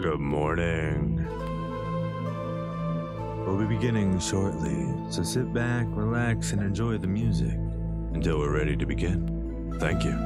Good morning. We'll be beginning shortly, so sit back, relax, and enjoy the music until we're ready to begin. Thank you.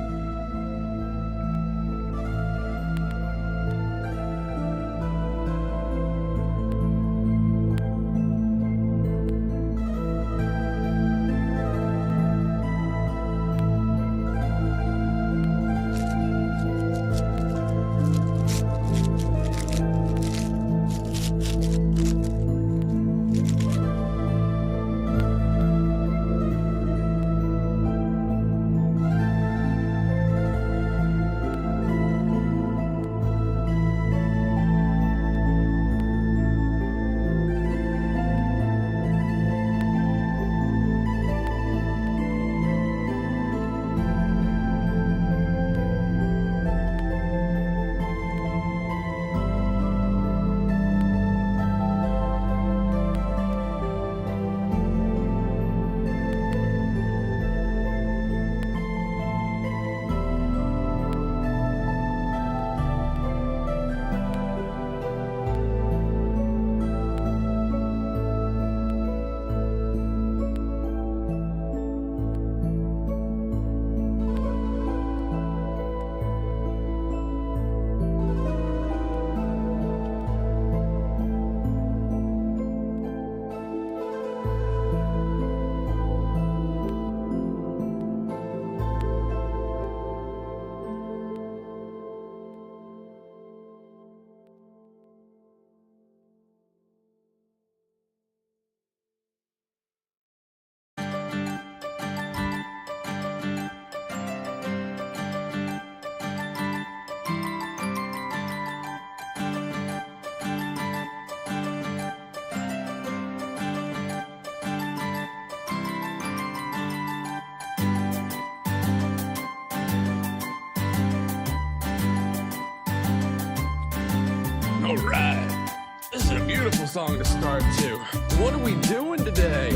All right, this is a beautiful song to start to. What are we doing today?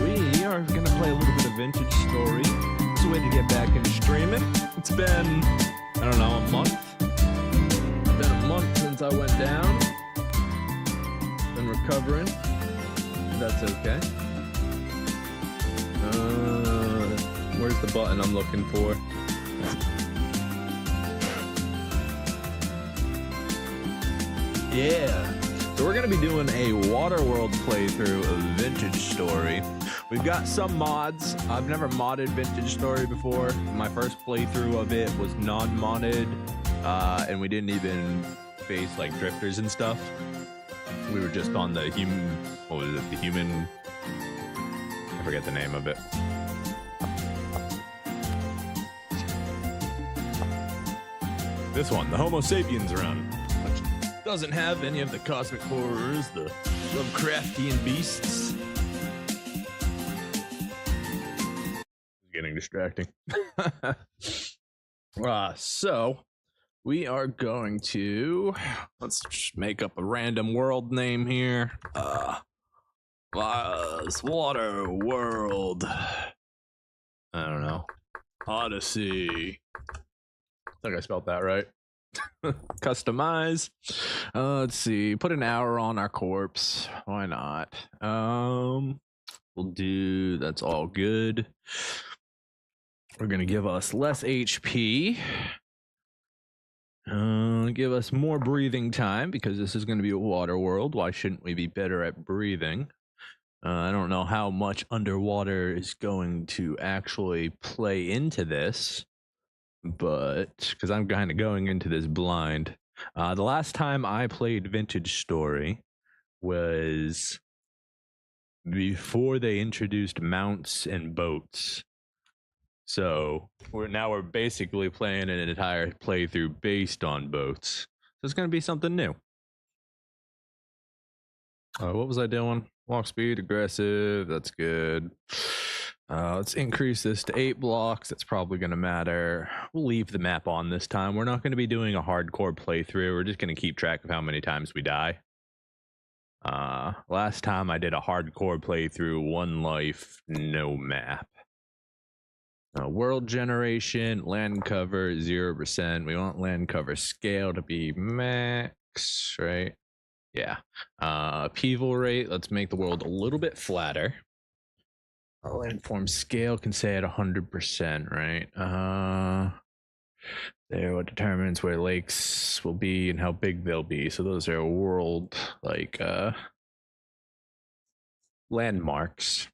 We are going to play a little bit of Vintage Story. It's a way to get back into streaming. It's been, I don't know, a month. It's been a month since I went down. Been recovering. That's okay. Where's the button I'm looking for? Yeah, so we're going to be doing a WaterWorld playthrough of Vintage Story. We've got some mods. I've never modded Vintage Story before. My first playthrough of it was non-modded, and we didn't even face like drifters and stuff. We were just on the human, what was it, the human, I forget the name of it. This one, the Homo sapiens run. Doesn't have any of the cosmic horrors, the Lovecraftian beasts. Getting distracting. So we are going to, let's just make up a random world name here. WaterWorld. I don't know. Odyssey. I think I spelled that right. Customize. Let's see. Put an hour on our corpse. Why not? We'll do. That's all good. We're gonna give us less HP. Give us more breathing time because this is gonna be a water world. Why shouldn't we be better at breathing? I don't know how much underwater is going to actually play into this. But because I'm kind of going into this blind, the last time I played Vintage Story was before they introduced mounts and boats. So we're basically playing an entire playthrough based on boats. So it's going to be something new. What was I doing? Walk speed, aggressive. That's good. Let's increase this to 8 blocks. That's probably going to matter. We'll leave the map on this time. We're not going to be doing a hardcore playthrough. We're just going to keep track of how many times we die. Last time I did a hardcore playthrough, 1 life, no map. World generation, land cover, 0%. We want land cover scale to be max. landmarks, right? Yeah. Upheaval rate, let's make the world a little bit flatter. Landform scale can say at 100%, right? There, what determines where lakes will be and how big they'll be. So those are world, like, landmarks.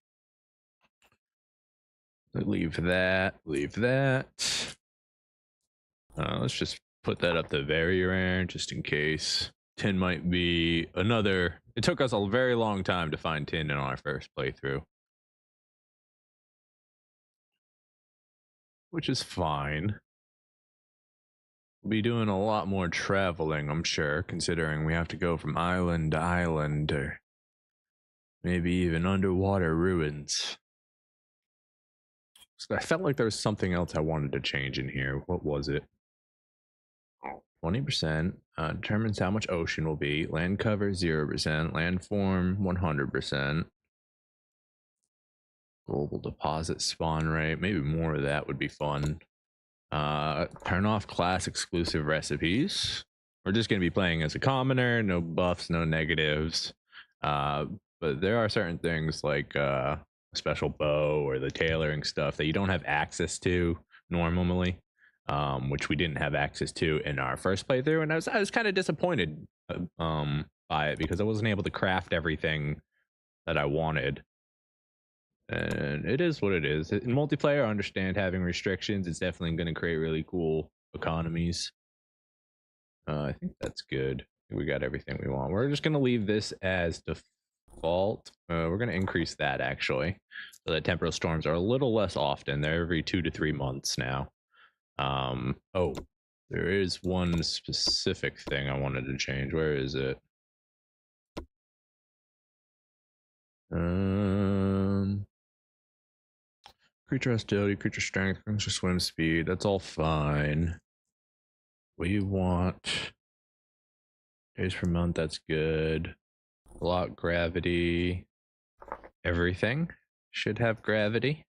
Leave that. Let's just put that up to very rare, just in case. Tin might be another. It took us a very long time to find tin in our first playthrough, which is fine. We'll be doing a lot more traveling, I'm sure, considering we have to go from island to island, or maybe even underwater ruins. So I felt like there was something else I wanted to change in here. What was it? 20% determines how much ocean will be. Land cover 0%. Landform 100%. Global deposit spawn rate. Maybe more of that would be fun. Turn off class exclusive recipes. We're just going to be playing as a commoner. No buffs, no negatives. But there are certain things like a special bow or the tailoring stuff that you don't have access to normally. Which we didn't have access to in our first playthrough, and I was kind of disappointed by it because I wasn't able to craft everything that I wanted. And it is what it is. In multiplayer, I understand having restrictions. It's definitely going to create really cool economies. I think that's good. We got everything we want. We're just going to leave this as default. We're going to increase that actually, so that temporal storms are a little less often. They're every 2 to 3 months now. Oh, there is one specific thing I wanted to change. Where is it? Creature hostility, creature strength, creature swim speed. That's all fine. We want days per month. That's good. Block gravity. Everything should have gravity.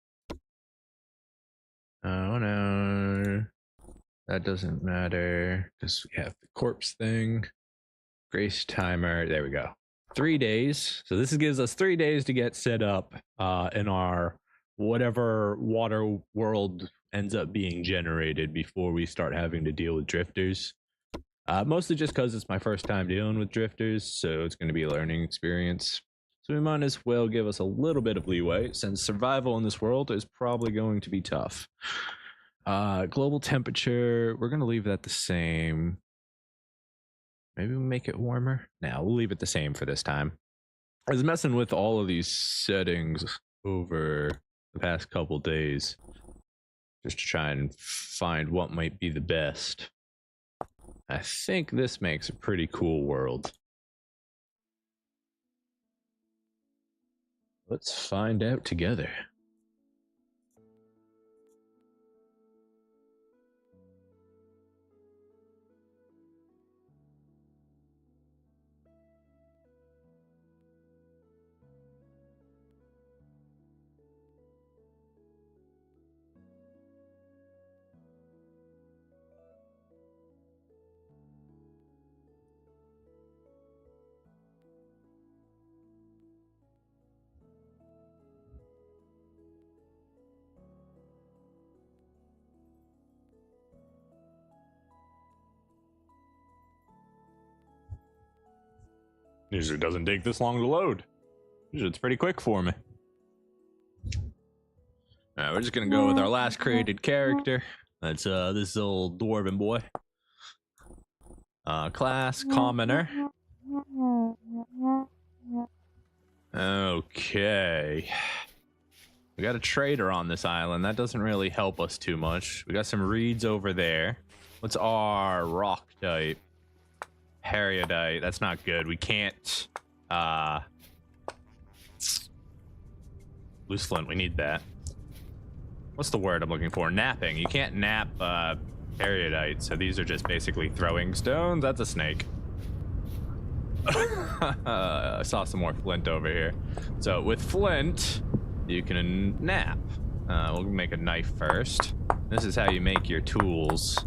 Oh no, that doesn't matter because we have the corpse thing. Grace timer. There we go. 3 days. So this gives us 3 days to get set up in our whatever water world ends up being generated before we start having to deal with drifters. Mostly just because it's my first time dealing with drifters, so it's going to be a learning experience. So we might as well give us a little bit of leeway, since survival in this world is probably going to be tough. Global temperature, we're going to leave that the same. Maybe we'll make it warmer. Now we'll leave it the same for this time. I was messing with all of these settings over the past couple days, just to try and find what might be the best. I think this makes a pretty cool world. Let's find out together. Usually it doesn't take this long to load. Usually it's pretty quick for me. Alright, we're just gonna go with our last created character. That's this old dwarven boy. Class, commoner. Okay. We got a trader on this island. That doesn't really help us too much. We got some reeds over there. What's our rock type? Periodite. That's not good. We can't loose flint. We need that. What's the word I'm looking for? Napping. You can't nap periodite, so these are just basically throwing stones. That's a snake. I saw some more flint over here. So with flint, you can nap. We'll make a knife first. This is how you make your tools.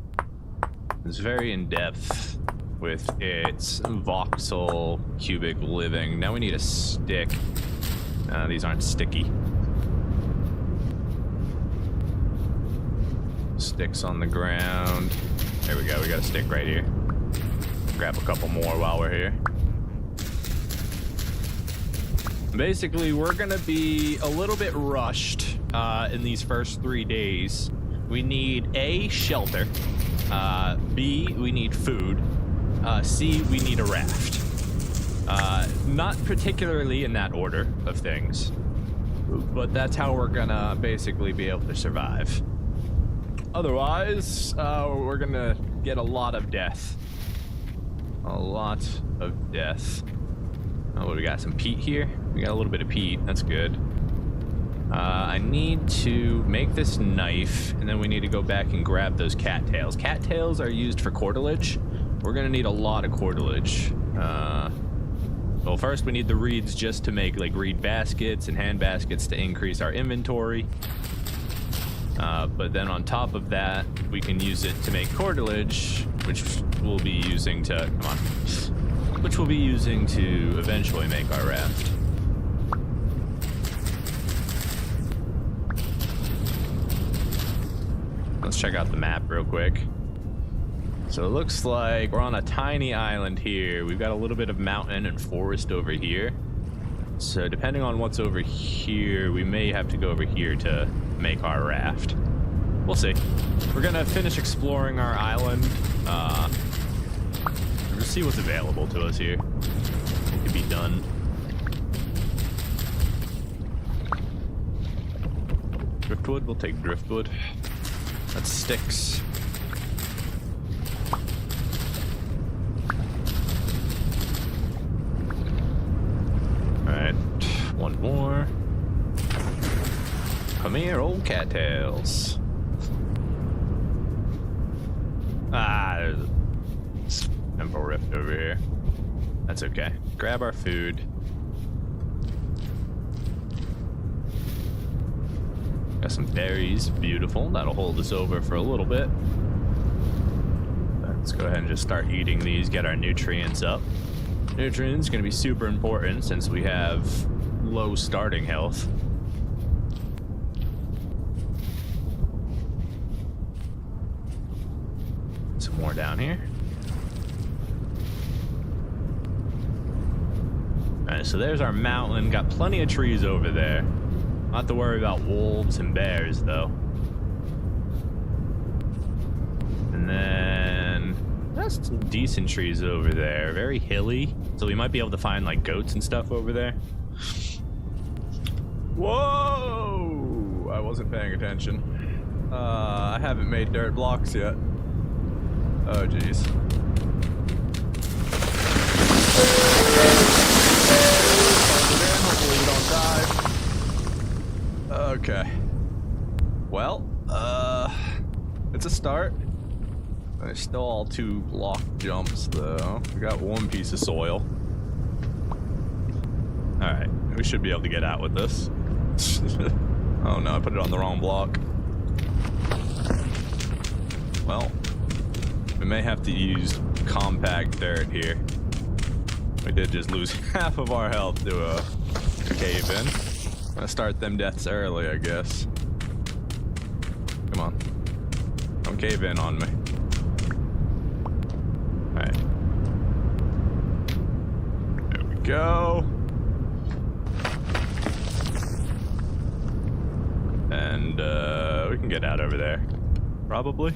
It's very in-depth. with its voxel cubic living. Now we need a stick. These aren't sticky. Sticks on the ground. There we go. We got a stick right here. Grab a couple more while we're here. Basically, we're gonna be a little bit rushed in these first 3 days. We need A, shelter. B, we need food. C, we need a raft. Not particularly in that order of things, but that's how we're gonna basically be able to survive. Otherwise, we're gonna get a lot of death. A lot of death. Oh, we got some peat here. We got a little bit of peat. That's good. I need to make this knife, and then we need to go back and grab those cattails. Cattails are used for cordelage. We're gonna need a lot of cordelage. Well, first we need the reeds just to make like reed baskets and hand baskets to increase our inventory. But then on top of that, we can use it to make cordelage, which we'll be using to, which we'll be using to eventually make our raft. Let's check out the map real quick. So it looks like we're on a tiny island here. We've got a little bit of mountain and forest over here. So depending on what's over here, we may have to go over here to make our raft. We'll see. We're gonna finish exploring our island. We'll see what's available to us here. It could be done. Driftwood, we'll take driftwood. That's sticks. Alright, one more. Come here, old cattails. There's a temple rift over here. That's okay. Grab our food. Got some berries, beautiful. That'll hold us over for a little bit. Let's go ahead and just start eating these, get our nutrients up. Nutrients gonna be super important since we have low starting health. Some more down here. Alright, so there's our mountain. Got plenty of trees over there. Not have to worry about wolves and bears, though. And then that's some decent trees over there. Very hilly, so we might be able to find like goats and stuff over there. Whoa! I wasn't paying attention. I haven't made dirt blocks yet. Oh, jeez. Hopefully we don't die. Okay. Well, it's a start. There's still all 2 block jumps, though. We got 1 piece of soil. Alright, we should be able to get out with this. Oh no, I put it on the wrong block. Well, we may have to use compact dirt here. We did just lose half of our health to a cave in. I'm gonna start them deaths early, I guess. Come on. Don't cave in on me. Alright. There we go. And, we can get out over there. Probably.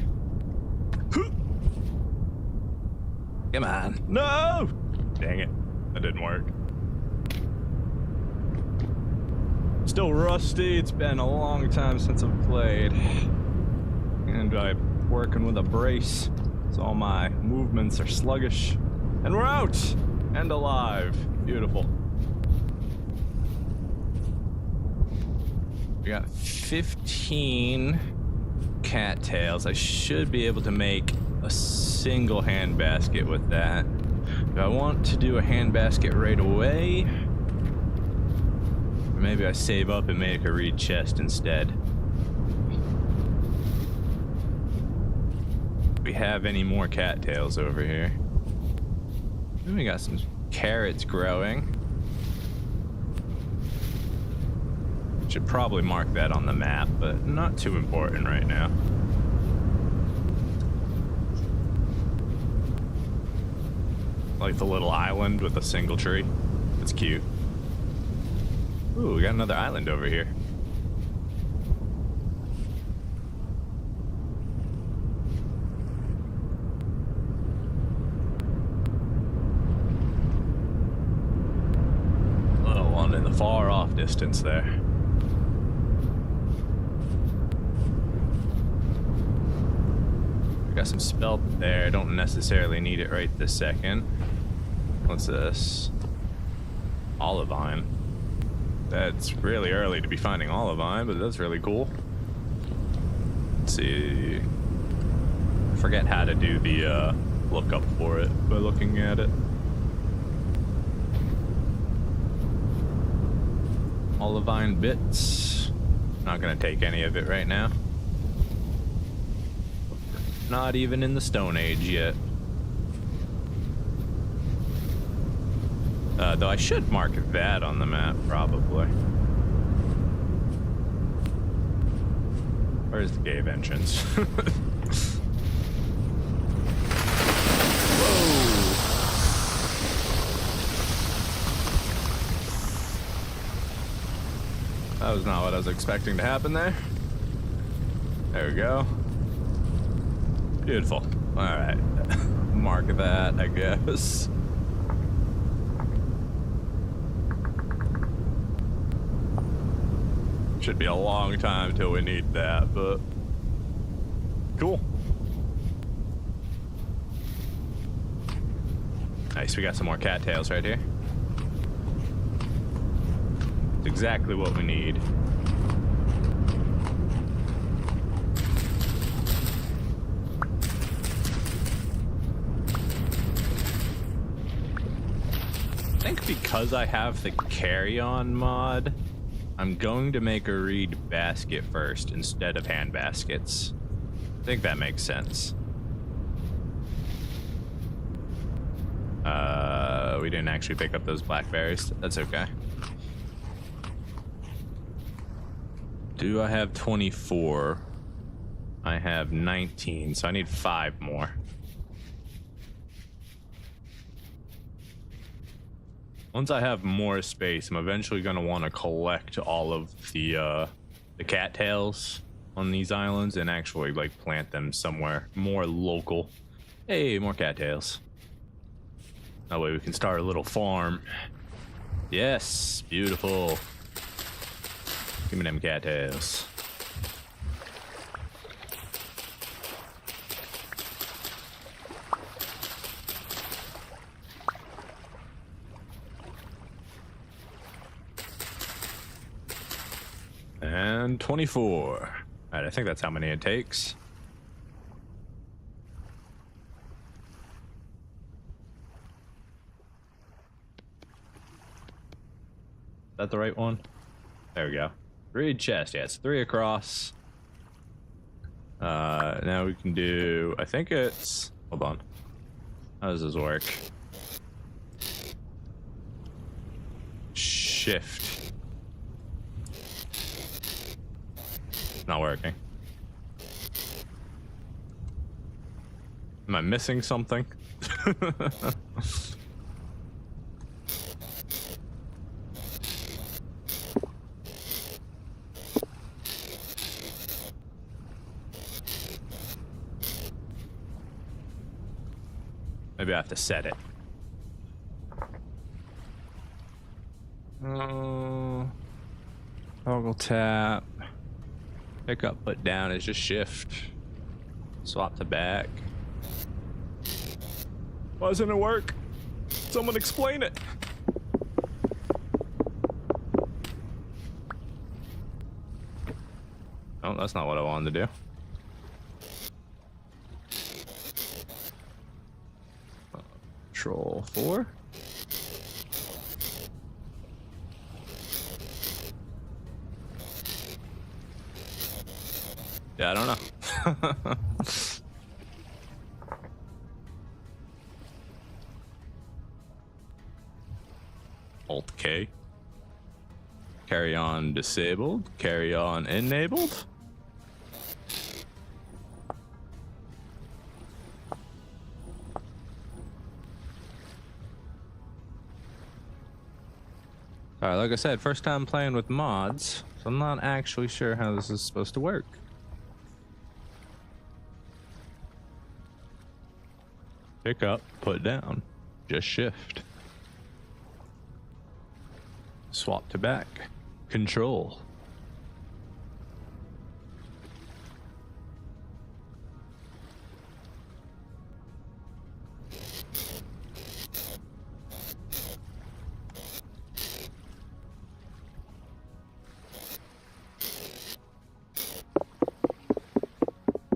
Come on. No! Dang it. That didn't work. Still rusty. It's been a long time since I've played. And I'm working with a brace, so all my movements are sluggish. And we're out! And alive. Beautiful. We got 15 cattails. I should be able to make a single hand basket with that. Do I want to do a hand basket right away? Or maybe I save up and make a reed chest instead. Do we have any more cattails over here? We got some carrots growing. Should probably mark that on the map, but not too important right now. Like the little island with a single tree. It's cute. Ooh, we got another island over here. Little one in the far off distance there. Got some spelt there. Don't necessarily need it right this second. What's this? Olivine. That's really early to be finding olivine, but that's really cool. Let's see. I forget how to do the lookup for it by looking at it. Olivine bits. Not gonna take any of it right now. Not even in the Stone Age yet. Though I should mark that on the map, probably. Where's the cave entrance? Whoa! That was not what I was expecting to happen there. There we go. Beautiful. All right. Mark that, I guess. Should be a long time till we need that, but cool. Nice, we got some more cattails right here. It's exactly what we need. I think because I have the carry-on mod, I'm going to make a reed basket first instead of hand baskets. I think that makes sense. We didn't actually pick up those blackberries. That's okay. Do I have 24? I have 19, so I need 5 more. Once I have more space, I'm eventually going to want to collect all of the cattails on these islands and actually like plant them somewhere more local. Hey, more cattails. That way we can start a little farm. Yes, beautiful. Give me them cattails. And 24. All right, I think that's how many it takes. Is that the right one? There we go. Reed chest, yeah, it's 3 across. Now we can do, I think it's, hold on. How does this work? Shift. Not working. Am I missing something? Maybe I have to set it. Toggle tap. Pick up, put down is just shift. Swap to back. Why doesn't it work? Someone explain it. Oh, that's not what I wanted to do. Control 4. Yeah, I don't know. Alt K. Carry on disabled. Carry on enabled. All right, like I said, first time playing with mods, so I'm not actually sure how this is supposed to work. Pick up, put down, just shift. Swap to back, control.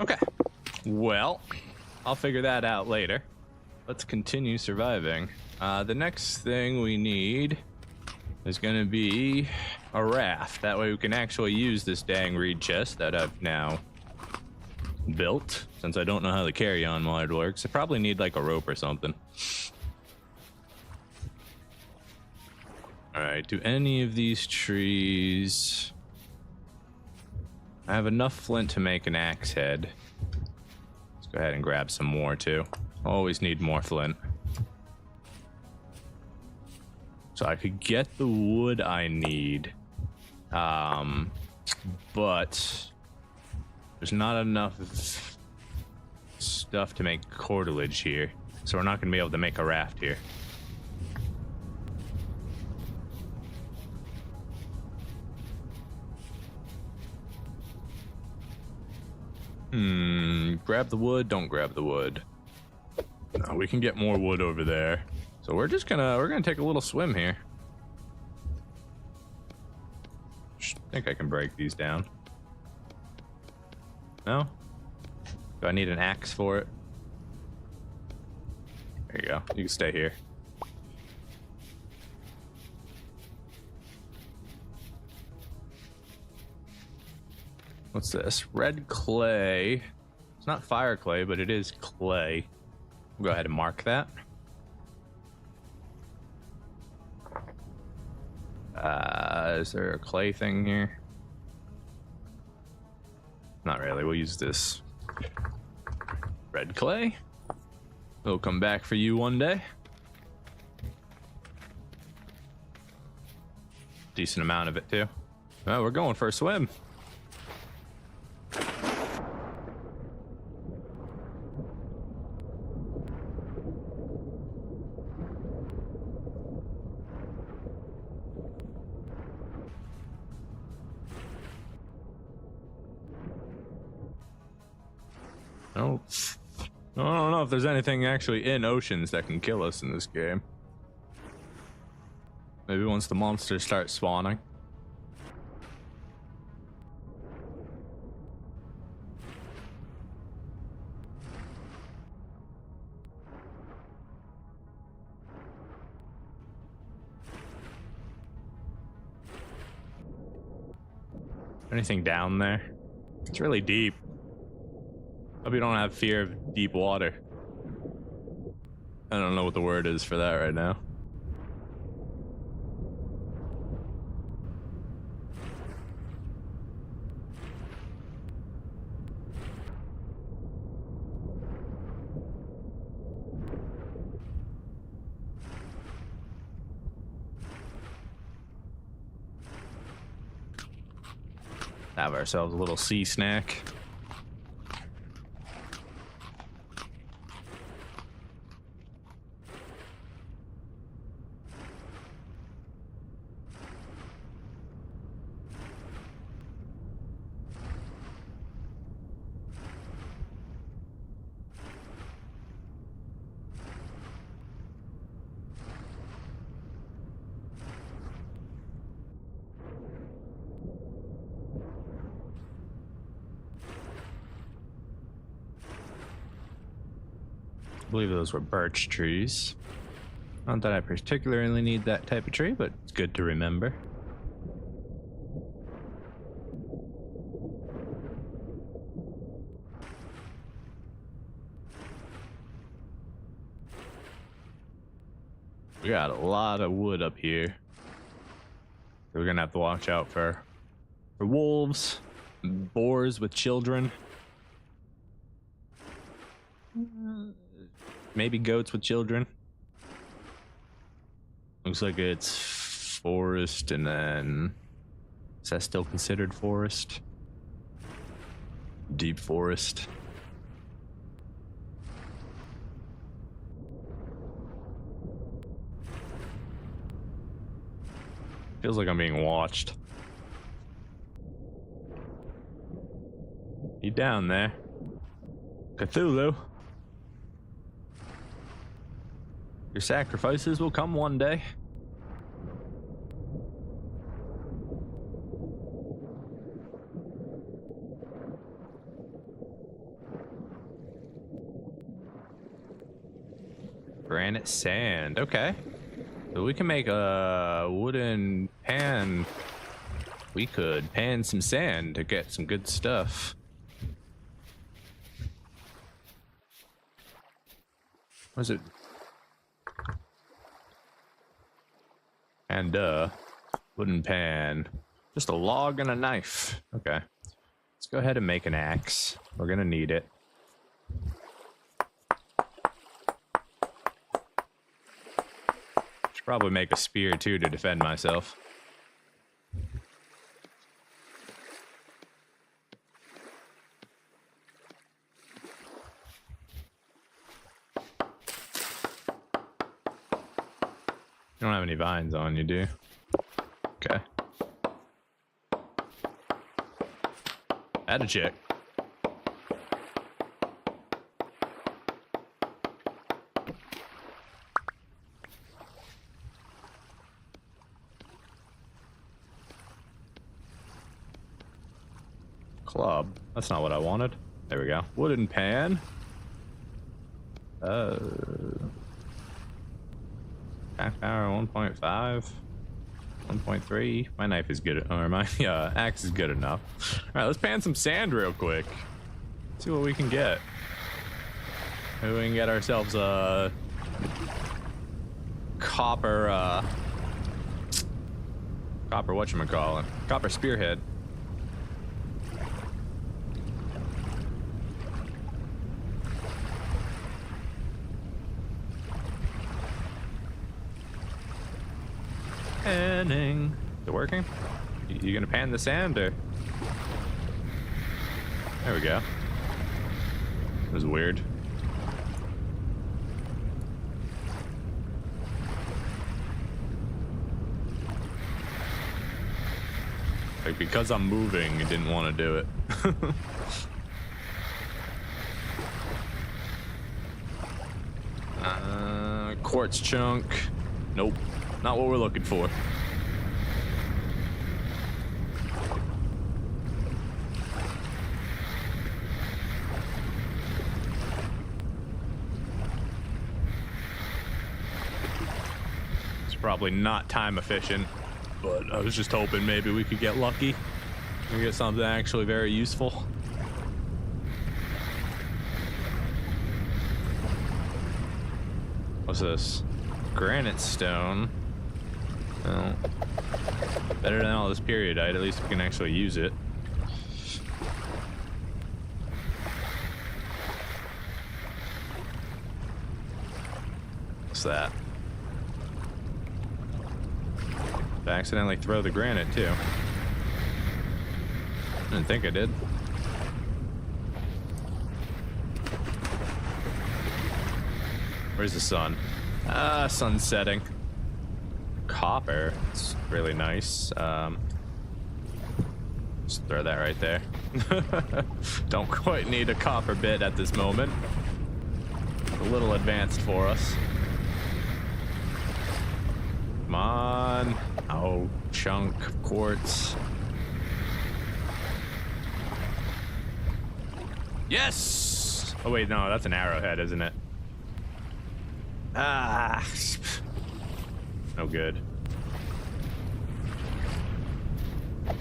Okay, well, I'll figure that out later. Let's continue surviving. The next thing we need is gonna be a raft. That way we can actually use this dang reed chest that I've now built, since I don't know how the carry-on mod works. I probably need like a rope or something. All right, do any of these trees... I have enough flint to make an axe head. Let's go ahead and grab some more too. Always need more flint. So I could get the wood I need. But there's not enough stuff to make cartilage here. So we're not gonna be able to make a raft here. Grab the wood, don't grab the wood. No, we can get more wood over there. So we're gonna take a little swim here. I think I can break these down. No? Do I need an axe for it? There you go. You can stay here. What's this? Red clay. It's not fire clay, but it is clay. We'll go ahead and mark that. Is there a clay thing here? Not really. We'll use this red clay. It'll come back for you one day. Decent amount of it too. Oh, we're going for a swim. I don't know if there's anything actually in oceans that can kill us in this game. Maybe once the monsters start spawning. Anything down there? It's really deep. Hope you don't have fear of deep water. I don't know what the word is for that right now. Have ourselves a little sea snack. I believe those were birch trees. Not that I particularly need that type of tree, but it's good to remember. We got a lot of wood up here. We're gonna have to watch out for wolves, boars with children, maybe goats with children. Looks like it's forest, and then is that still considered forest? Deep forest. Feels like I'm being watched. You down there? Cthulhu? Your sacrifices will come one day. Granite sand, okay. So we can make a wooden pan. We could pan some sand to get some good stuff. What is it? And wooden pan. Just a log and a knife. Okay. Let's go ahead and make an axe. We're gonna need it. Should probably make a spear too to defend myself. You don't have any vines on you, do you? Okay. Add a check. Club. That's not what I wanted. There we go. Wooden pan. Half hour 1.5, 1.3. My knife is good, or my axe is good enough. All right, let's pan some sand real quick. See what we can get. Maybe we can get ourselves a copper whatchamacallit, copper spearhead. Panning. Is it working? You gonna pan the sand or? There we go. It was weird. Like, because I'm moving, it didn't want to do it. Quartz chunk. Nope. Not what we're looking for. It's probably not time efficient, but I was just hoping maybe we could get lucky and get something actually very useful. What's this? Granite stone. Well, better than all this periodite. At least we can actually use it. What's that? Did I accidentally throw the granite too? I didn't think I did. Where's the sun? Sun's setting. Copper. It's really nice. Just throw that right there. Don't quite need a copper bit at this moment. A little advanced for us. Come on. Oh, chunk of quartz. Yes! Oh wait, no, that's an arrowhead, isn't it? Ah, no good. I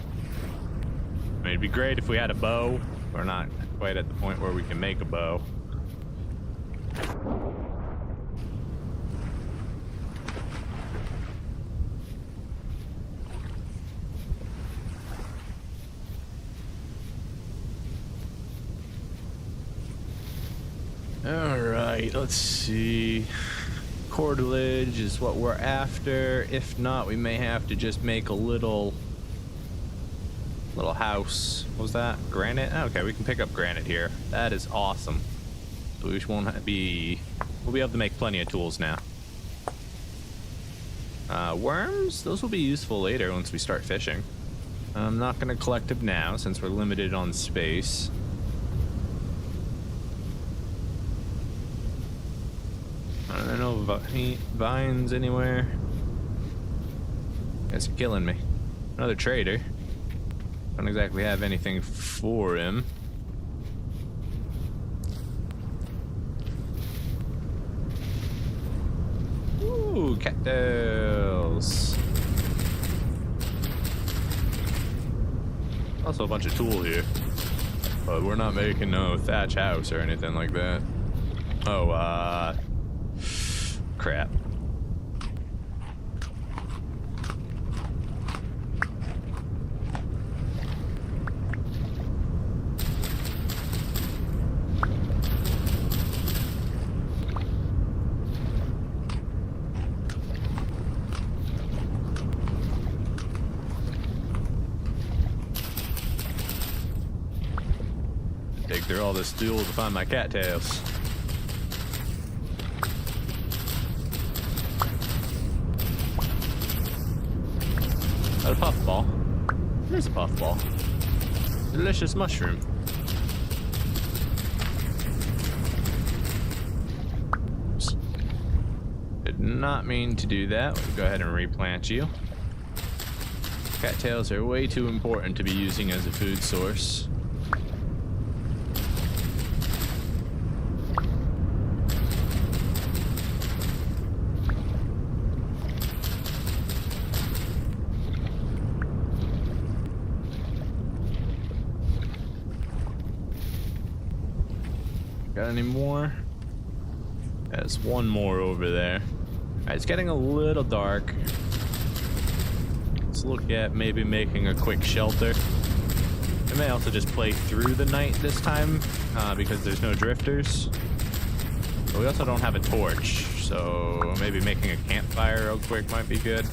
mean, it'd be great if we had a bow. We're not quite at the point where we can make a bow. All right, let's see. Cartilage is what we're after. If not, we may have to just make a little house. What was that? Granite? Okay, we can pick up granite here. That is awesome. So we won't be... We'll be able to make plenty of tools now. Worms? Those will be useful later once we start fishing. I'm not going to collect them now since we're limited on space. I don't know vines anywhere. Guys are killing me. Another trader. Don't exactly have anything for him. Ooh, cattails. Also a bunch of tool here. But we're not making no thatch house or anything like that. Oh, crap. Dig through all this tool to find my cattails. A puffball. There's a puffball. Delicious mushroom. Oops. Did not mean to do that. We'll go ahead and replant you. Cattails are way too important to be using as a food source. Got any more? There's one more over there. Alright, it's getting a little dark. Let's look at maybe making a quick shelter. I may also just play through the night this time because there's no drifters. But we also don't have a torch, so maybe making a campfire real quick might be good.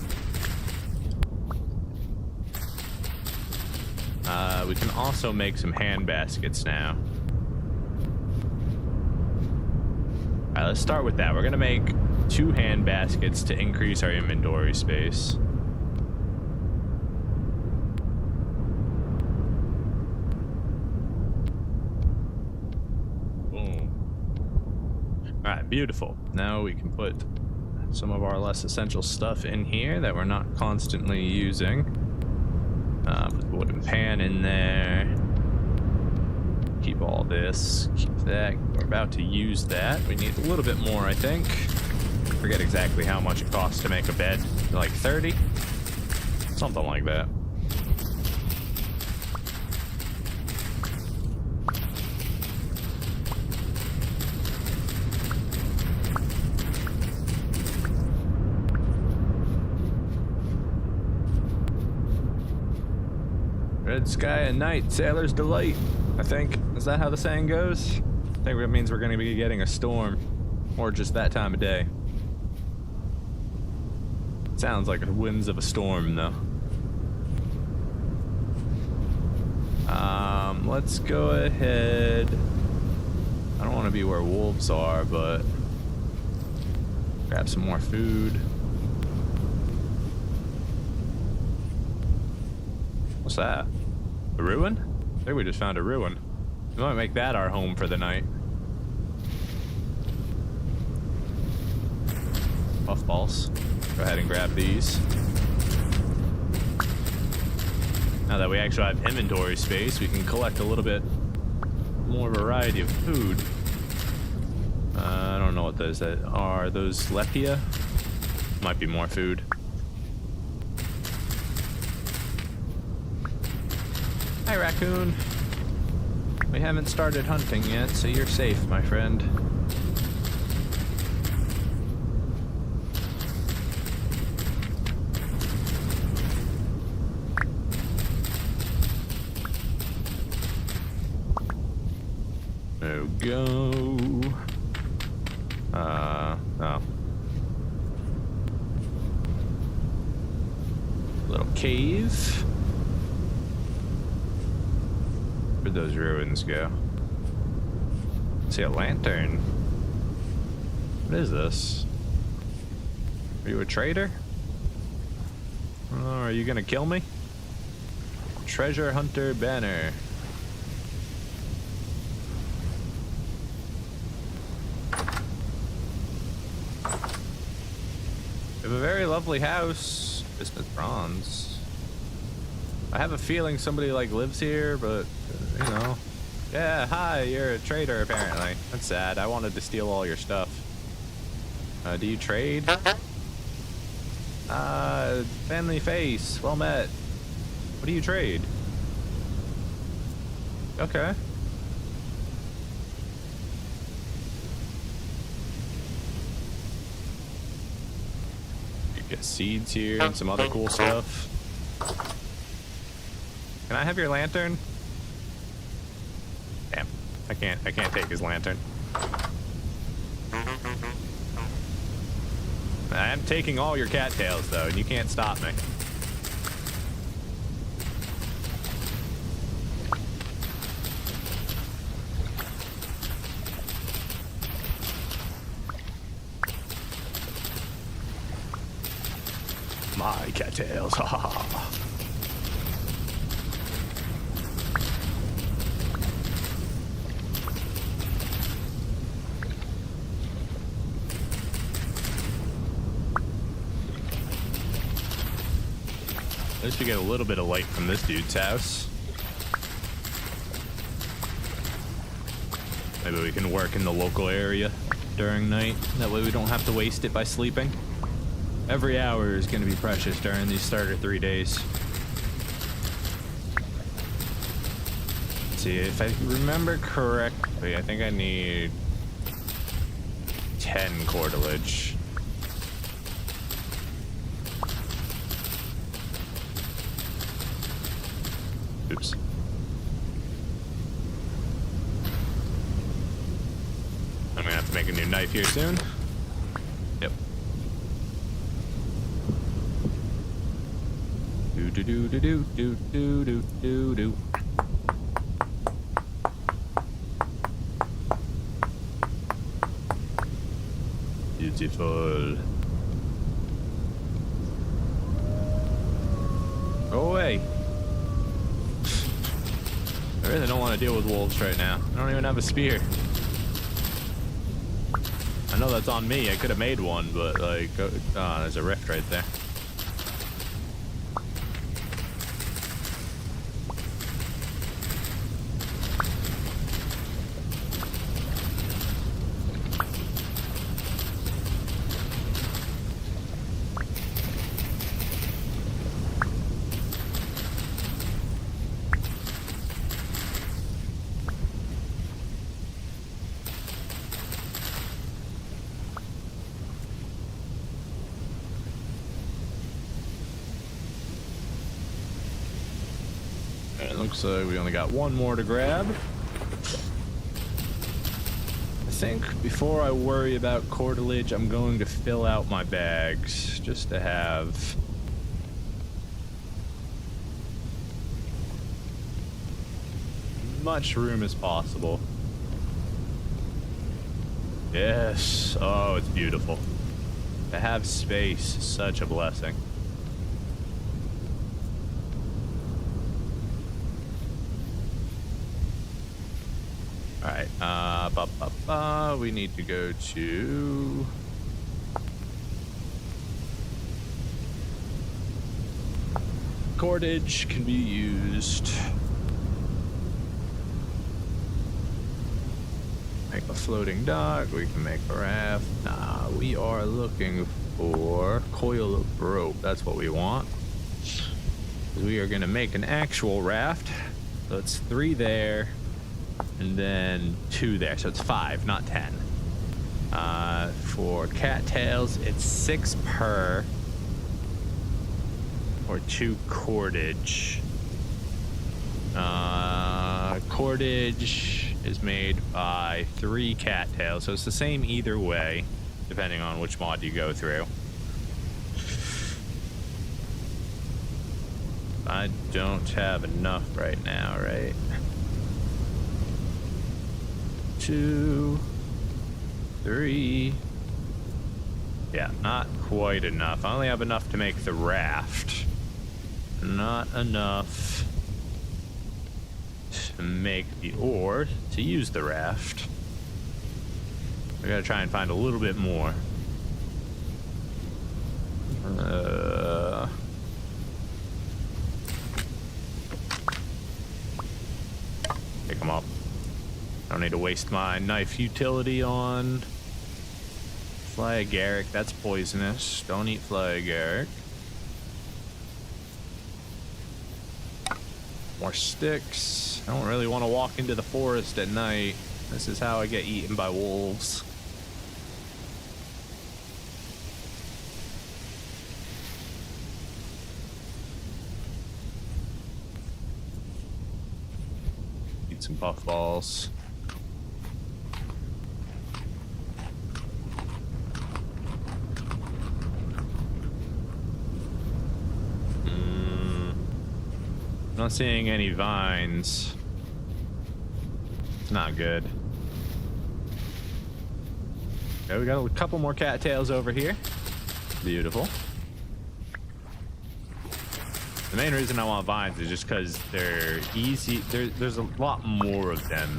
We can also make some hand baskets now. Alright, let's start with that. We're gonna make 2 hand baskets to increase our inventory space. Boom. Alright, beautiful. Now we can put some of our less essential stuff in here that we're not constantly using. Put the wooden pan in there. Keep all this, keep that. We're about to use that. We need a little bit more, I think. Forget exactly how much it costs to make a bed. Like 30? Something like that. Red sky at night, sailor's delight. I think. Is that how the saying goes? I think that means we're going to be getting a storm. Or just that time of day. Sounds like the winds of a storm, though. Let's go ahead. I don't want to be where wolves are, but grab some more food. What's that? A ruin? I think we just found a ruin. We might make that our home for the night. Puffballs. Go ahead and grab these. Now that we actually have inventory space, we can collect a little bit more variety of food. I don't know what those are. Those lepia? Might be more food. Hi, raccoon. We haven't started hunting yet, so you're safe, my friend. There we go. Oh. Little cave. Where'd those ruins go? See a lantern. What is this? Are you a traitor? Oh, are you gonna kill me? Treasure hunter banner. We have a very lovely house. Bismuth bronze. I have a feeling somebody like lives here, but you know. Yeah, hi, you're a trader apparently. That's sad. I wanted to steal all your stuff. Do you trade? Family face. Well met. What do you trade? Okay. You get seeds here and some other cool stuff. Can I have your lantern? Damn. I can't take his lantern. I am taking all your cattails though, and you can't stop me. My cattails, ha ha ha. At least we get a little bit of light from this dude's house. Maybe we can work in the local area during night. That way we don't have to waste it by sleeping. Every hour is going to be precious during these starter 3 days. Let's see, if I remember correctly, I think I need 10 cordelage. Oops. I'm gonna have to make a new knife here soon. Yep. Do do do do do do do do do do. Beautiful. Go away. I really don't want to deal with wolves right now. I don't even have a spear. I know that's on me. I could have made one, but like, oh, there's a rift right there. Looks like we only got one more to grab. I think before I worry about cordelage, I'm going to fill out my bags just to have much room as possible. Yes. Oh, it's beautiful. To have space is such a blessing. Alright, we need to go to cordage can be used. Make a floating dock, we can make a raft. Nah, we are looking for coil of rope. That's what we want. We are gonna make an actual raft. So it's 3 there. And then 2 there, so it's 5, not 10. For cattails, it's 6 per, or 2 cordage. Cordage is made by 3 cattails, so it's the same either way, depending on which mod you go through. I don't have enough right now, right? 2, 3. Yeah, not quite enough. I only have enough to make the raft. Not enough to make the ore to use the raft. I gotta try and find a little bit more. Pick them up. I don't need to waste my knife utility on fly agaric. That's poisonous. Don't eat fly agaric. More sticks. I don't really want to walk into the forest at night. This is how I get eaten by wolves. Eat some puffballs. Not seeing any vines. It's not good. Okay, we got a couple more cattails over here. Beautiful. The main reason I want vines is just because they're easy. There's a lot more of them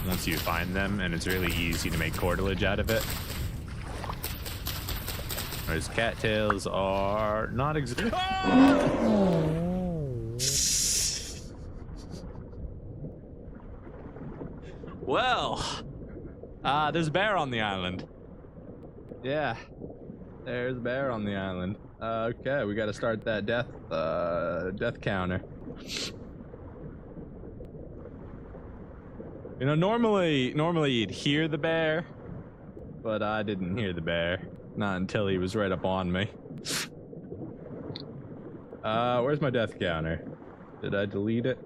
once you find them, and it's really easy to make cartilage out of it. Whereas cattails are not Well, there's a bear on the island. Yeah, there's a bear on the island. Okay, we got to start that death counter. You know, normally you'd hear the bear, but I didn't hear the bear. Not until he was right up on me. Where's my death counter? Did I delete it?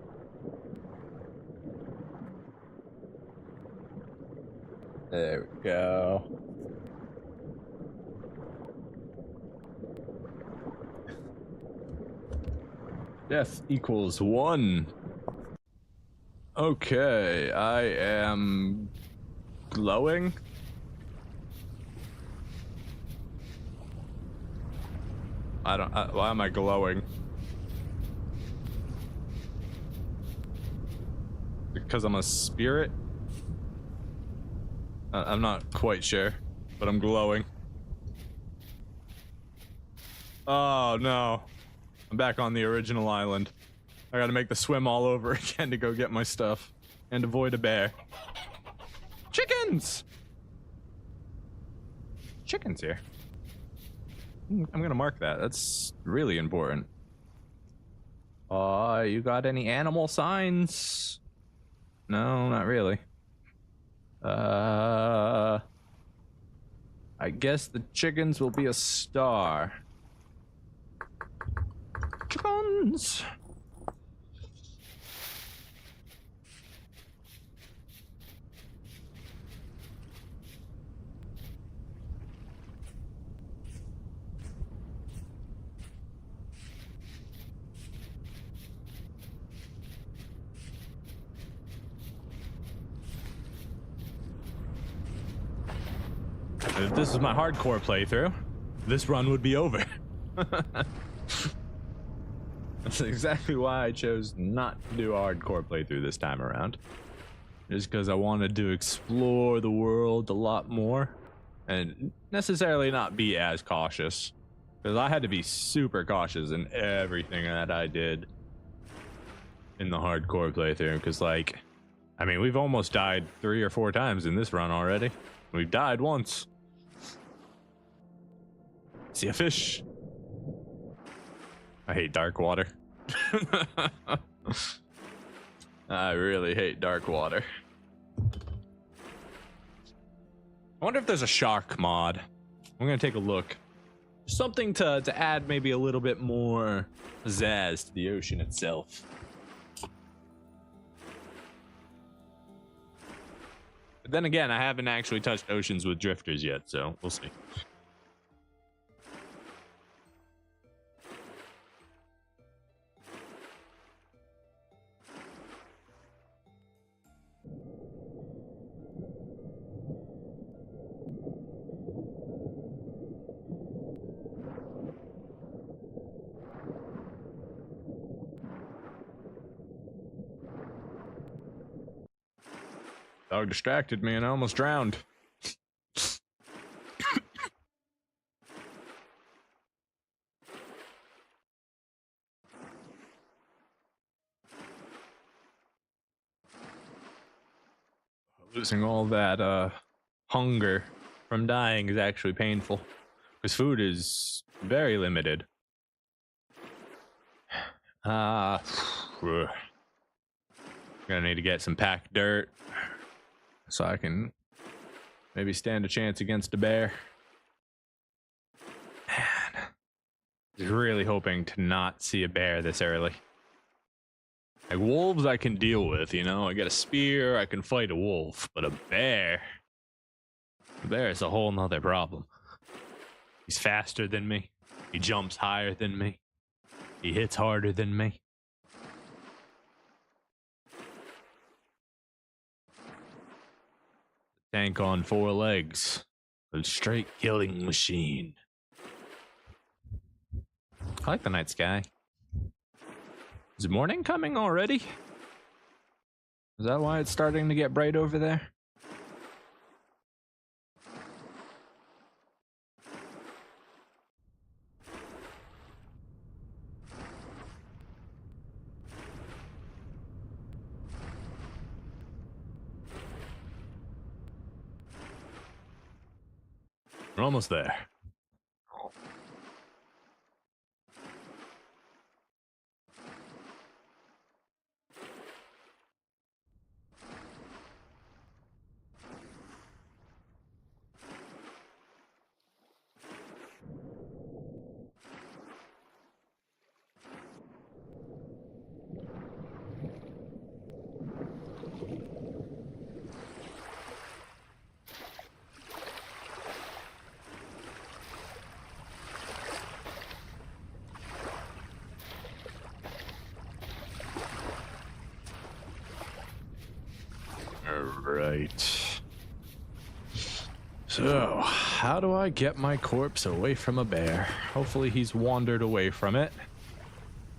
There we go. Death equals 1. Okay, I am glowing. Why am I glowing? Because I'm a spirit? I'm not quite sure, but I'm glowing. Oh no. I'm back on the original island. I gotta make the swim all over again to go get my stuff and avoid a bear. Chickens! Chickens here. I'm gonna mark that. That's really important. You got any animal signs? No, not really. I guess the chickens will be a star. Chickens! If this is my hardcore playthrough, this run would be over. That's exactly why I chose not to do a hardcore playthrough this time around. Just because I wanted to explore the world a lot more and necessarily not be as cautious. Because I had to be super cautious in everything that I did in the hardcore playthrough. Because, like, I mean, we've almost died 3 or 4 times in this run already. We've died once. See a fish. I hate dark water. I really hate dark water. I wonder if there's a shark mod. I'm gonna take a look. Something to add maybe a little bit more pizzazz to the ocean itself. But then again, I haven't actually touched oceans with drifters yet, so we'll see. Dog distracted me and I almost drowned. Losing all that hunger from dying is actually painful because food is very limited. Gonna need to get some packed dirt so I can maybe stand a chance against a bear. Man, I was really hoping to not see a bear this early. Like, wolves I can deal with, you know? I get a spear, I can fight a wolf. But a bear is a whole nother problem. He's faster than me. He jumps higher than me. He hits harder than me. Tank on 4 legs. A straight killing machine. I like the night sky. Is morning coming already? Is that why it's starting to get bright over there? We're almost there. Right. So, how do I get my corpse away from a bear? Hopefully he's wandered away from it,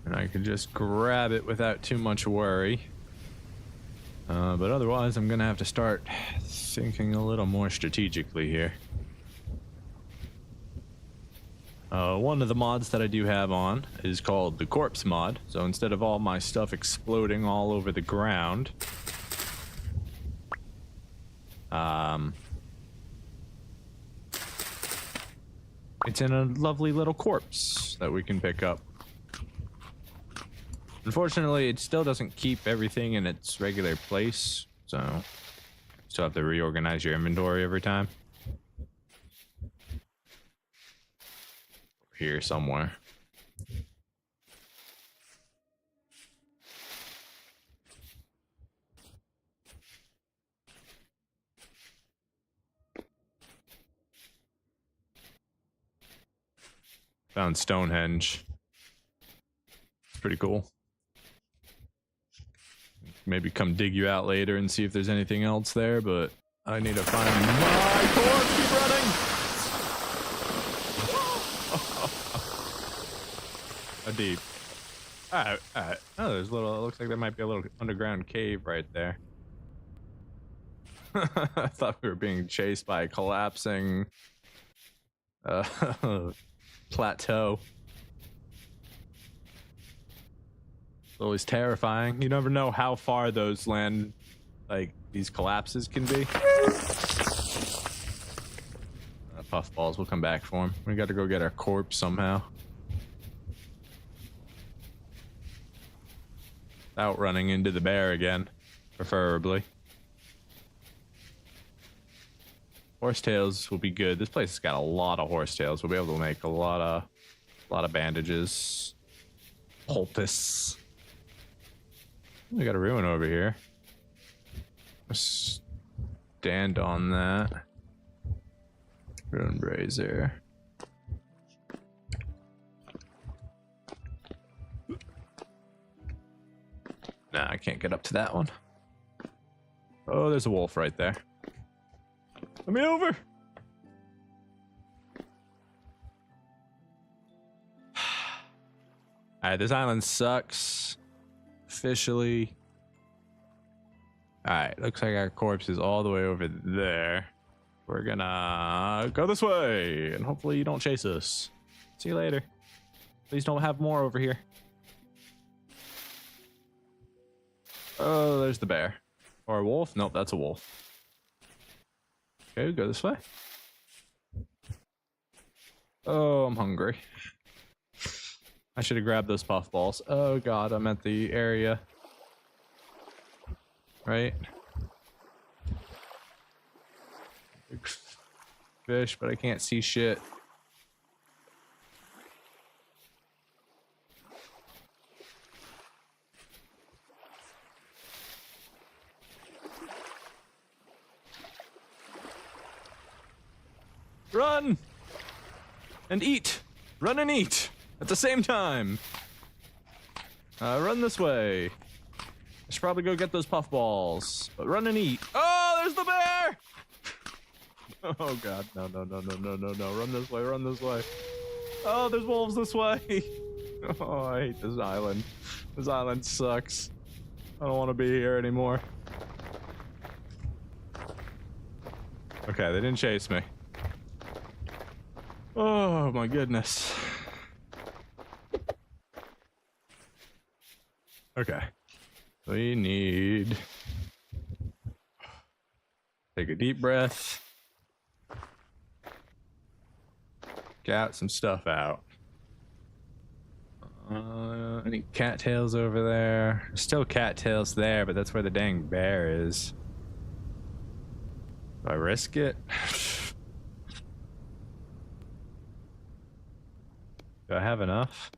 and I can just grab it without too much worry. But otherwise, I'm gonna have to start thinking a little more strategically here. One of the mods that I do have on is called the corpse mod. So instead of all my stuff exploding all over the ground, it's in a lovely little corpse that we can pick up. Unfortunately, it still doesn't keep everything in its regular place, so you still have to reorganize your inventory every time. Here somewhere. Found Stonehenge. It's pretty cool. Maybe come dig you out later and see if there's anything else there, but I need to find my corpse. Keep running. A deep. Alright. Oh, there's a little. It looks like there might be a little underground cave right there. I thought we were being chased by a collapsing plateau. It's always terrifying. You never know how far those land, like, these collapses can be. Puffballs will come back for him. We got to go get our corpse somehow. Without running into the bear again, preferably. Horsetails will be good. This place has got a lot of horsetails. We'll be able to make a lot of bandages. Poultice. We got a ruin over here. Stay stand on that. Rune brazier. Nah, I can't get up to that one. Oh, there's a wolf right there. Let me over. Alright, this island sucks. Officially. Alright, looks like our corpse is all the way over there. We're gonna go this way, and hopefully you don't chase us. See you later. Please don't have more over here. Oh, there's the bear. Or a wolf? Nope, that's a wolf. Okay, go this way. Oh, I'm hungry. I should have grabbed those puffballs. Oh god, I'm at the area. Right? Big fish, but I can't see shit. Run! And eat! Run and eat! At the same time! Run this way. I should probably go get those puffballs. But run and eat. Oh, there's the bear! Oh god, no, no, no, no, no, no, no. Run this way, run this way. Oh, there's wolves this way! Oh, I hate this island. This island sucks. I don't want to be here anymore. Okay, they didn't chase me. Oh my goodness. Okay. We need... Take a deep breath. Get some stuff out. Any cattails over there? There's still cattails there, but that's where the dang bear is. Do I risk it? Do I have enough?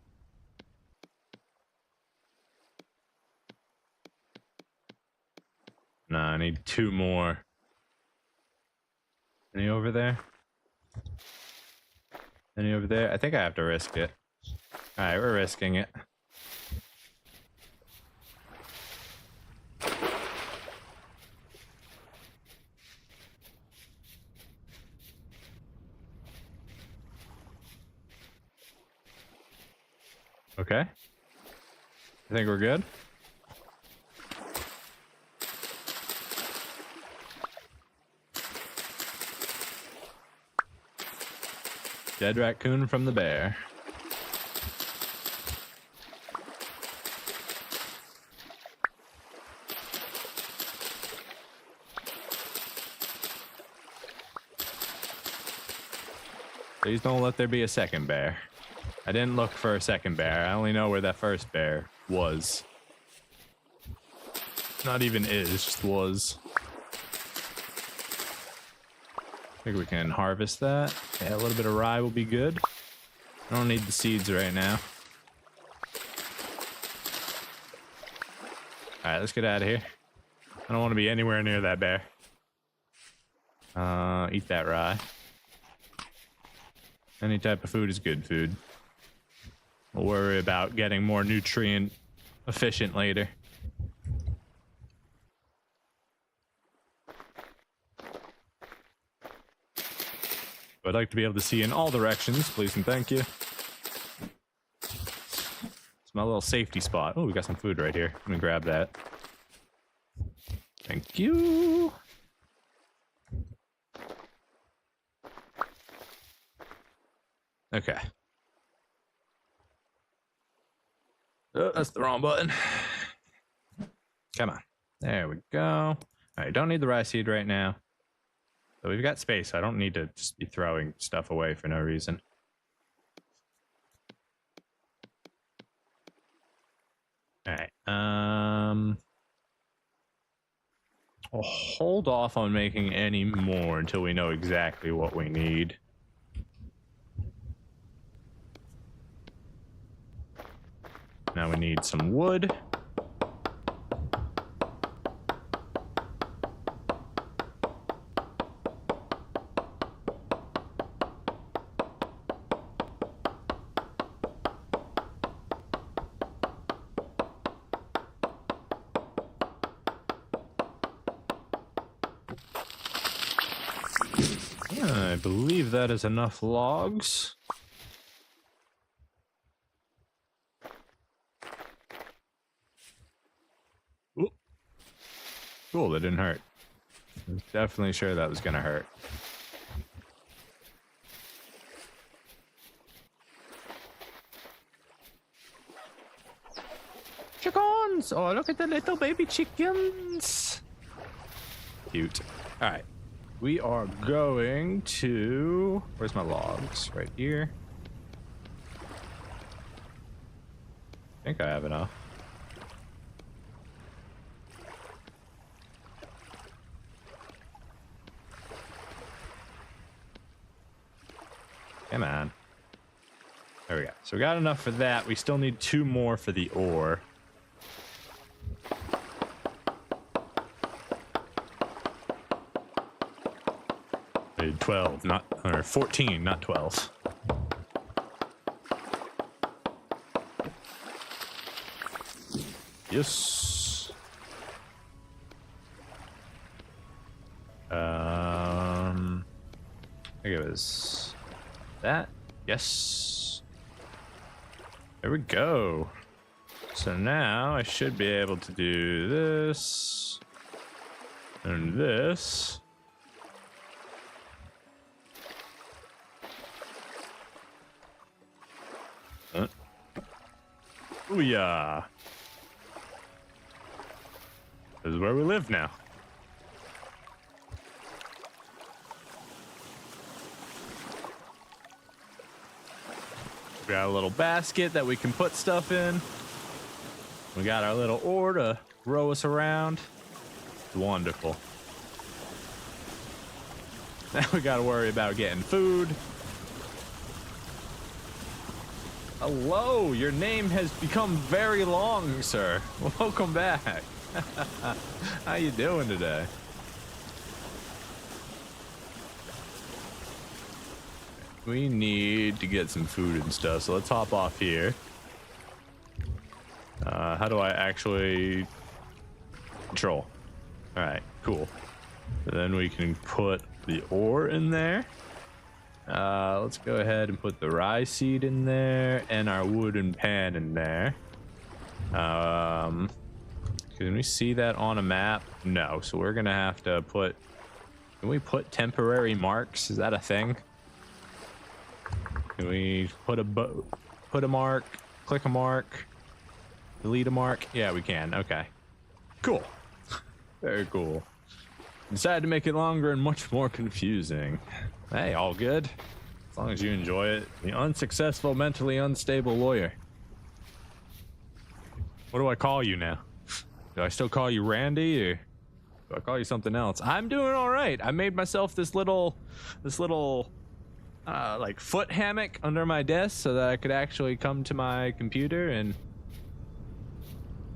Nah, I need 2 more. Any over there? Any over there? I think I have to risk it. Alright, we're risking it. Okay. I think we're good. Dead raccoon from the bear. Please don't let there be a second bear. I didn't look for a second bear. I only know where that first bear was. Not even is, just was. I think we can harvest that. Yeah, a little bit of rye will be good. I don't need the seeds right now. Alright, let's get out of here. I don't want to be anywhere near that bear. Eat that rye. Any type of food is good food. We'll worry about getting more nutrient efficient later. I'd like to be able to see in all directions, please and thank you. It's my little safety spot. Oh, we got some food right here. Let me grab that. Thank you. Okay. Oh, that's the wrong button. Come on. There we go. All right, don't need the rice seed right now. So we've got space. I don't need to just be throwing stuff away for no reason. All right. I'll hold off on making any more until we know exactly what we need. Now we need some wood. I believe that is enough logs. Ooh. Cool, that didn't hurt. I was definitely sure that was gonna hurt. Chickens! Oh, look at the little baby chickens. Cute. All right. We are going to... Where's my logs? Right here. I think I have enough. Come on. There we go. So we got enough for that. We still need 2 more for the ore. I need 12, not, or 14, not 12. Yes. I think it was that. Yes. There we go. So now I should be able to do this and this. Oh yeah. This is where we live now. We got a little basket that we can put stuff in. We got our little oar to row us around. Wonderful. Now we gotta worry about getting food. Hello, your name has become very long, sir. Welcome back. How you doing today? We need to get some food and stuff, so let's hop off here. How do I actually control? All right, cool. So then we can put the ore in there. Let's go ahead and put the rye seed in there and our wooden pan in there. Can we see that on a map? No, so we're gonna have to put... Can we put temporary marks? Is that a thing? Can we put a mark, click a mark, delete a mark? Yeah, we can. Okay. Cool. Very cool. Decided to make it longer and much more confusing. Hey, all good. As long as you enjoy it. The unsuccessful, mentally unstable lawyer. What do I call you now? Do I still call you Randy, or do I call you something else? I'm doing all right. I made myself this little like foot hammock under my desk so that I could actually come to my computer and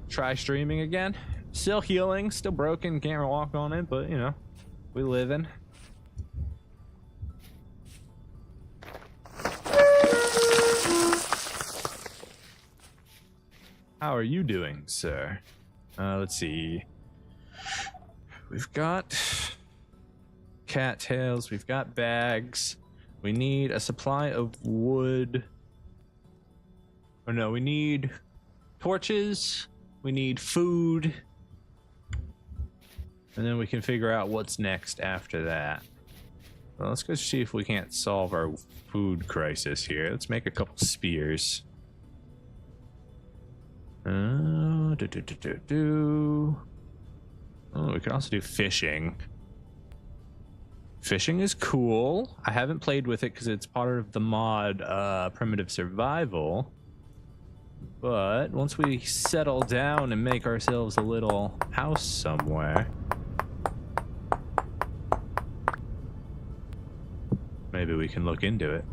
try streaming again. Still healing, still broken, can't walk on it, but you know, we living. How are you doing, sir? Let's see. We've got cattails, we've got bags. We need a supply of wood. Oh no, we need torches. We need food. And then we can figure out what's next after that. Well, let's go see if we can't solve our food crisis here. Let's make a couple spears. Oh, we can also do fishing. Fishing is cool. I haven't played with it because it's part of the mod Primitive Survival. But once we settle down and make ourselves a little house somewhere, maybe we can look into it.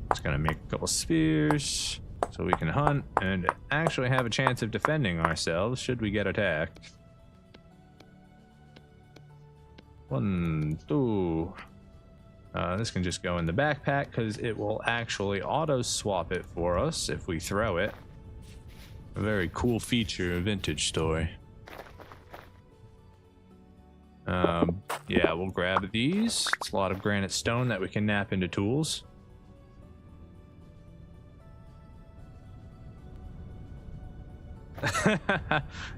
Just gonna make a couple spears so we can hunt and actually have a chance of defending ourselves should we get attacked. 1, 2. This can just go in the backpack because it will actually auto swap it for us if we throw it. A very cool feature of Vintage Story. Yeah, we'll grab these. It's a lot of granite stone that we can nap into tools.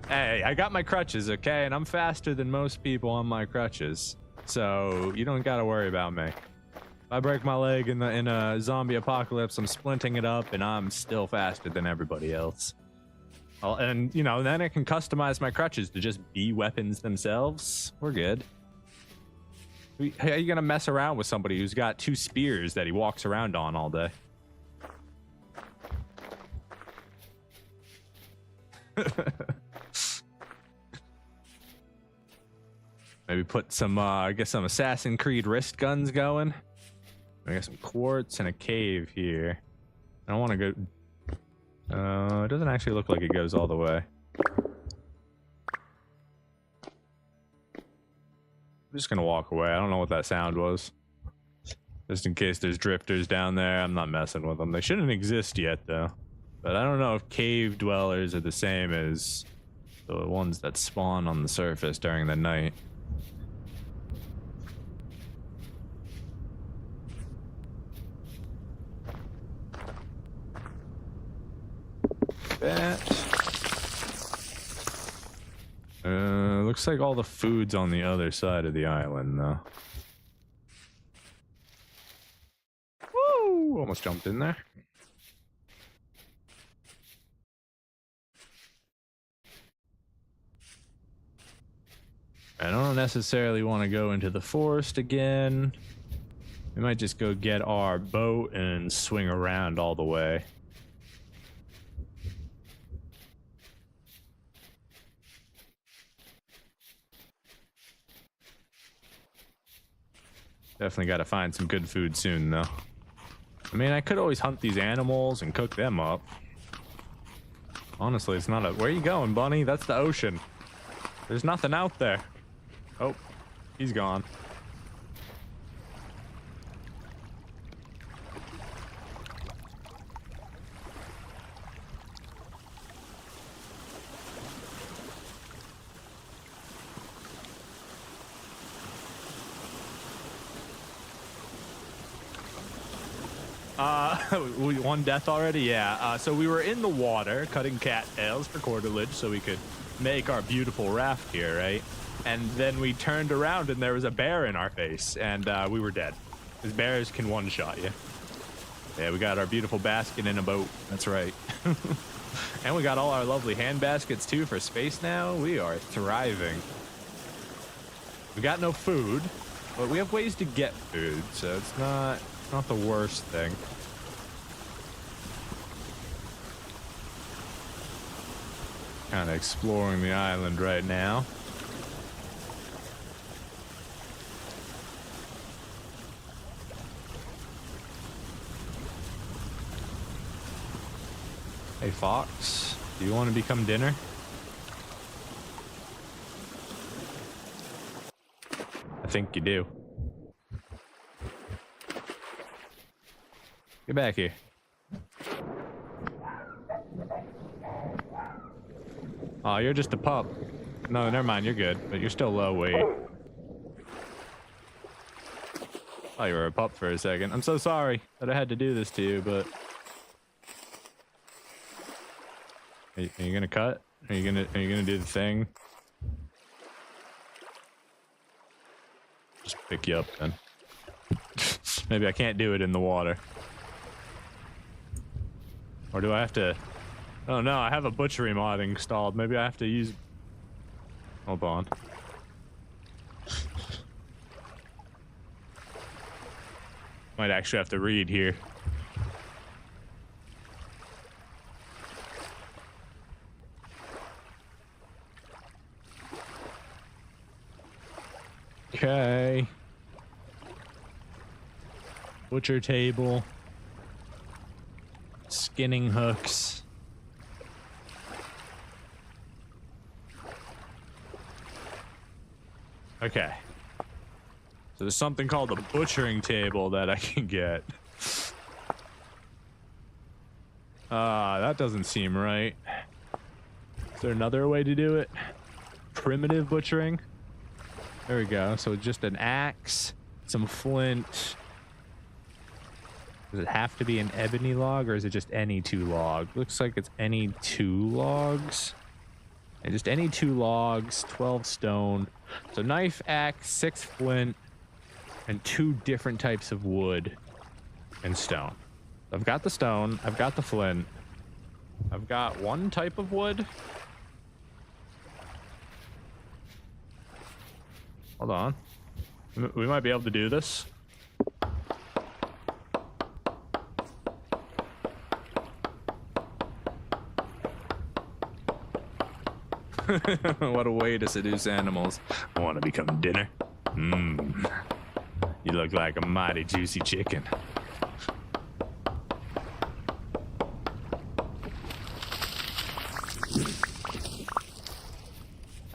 Hey, I got my crutches, okay? And I'm faster than most people on my crutches. So you don't gotta worry about me. If I break my leg in a zombie apocalypse, I'm splinting it up and I'm still faster than everybody else. And, you know, then I can customize my crutches to just be weapons themselves. We're good. How are you gonna mess around with somebody who's got 2 spears that he walks around on all day? Maybe put some, I guess some Assassin's Creed wrist guns going. I got some quartz and a cave here. I don't want to go. It doesn't actually look like it goes all the way. I'm just gonna walk away. I don't know what that sound was. Just in case there's drifters down there, I'm not messing with them. They shouldn't exist yet, though. But I don't know if cave dwellers are the same as the ones that spawn on the surface during the night. Looks like all the food's on the other side of the island, though. Woo! Almost jumped in there. I don't necessarily want to go into the forest again. We might just go get our boat and swing around all the way. Definitely got to find some good food soon, though. I mean, I could always hunt these animals and cook them up. Honestly, it's not a... Where are you going, bunny? That's the ocean. There's nothing out there. Oh, he's gone. One death already? Yeah. So we were in the water cutting cattails for cartilage so we could make our beautiful raft here, right? And then we turned around and there was a bear in our face and we were dead. Because bears can one-shot you. Yeah, we got our beautiful basket in a boat. That's right. And we got all our lovely hand baskets too for space now. We are thriving. We got no food, but we have ways to get food, so it's not the worst thing. Kind of exploring the island right now. Hey, Fox, do you want to become dinner? I think you do. Get back here. Oh, you're just a pup. No, never mind, you're good, but you're still low weight. Oh, you were a pup for a second. I'm so sorry that I had to do this to you, but... Are you gonna cut? Are you gonna do the thing? Just pick you up then. Maybe I can't do it in the water. Or do I have to... Oh no, I have a butchery mod installed. Maybe I have to use... Hold on. Might actually have to read here. Okay. Butcher table. Skinning hooks. Okay. So there's something called a butchering table that I can get. That doesn't seem right. Is there another way to do it? Primitive butchering? There we go. So just an axe, some flint. Does it have to be an ebony log, or is it just any 2 log? Looks like it's any 2 logs. And just any 2 logs, 12 stone. So knife, axe, 6 flint, and 2 different types of wood and stone. I've got the stone. I've got the flint. I've got 1 type of wood. Hold on. We might be able to do this. What a way to seduce animals. Want to become dinner? Mmm. You look like a mighty juicy chicken.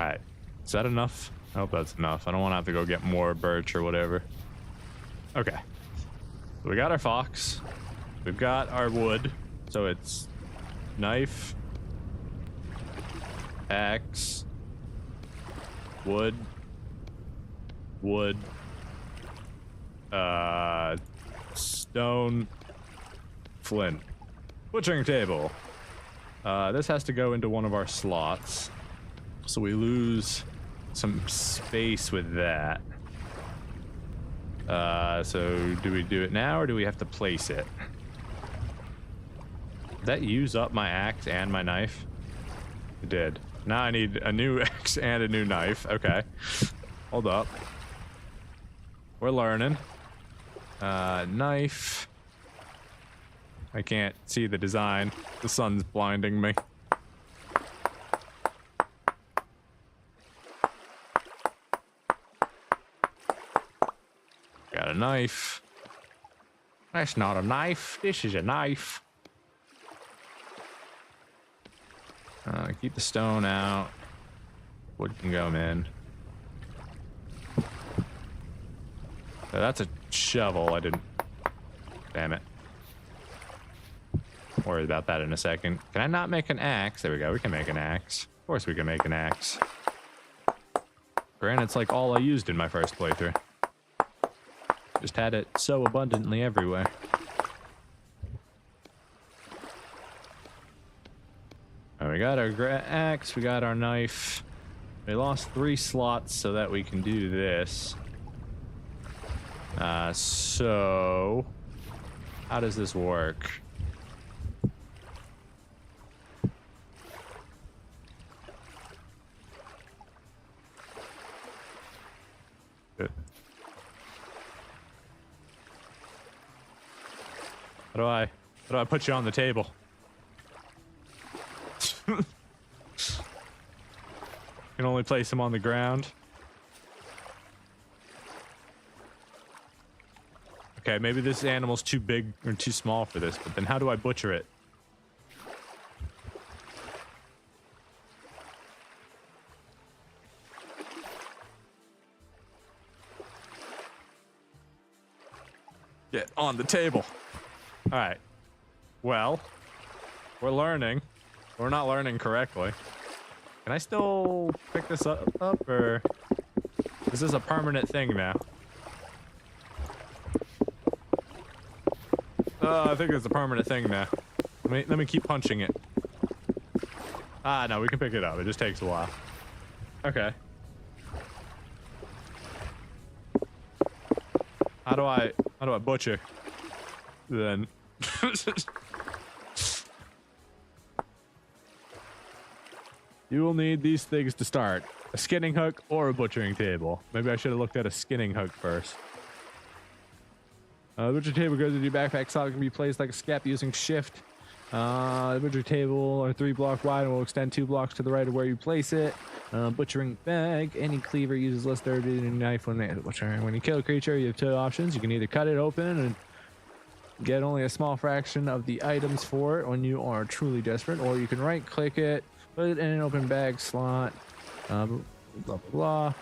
Alright. Is that enough? I hope that's enough. I don't want to have to go get more birch or whatever. Okay. So we got our fox. We've got our wood. So it's knife, axe, wood, stone, flint, butchering table. This has to go into one of our slots, so we lose some space with that. So do we do it now, or do we have to place it? Did that use up my axe and my knife? It did. Now I need a new axe and a new knife. Okay. Hold up. We're learning. Knife. I can't see the design. The sun's blinding me. Got a knife. That's not a knife. This is a knife. Keep the stone out. Wood can go in. So that's a shovel. I didn't. Damn it. Worry about that in a second. Can I not make an axe? There we go. We can make an axe. Of course we can make an axe. Granted, it's like all I used in my first playthrough. Just had it so abundantly everywhere. We got our axe, we got our knife. We lost 3 slots so that we can do this. So how does this work? Good. How do I put you on the table? Can only place him on the ground. Okay, maybe this animal's too big or too small for this, but then how do I butcher it? Get on the table. All right. Well, we're learning. We're not learning correctly. Can I still pick this up, or is this a permanent thing now? I think it's a permanent thing now. Let me keep punching it. Ah, no, we can pick it up. It just takes a while. Okay. How do I butcher then? You will need these things to start. A skinning hook or a butchering table. Maybe I should have looked at a skinning hook first. The butcher table goes into your backpack slot. It can be placed like a scap using shift. The butcher table are 3 blocks wide and will extend 2 blocks to the right of where you place it. Butchering bag. Any cleaver uses less dirty than a knife when you kill a creature. You have 2 options. You can either cut it open and get only a small fraction of the items for it when you are truly desperate, or you can right click it, put it in an open bag slot, blah, blah, blah.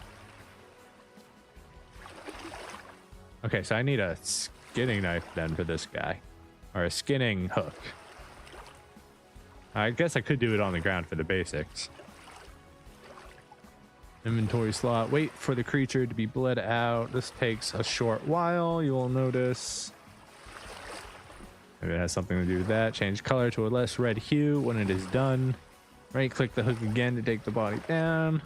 Okay, so I need a skinning knife then for this guy. Or a skinning hook. I guess I could do it on the ground for the basics. Inventory slot. Wait for the creature to be bled out. This takes a short while, you will notice. Maybe it has something to do with that. Change color to a less red hue when it is done. Right click the hook again to take the body down.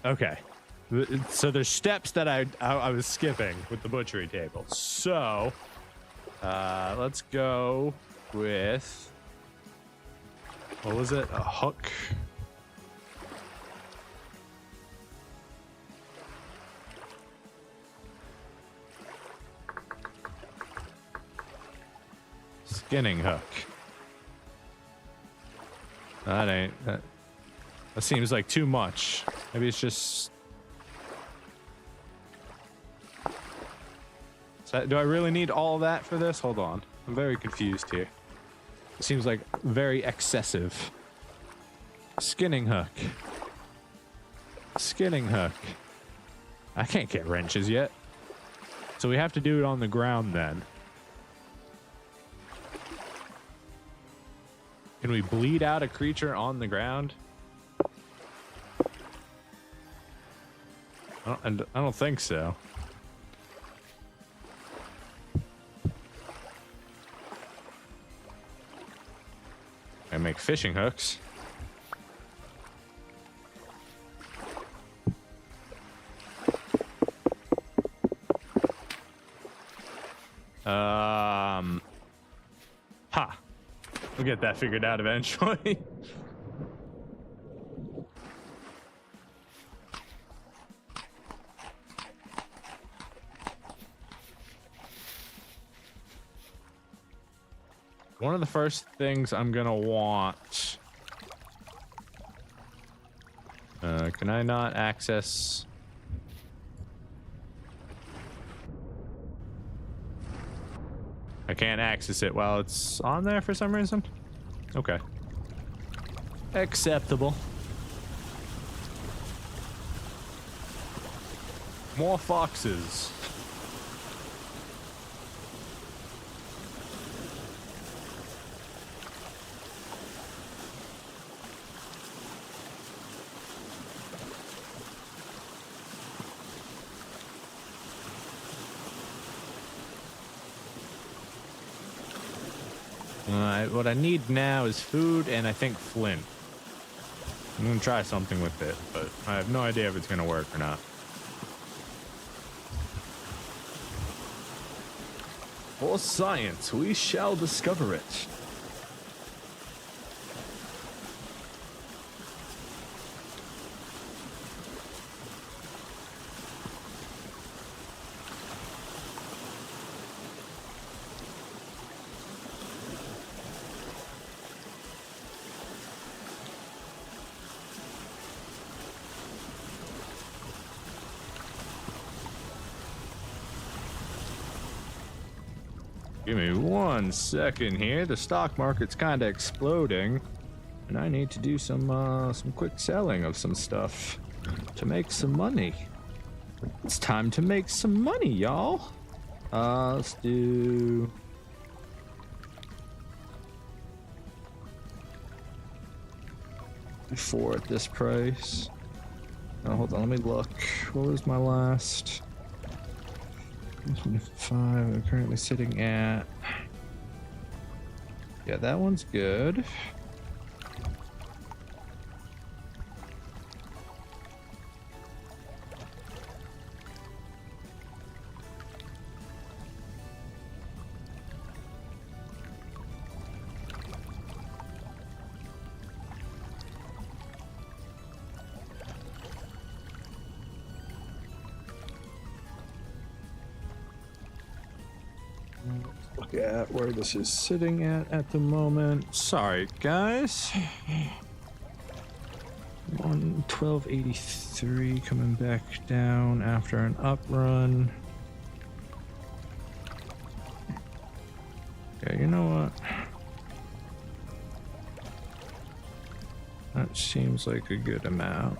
Okay. So there's steps that I was skipping with the butchery table. So let's go with, what was it? A hook. Skinning hook. That seems like too much. Maybe it's just. Do I really need all that for this? Hold on. I'm very confused here. It seems like very excessive. Skinning hook. Skinning hook. I can't get wrenches yet. So we have to do it on the ground then. Can we bleed out a creature on the ground? I don't think so. I make fishing hooks. We'll get that figured out eventually. One of the first things I'm gonna want. Can I not access? I can't access it while it's on there for some reason. Okay. Acceptable. More foxes. What I need now is food and I think flint. I'm gonna try something with it, but I have no idea if it's gonna work or not. For science, we shall discover it. Give me 1 second here. The stock market's kind of exploding, and I need to do some quick selling of some stuff to make some money. It's time to make some money, y'all. Let's do. Four at this price. Oh, hold on, let me look. What was my last? 25. I'm currently sitting at. Yeah, that one's good. Look at where this is sitting at the moment. Sorry, guys. 1283 coming back down after an up run. Okay, you know what? That seems like a good amount.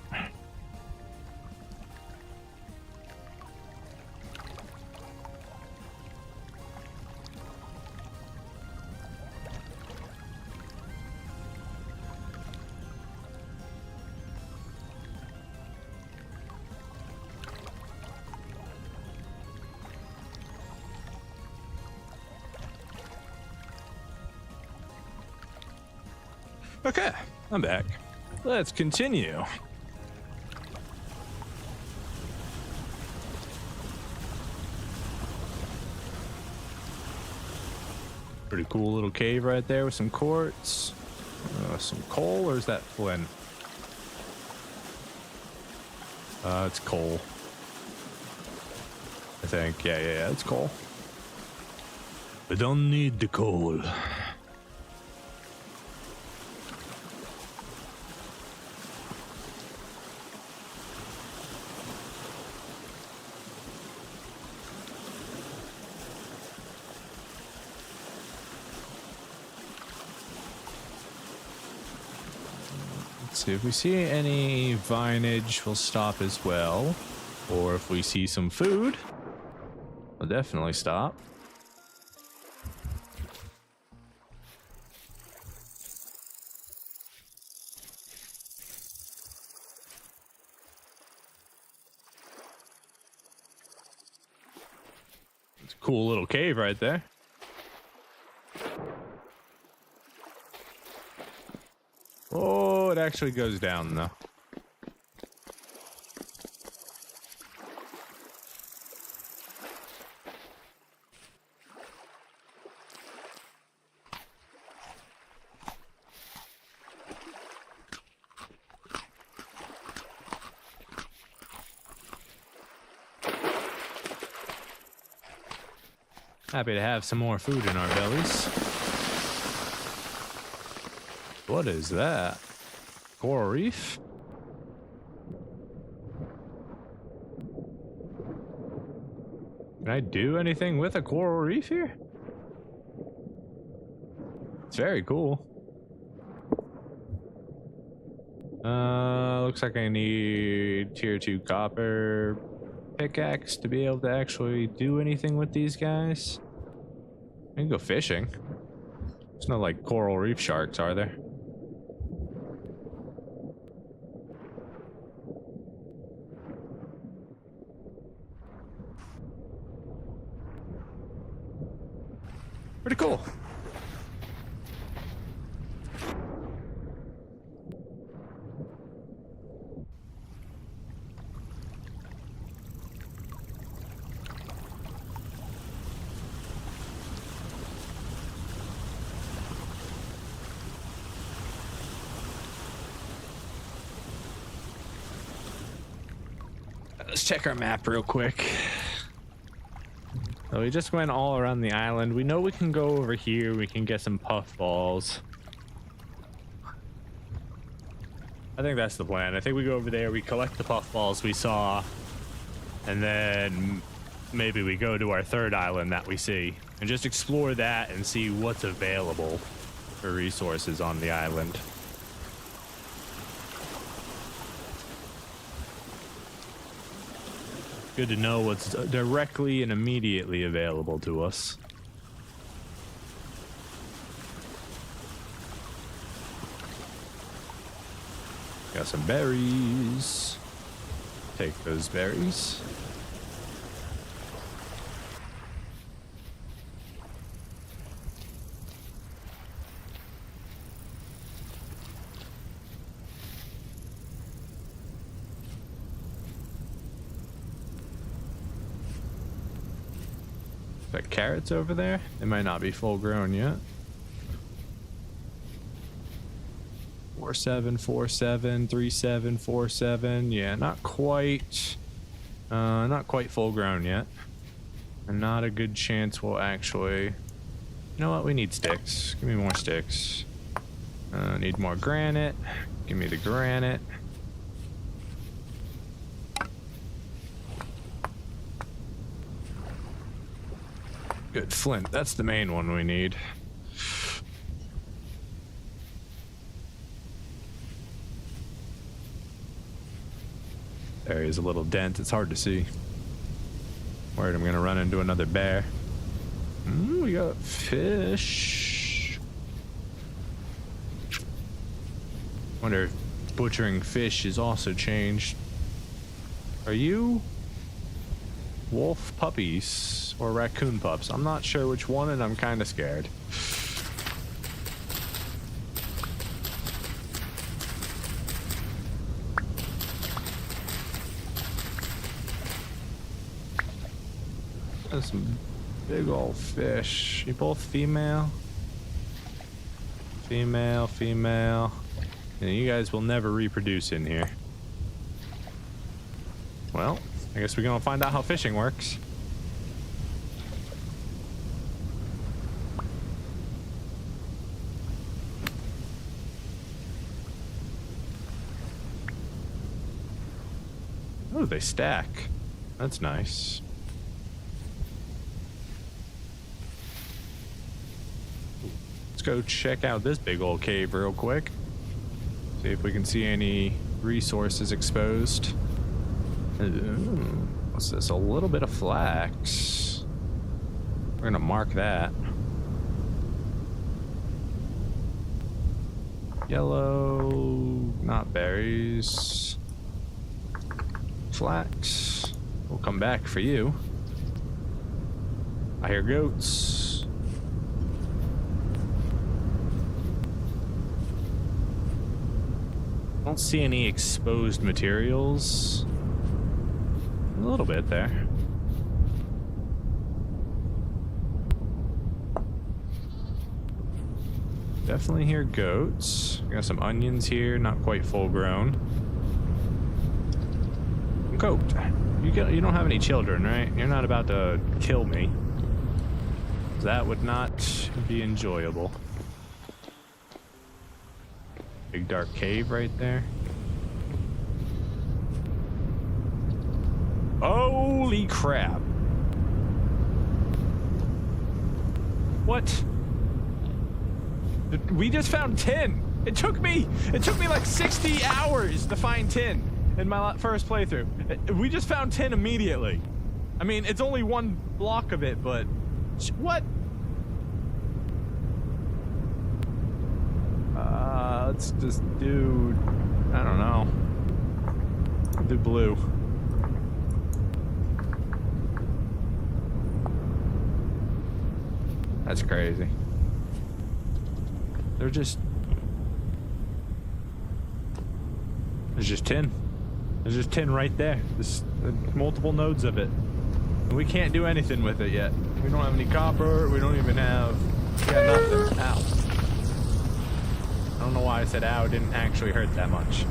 Okay, I'm back. Let's continue. Pretty cool little cave right there with some quartz, some coal, or is that flint? It's coal. I think. Yeah, it's coal. I don't need the coal. Let's see if we see any vinage, we'll stop as well. Or if we see some food, we'll definitely stop. It's a cool little cave right there. Oh, it actually goes down though. Happy to have some more food in our bellies. What is that? Coral reef? Can I do anything with a coral reef here? It's very cool. Looks like I need tier 2 copper pickaxe to be able to actually do anything with these guys. I can go fishing. There's no like coral reef sharks, are there? Pretty cool. Let's check our map real quick. So we just went all around the island. We know we can go over here. We can get some puffballs. I think that's the plan. I think we go over there, we collect the puffballs we saw, and then maybe we go to our third island that we see and just explore that and see what's available for resources on the island. Good to know what's directly and immediately available to us. Got some berries. Take those berries. Got carrots over there. They might not be full grown yet. 47, 47, 37, 47. Yeah, not quite full grown yet. And not a good chance we'll actually. You know what? We need sticks. Give me more sticks. Need more granite. Give me the granite. Good flint. That's the main one we need. There is a little dent. It's hard to see. Worried I'm gonna run into another bear. We got fish. Wonder if butchering fish is also changed. Are you wolf puppies or raccoon pups? I'm not sure which one, and I'm kind of scared. There's some big old fish. You both female? Female, female. And you guys will never reproduce in here. Well, I guess we're gonna find out how fishing works. Oh, they stack. That's nice. Let's go check out this big old cave real quick. See if we can see any resources exposed. What's this? A little bit of flax. We're gonna mark that. Yellow, not berries. Flax. We'll come back for you. I hear goats. Don't see any exposed materials. A little bit there. Definitely hear goats. Got some onions here, not quite full grown. Goat, you don't have any children, right? You're not about to kill me. That would not be enjoyable. Big dark cave right there. Holy crap. What? We just found tin. It took me like 60 hours to find tin in my first playthrough. We just found tin immediately. I mean, it's only one block of it, but what? Let's just do, I don't know. Do blue. That's crazy. There's just tin. There's just tin right there. There's multiple nodes of it. And we can't do anything with it yet. We don't have any copper. We don't even have... We got nothing. Ow. I don't know why I said ow. It didn't actually hurt that much.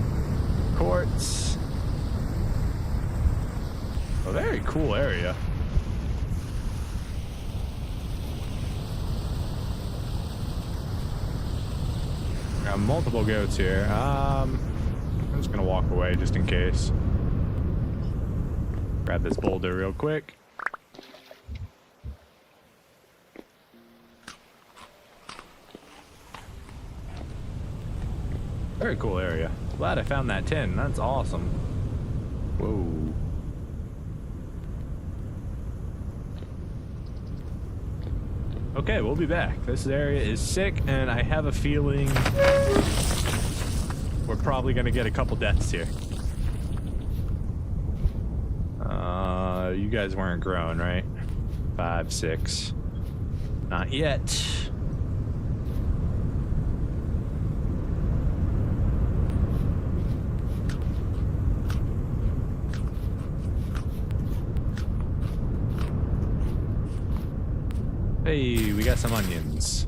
Quartz. A very cool area. Got multiple goats here. I'm just gonna walk away just in case. Grab this boulder real quick. Very cool area. Glad I found that tin. That's awesome. Whoa. Okay, we'll be back. This area is sick, and I have a feeling we're probably gonna get a couple deaths here. You guys weren't grown, right? 5, 6. Not yet. Hey, we got some onions.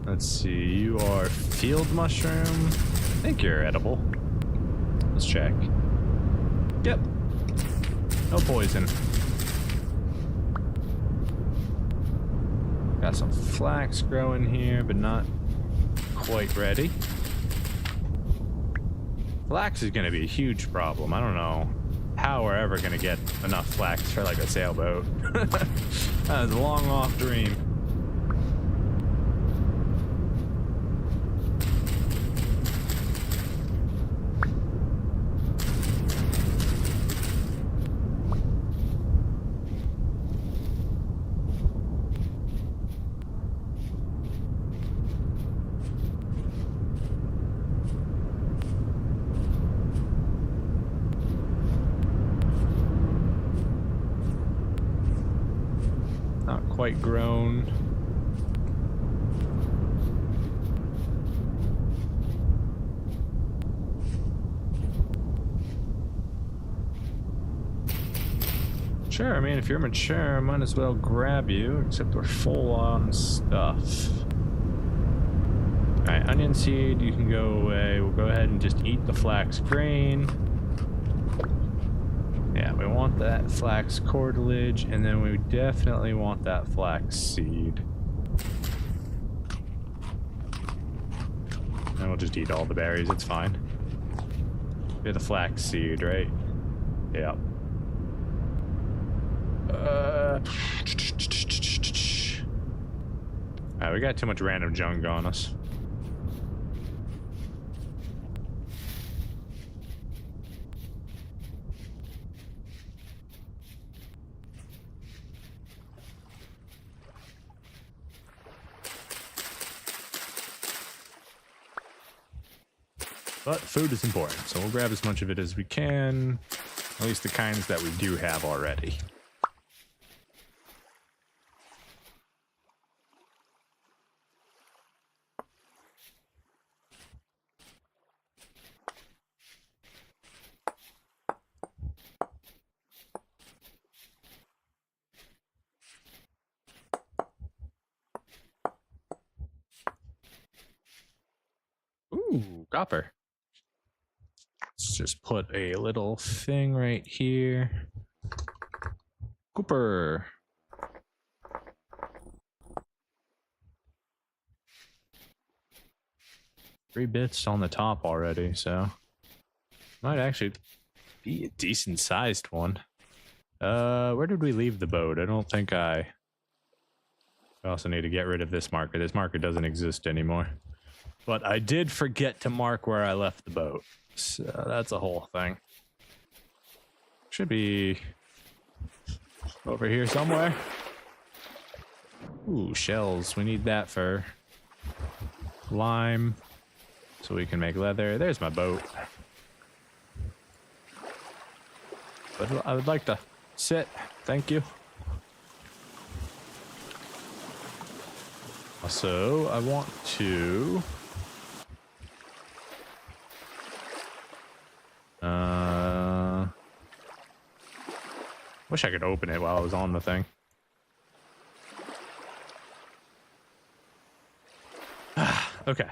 Let's see, you are field mushroom. I think you're edible. Let's check. Yep. No poison. Got some flax growing here, but not quite ready. Flax is going to be a huge problem. I don't know how we're ever going to get enough flax for like a sailboat. That was a long off dream. Quite grown. Sure, I mean, if you're mature, I might as well grab you, except we're full on stuff. Alright, onion seed, you can go away. We'll go ahead and just eat the flax grain. Yeah, we want that flax cartilage, and then we definitely want that flax seed. And we'll just eat all the berries, it's fine. You're the flax seed, right? Yeah. Alright, we got too much random junk on us. But food is important, so we'll grab as much of it as we can. At least the kinds that we do have already. Ooh, copper. Let's just put a little thing right here. Cooper. Three bits on the top already, so might actually be a decent sized one. Where did we leave the boat? I don't think I also need to get rid of this marker. This marker doesn't exist anymore. But I did forget to mark where I left the boat. So that's a whole thing. Should be over here somewhere. Ooh, shells. We need that for lime so we can make leather. There's my boat. But I would like to sit. Thank you. Also, I want to... wish I could open it while I was on the thing. Okay.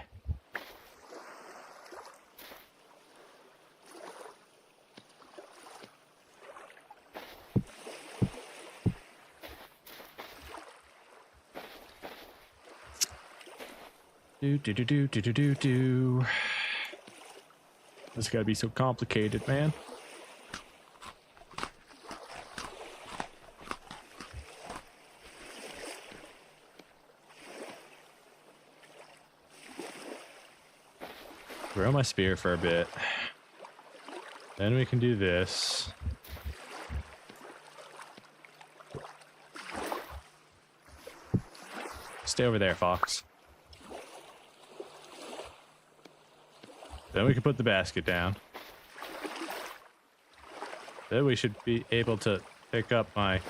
Do. This gotta be so complicated, man. Grow my spear for a bit. Then we can do this. Stay over there, Fox. Then we can put the basket down. Then we should be able to pick up my... I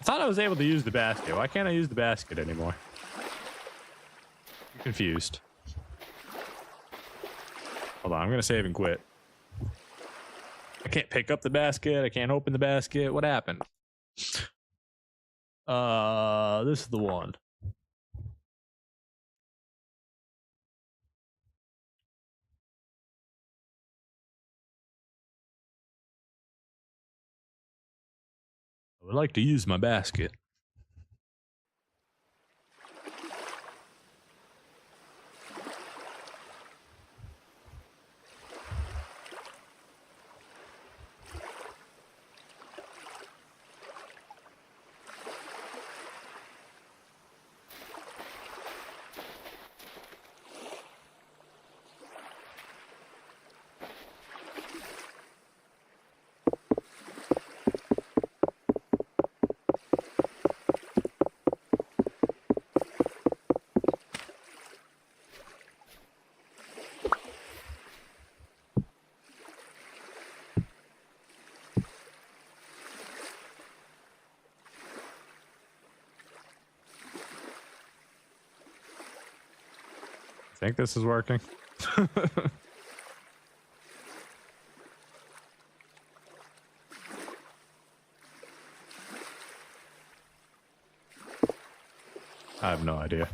thought I was able to use the basket. Why can't I use the basket anymore? I'm confused. Hold on, I'm gonna save and quit. I can't pick up the basket. I can't open the basket. What happened? This is the one. I would like to use my basket. I think this is working. I have no idea.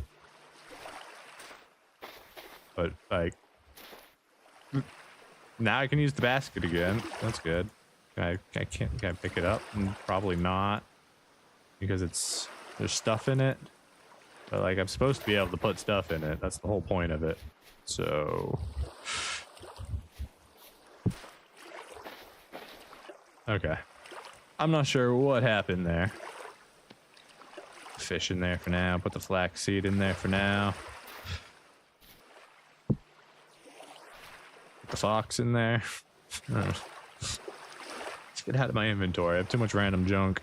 But, like, now I can use the basket again. That's good. Can I pick it up? Probably not. Because there's stuff in it. But, like, I'm supposed to be able to put stuff in it. That's the whole point of it. So... Okay. I'm not sure what happened there. Fish in there for now. Put the flaxseed in there for now. Put the fox in there. Let's get out of my inventory. I have too much random junk.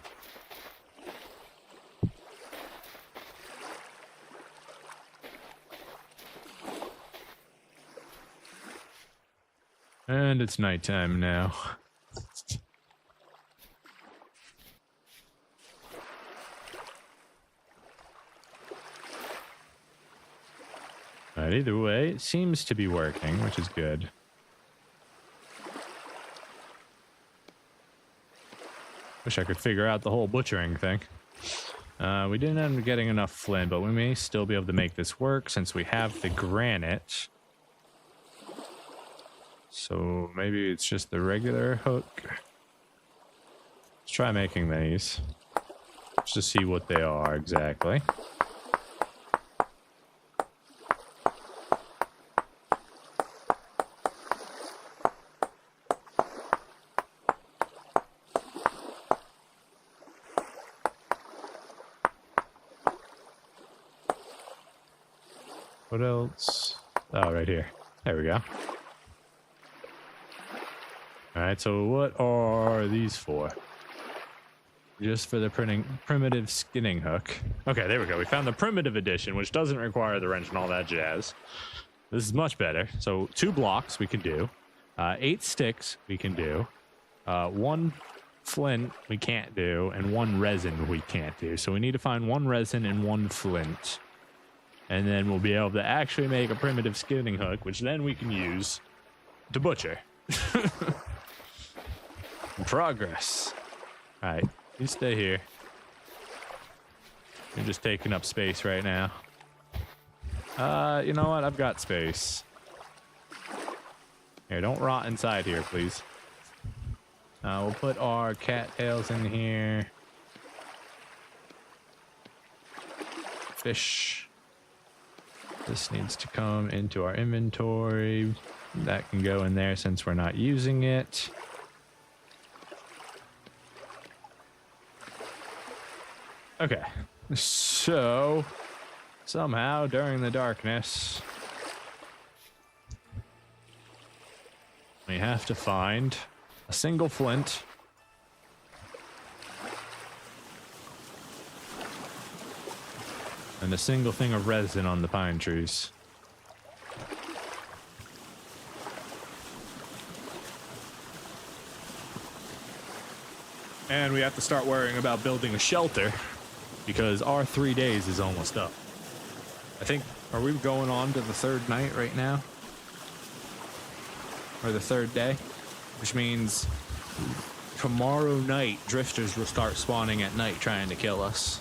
And it's nighttime now. Alright, either way, it seems to be working, which is good. Wish I could figure out the whole butchering thing. We didn't end up getting enough flint, but we may still be able to make this work since we have the granite. So maybe it's just the regular hook. Let's try making these. Just to see what they are exactly. What else? Oh, right here. There we go. Alright, so what are these for? Just for the primitive skinning hook. Okay, there we go. We found the primitive edition, which doesn't require the wrench and all that jazz. This is much better. So 2 blocks we can do. 8 sticks we can do. 1 flint we can't do. And 1 resin we can't do. So we need to find 1 resin and 1 flint. And then we'll be able to actually make a primitive skinning hook, which then we can use to butcher. Progress. Alright, you stay here. You're just taking up space right now. You know what? I've got space. Here, don't rot inside here, please. We'll put our cattails in here. Fish. This needs to come into our inventory. That can go in there since we're not using it. Okay, so somehow during the darkness, we have to find a single flint. And a single thing of resin on the pine trees. And we have to start worrying about building a shelter because our 3 days is almost up. I think, are we going on to the 3rd night right now? Or the 3rd day? Which means tomorrow night, drifters will start spawning at night trying to kill us.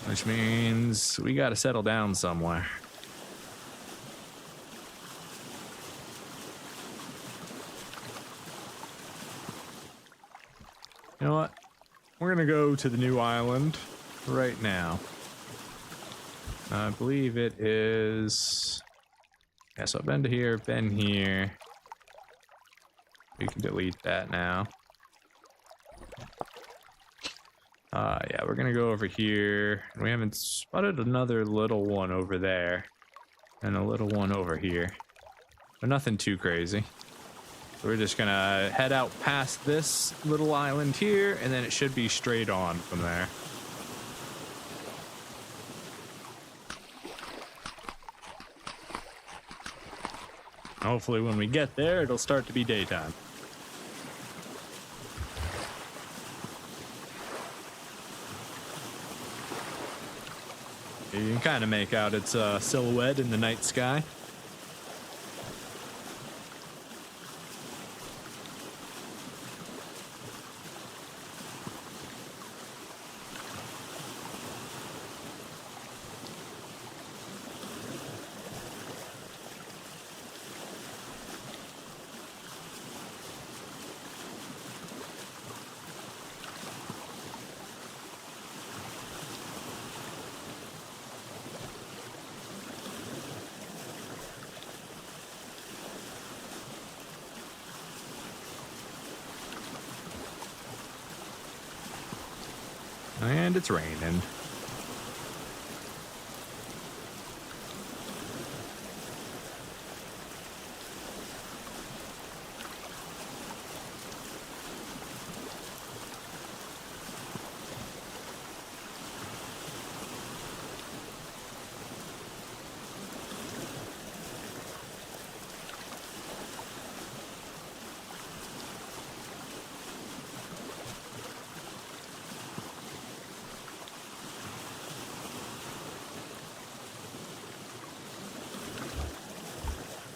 Which means we gotta settle down somewhere. You know what? We're gonna go to the new island right now. I believe it is... Yeah, so I've been to here, been here. We can delete that now. Yeah, we're gonna go over here. We haven't spotted another little one over there. And a little one over here. But nothing too crazy. So we're just gonna head out past this little island here, and then it should be straight on from there. Hopefully when we get there, it'll start to be daytime. You can kind of make out its silhouette in the night sky. and it's raining.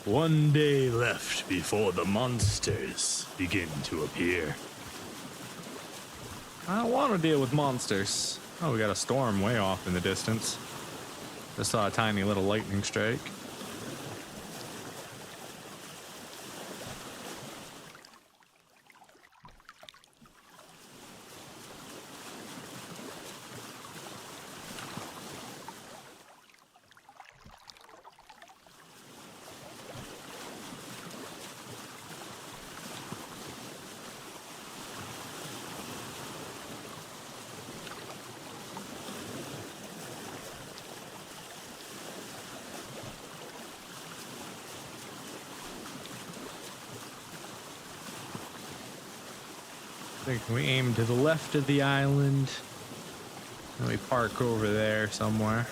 One day left before the monsters begin to appear. I don't want to deal with monsters. Oh, we got a storm way off in the distance. Just saw a tiny little lightning strike. I think we aim to the left of the island, and we park over there somewhere.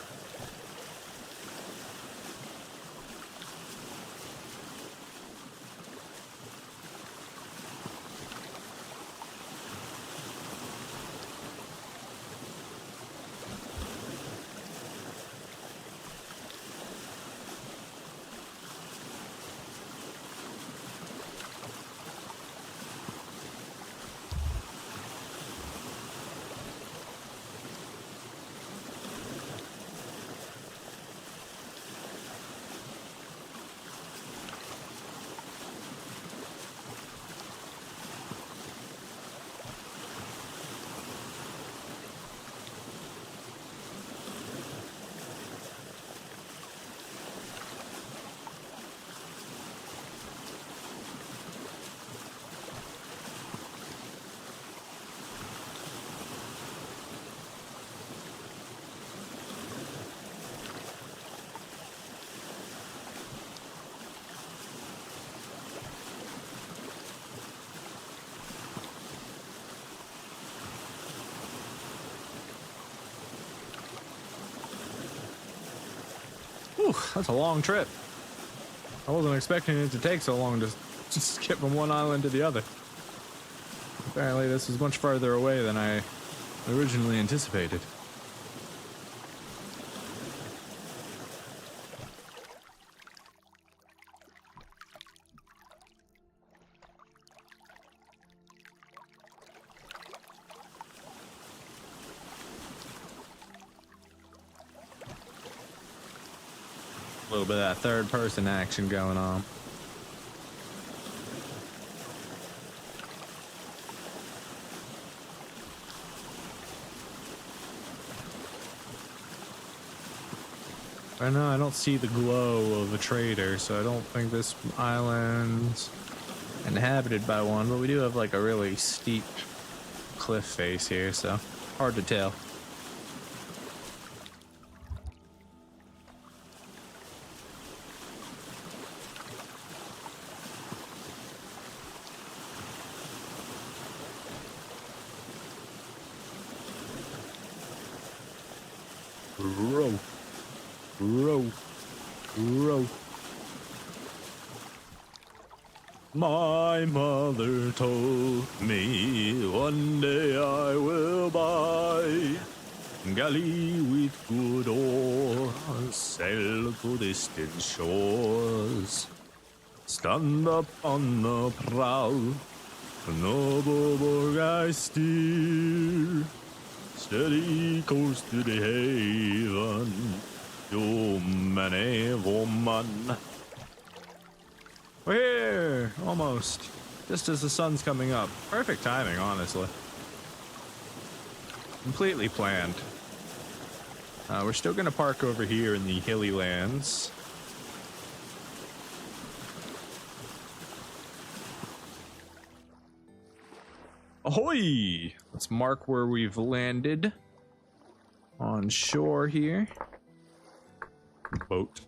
Whew, that's a long trip. I wasn't expecting it to take so long to just skip from one island to the other. Apparently this is much farther away than I originally anticipated. A little bit of that third person action going on. Right now I don't see the glow of a trader, so I don't think this island's inhabited by one, but we do have like a really steep cliff face here, so hard to tell. Row, row, row. My mother told me one day I will buy galley with good ore, sail to distant shores, stand up on the prow, noble borg I steer. Steady course to the haven, you many woman. We're here, almost. Just as the sun's coming up. Perfect timing, honestly. Completely planned. We're still gonna park over here in the hilly lands. Ahoy! Let's mark where we've landed. on shore here. Boat.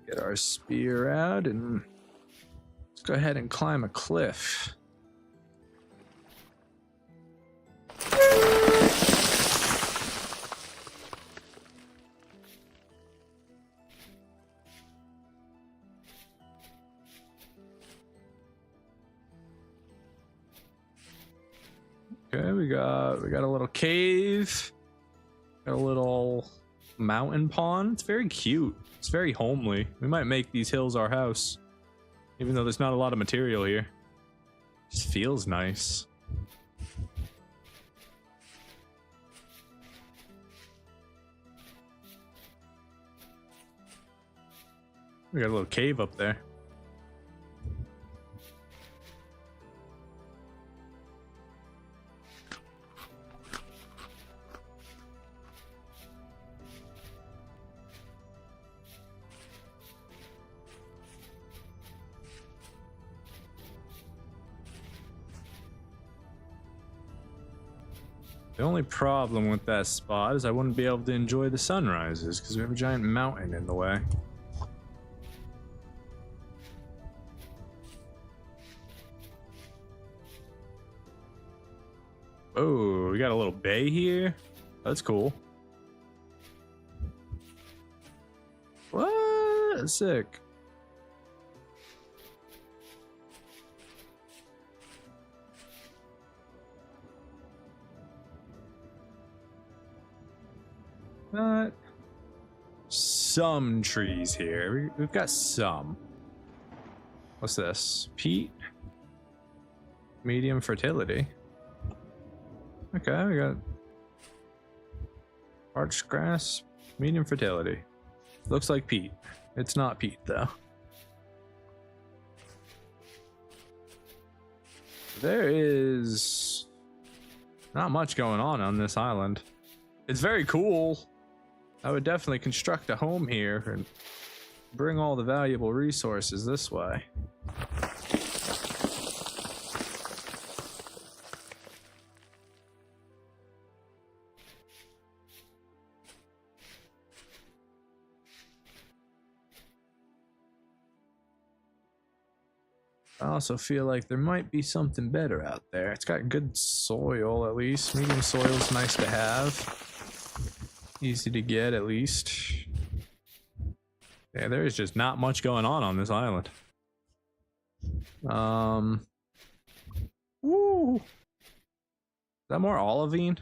Get our spear out and let's go ahead and climb a cliff. Okay, we got a little cave, got a little mountain pond. It's very cute. It's very homely. We might make these hills our house, even though there's not a lot of material here. It just feels nice. We got a little cave up there. The only problem with that spot is I wouldn't be able to enjoy the sunrises because we have a giant mountain in the way. Oh, we got a little bay here. That's cool. What? That's sick. Got some trees here. We've got some. What's this? Peat? Medium fertility. Okay, we got parched grass, medium fertility. Looks like peat. It's not peat though. There is not much going on this island. It's very cool. I would definitely construct a home here and bring all the valuable resources this way. I also feel like there might be something better out there. It's got good soil at least. Medium soil is nice to have. Easy to get at least. Yeah, there is just not much going on this island. Woo! Is that more olivine?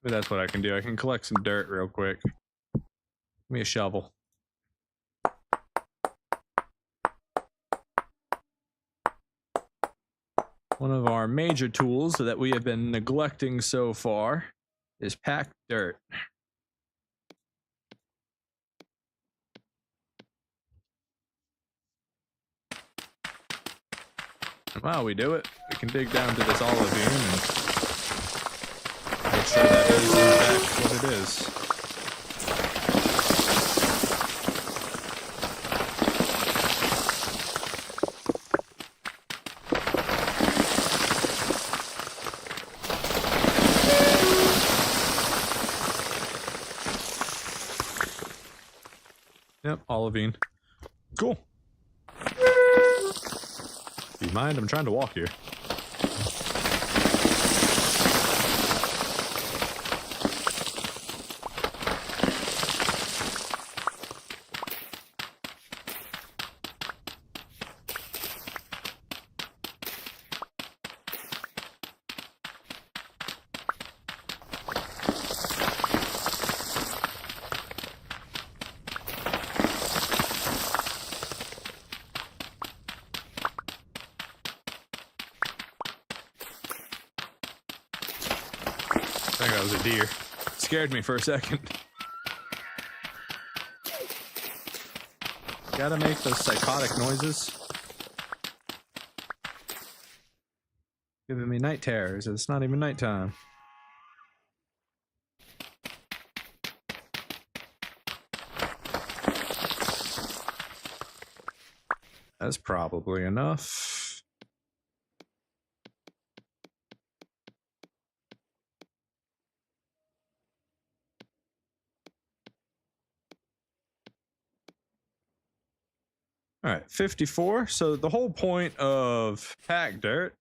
Maybe that's what I can do. I can collect some dirt real quick. Give me a shovel. One of our major tools that we have been neglecting so far is packed dirt. And while we do it, we can dig down to this olivine and make sure that is in fact what it is. Yep, olivine. Cool. Do you mind? I'm trying to walk here. I think that was a deer. Scared me for a second. Gotta make those psychotic noises. Giving me night terrors. It's not even nighttime. That's probably enough. All right, 54. So the whole point of packed dirt,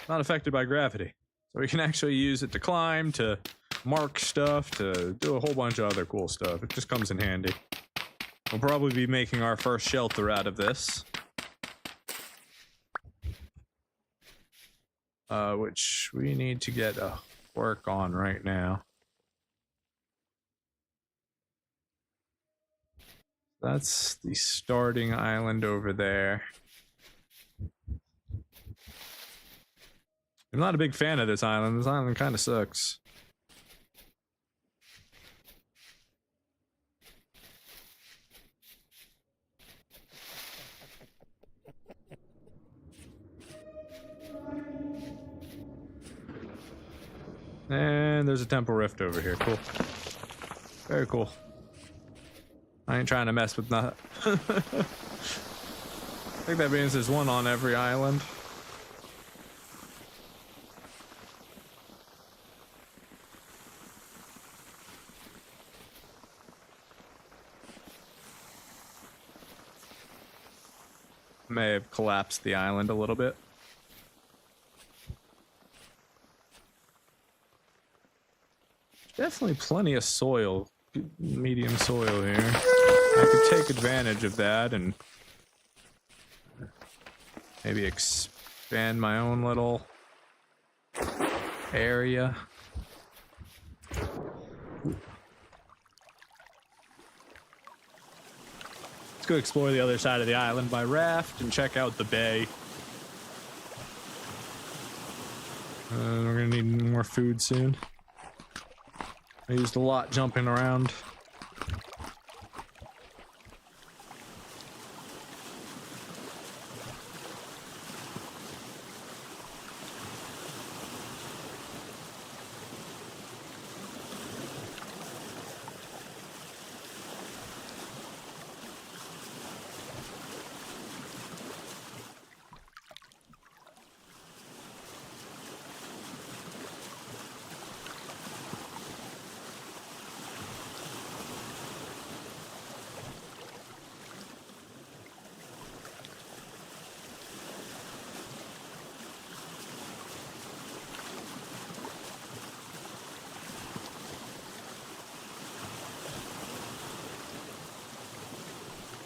not affected by gravity. So we can actually use it to climb, to mark stuff, to do a whole bunch of other cool stuff. It just comes in handy. We'll probably be making our first shelter out of this. Which we need to get work on right now. That's the starting island over there. I'm not a big fan of this island. This island kind of sucks. And there's a temple rift over here. Cool. Very cool. I ain't trying to mess with that. I think that means there's one on every island. May have collapsed the island a little bit. Definitely plenty of soil, medium soil here. I could take advantage of that and maybe expand my own little area. Let's go explore the other side of the island by raft and check out the bay. We're gonna need more food soon. I used a lot jumping around.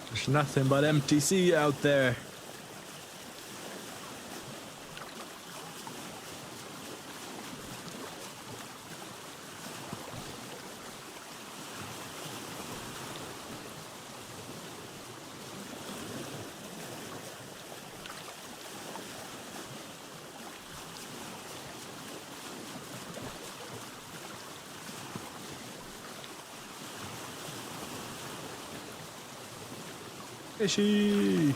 There's nothing but empty sea out there. Fishy!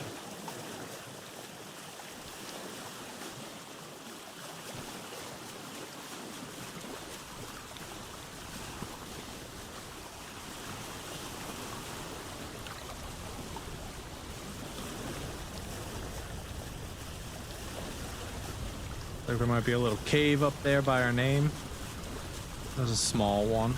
Like there might be a little cave up there by our name. There's a small one.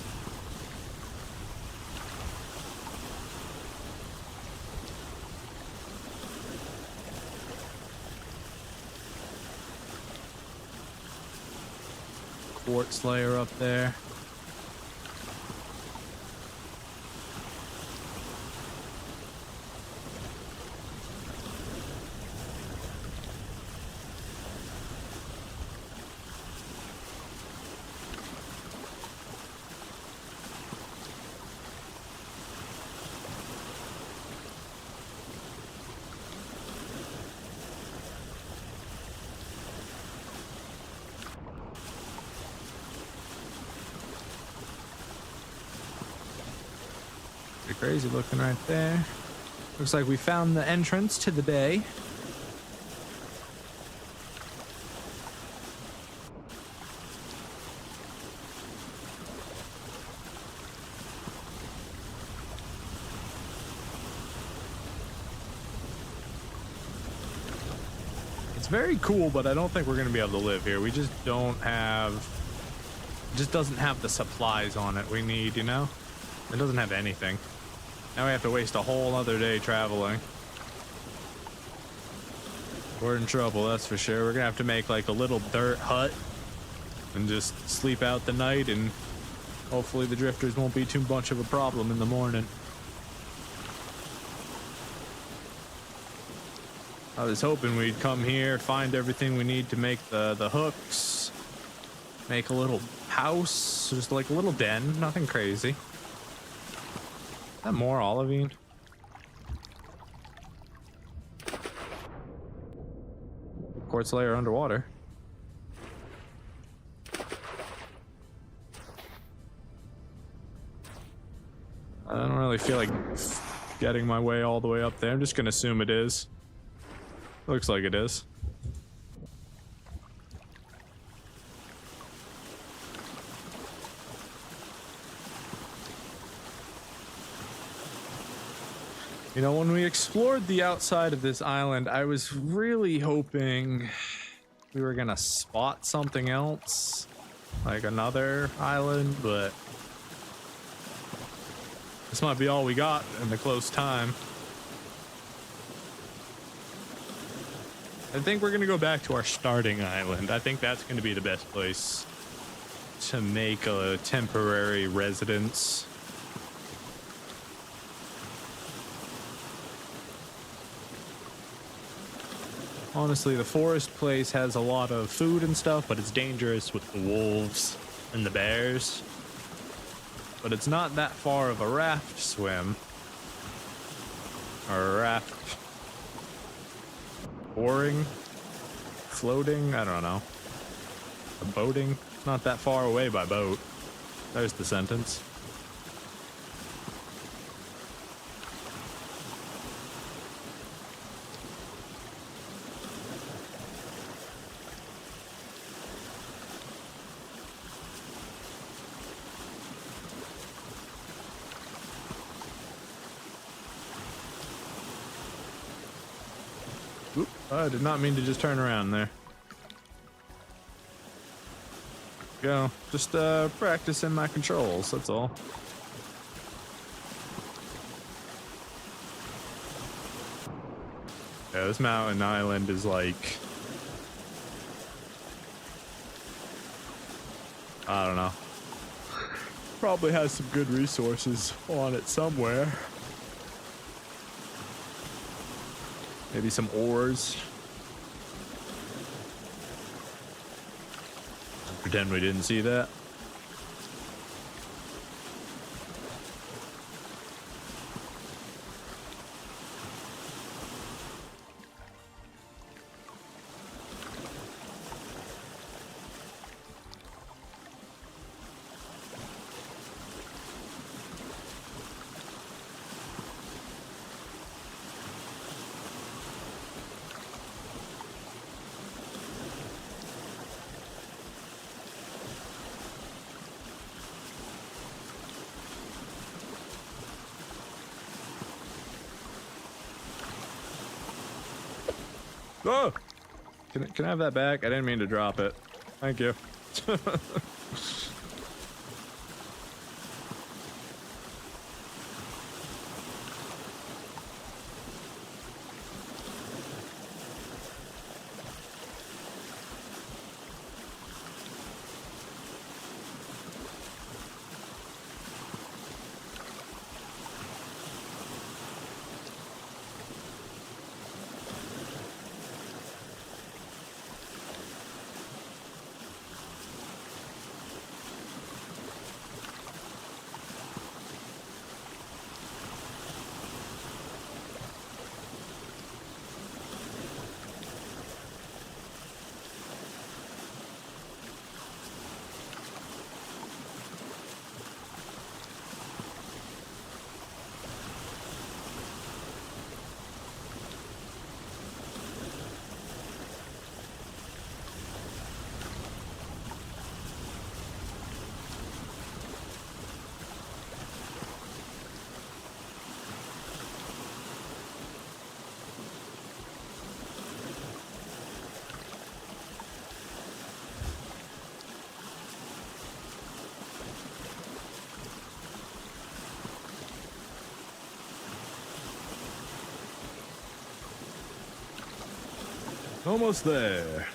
Quartz layer up there. Pretty crazy looking right there. Looks like we found the entrance to the bay. very cool, but I don't think we're going to be able to live here. We just don't have... It just doesn't have the supplies on it we need, you know? It doesn't have anything. Now we have to waste a whole other day traveling. We're in trouble, that's for sure. We're gonna have to make like a little dirt hut and just sleep out the night, and hopefully the drifters won't be too much of a problem in the morning. I was hoping we'd come here, find everything we need to make the hooks, make a little house, just like a little den, nothing crazy. Is that more olivine? Quartz layer underwater. I don't really feel like getting my way all the way up there. I'm just gonna assume it is. Looks like it is. You know, when we explored the outside of this island, I was really hoping we were gonna spot something else, like another island, but this might be all we got in the close time. I think we're gonna go back to our starting island. I think that's gonna be the best place to make a temporary residence. Honestly, the forest place has a lot of food and stuff, but it's dangerous with the wolves and the bears. But it's not that far of a raft swim. Or a raft oaring, floating, I don't know. A boating, not that far away by boat. There's the sentence. Oop, I did not mean to just turn around there. Go, just practicing my controls, that's all. Yeah, this mountain island is like, I don't know. Probably has some good resources on it somewhere. Maybe some ores. Pretend we didn't see that. Oh! Can I have that back? I didn't mean to drop it. Thank you. Almost there.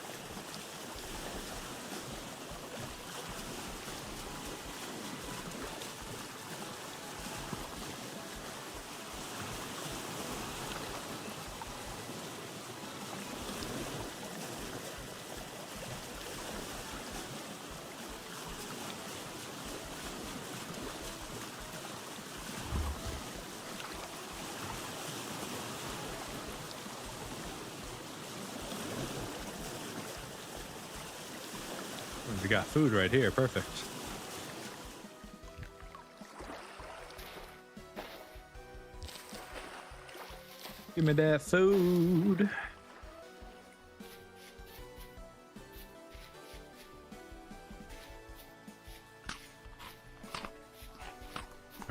We got food right here. Perfect. Give me that food.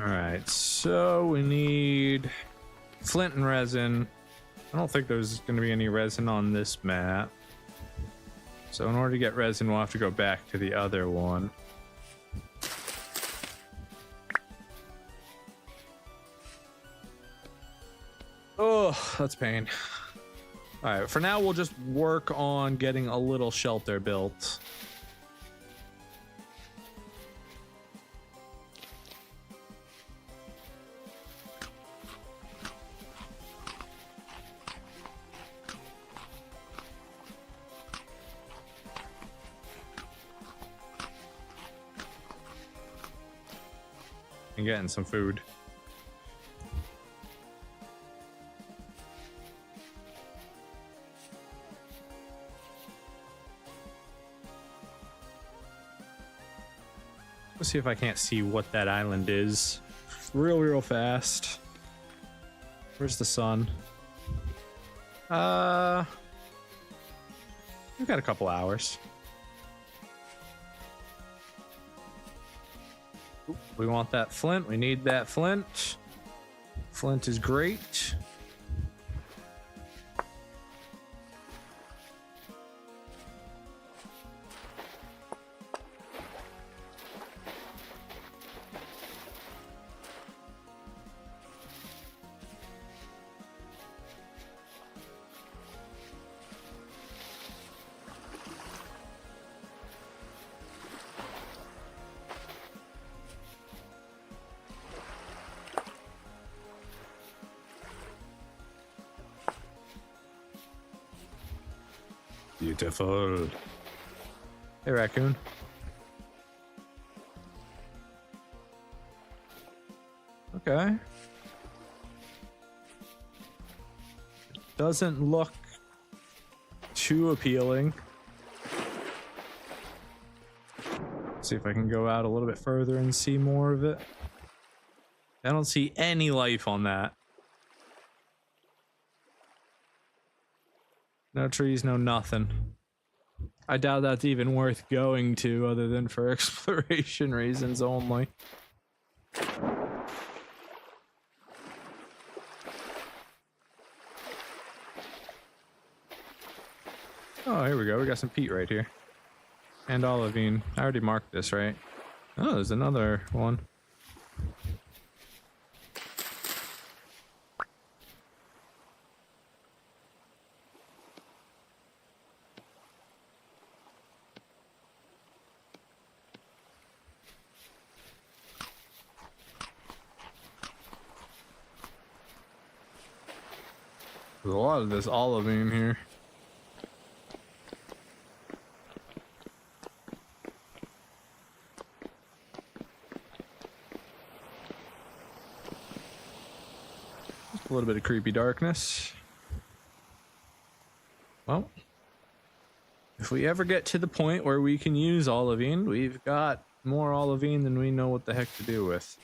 All right, so we need flint and resin. I don't think there's going to be any resin on this map. So in order to get resin, we'll have to go back to the other one. Oh, that's pain. All right, for now, we'll just work on getting a little shelter built. And getting some food. Let's see if I can't see what that island is real fast. Where's the sun? We've got a couple hours. We want that flint. We need that flint. Flint is great. Beautiful. Hey, raccoon. Okay. Doesn't look too appealing. See if I can go out a little bit further and see more of it. I don't see any life on that. No trees, no nothing. I doubt that's even worth going to other than for exploration reasons only. Oh, here we go. We got some peat right here. And olivine. I already marked this, right? Oh, there's another one. There's a lot of this olivine here. Just a little bit of creepy darkness. Well, if we ever get to the point where we can use olivine, we've got more olivine than we know what the heck to do with.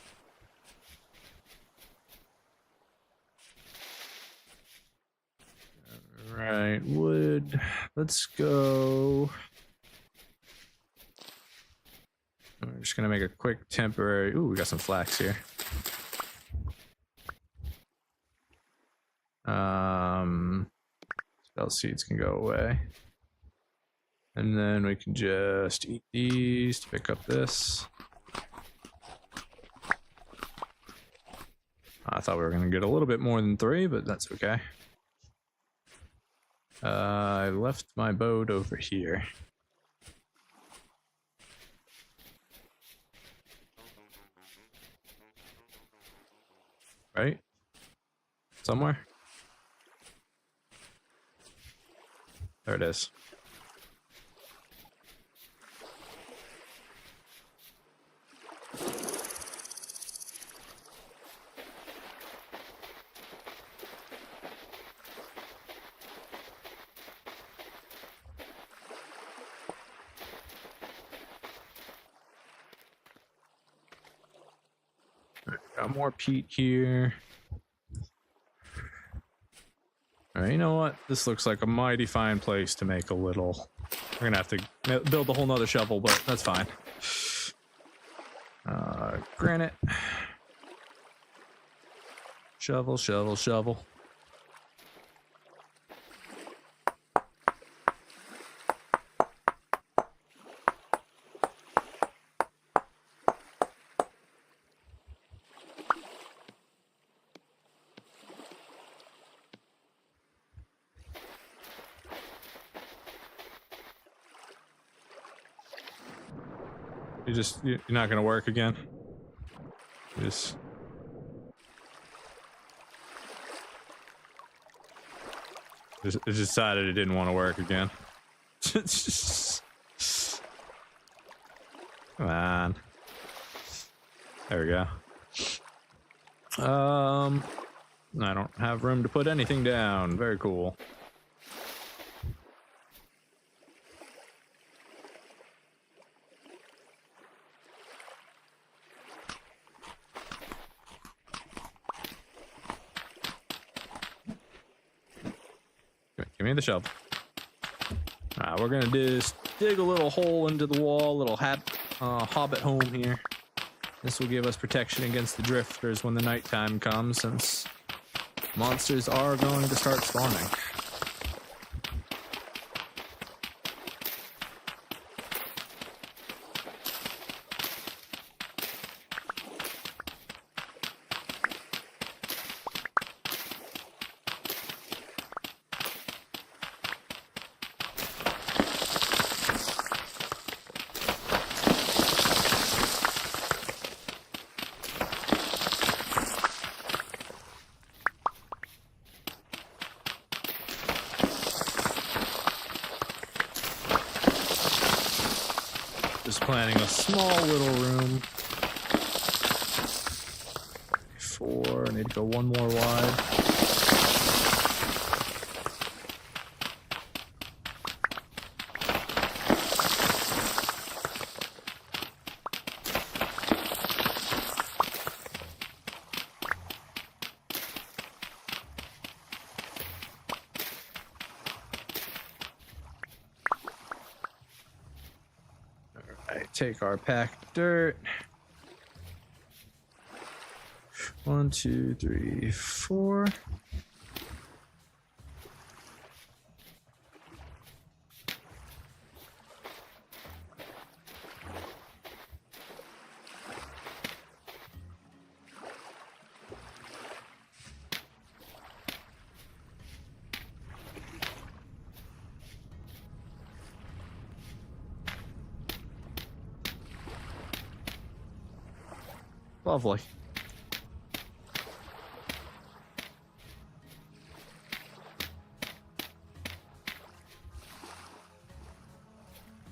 Right, wood. Let's go. We're just gonna make a quick temporary. Ooh, we got some flax here. Spell seeds can go away, and then we can just eat these to pick up this. I thought we were gonna get a little bit more than 3, but that's okay. I left my boat over here. Right? Somewhere? There it is. Got more peat here. Alright, you know what? This looks like a mighty fine place to make a little... We're gonna have to build a whole nother shovel, but that's fine. Granite. Shovel, shovel, shovel. You're not gonna work again. Just it decided it didn't want to work again. Come on. There we go. I don't have room to put anything down. Very cool. Give me the shovel. We're gonna just dig a little hole into the wall, little hobbit home here. This will give us protection against the drifters when the nighttime comes, since monsters are going to start spawning. Planning a small little room. 4, I need to go one more wide. Take our packed dirt. 1, 2, 3, 4. Lovely.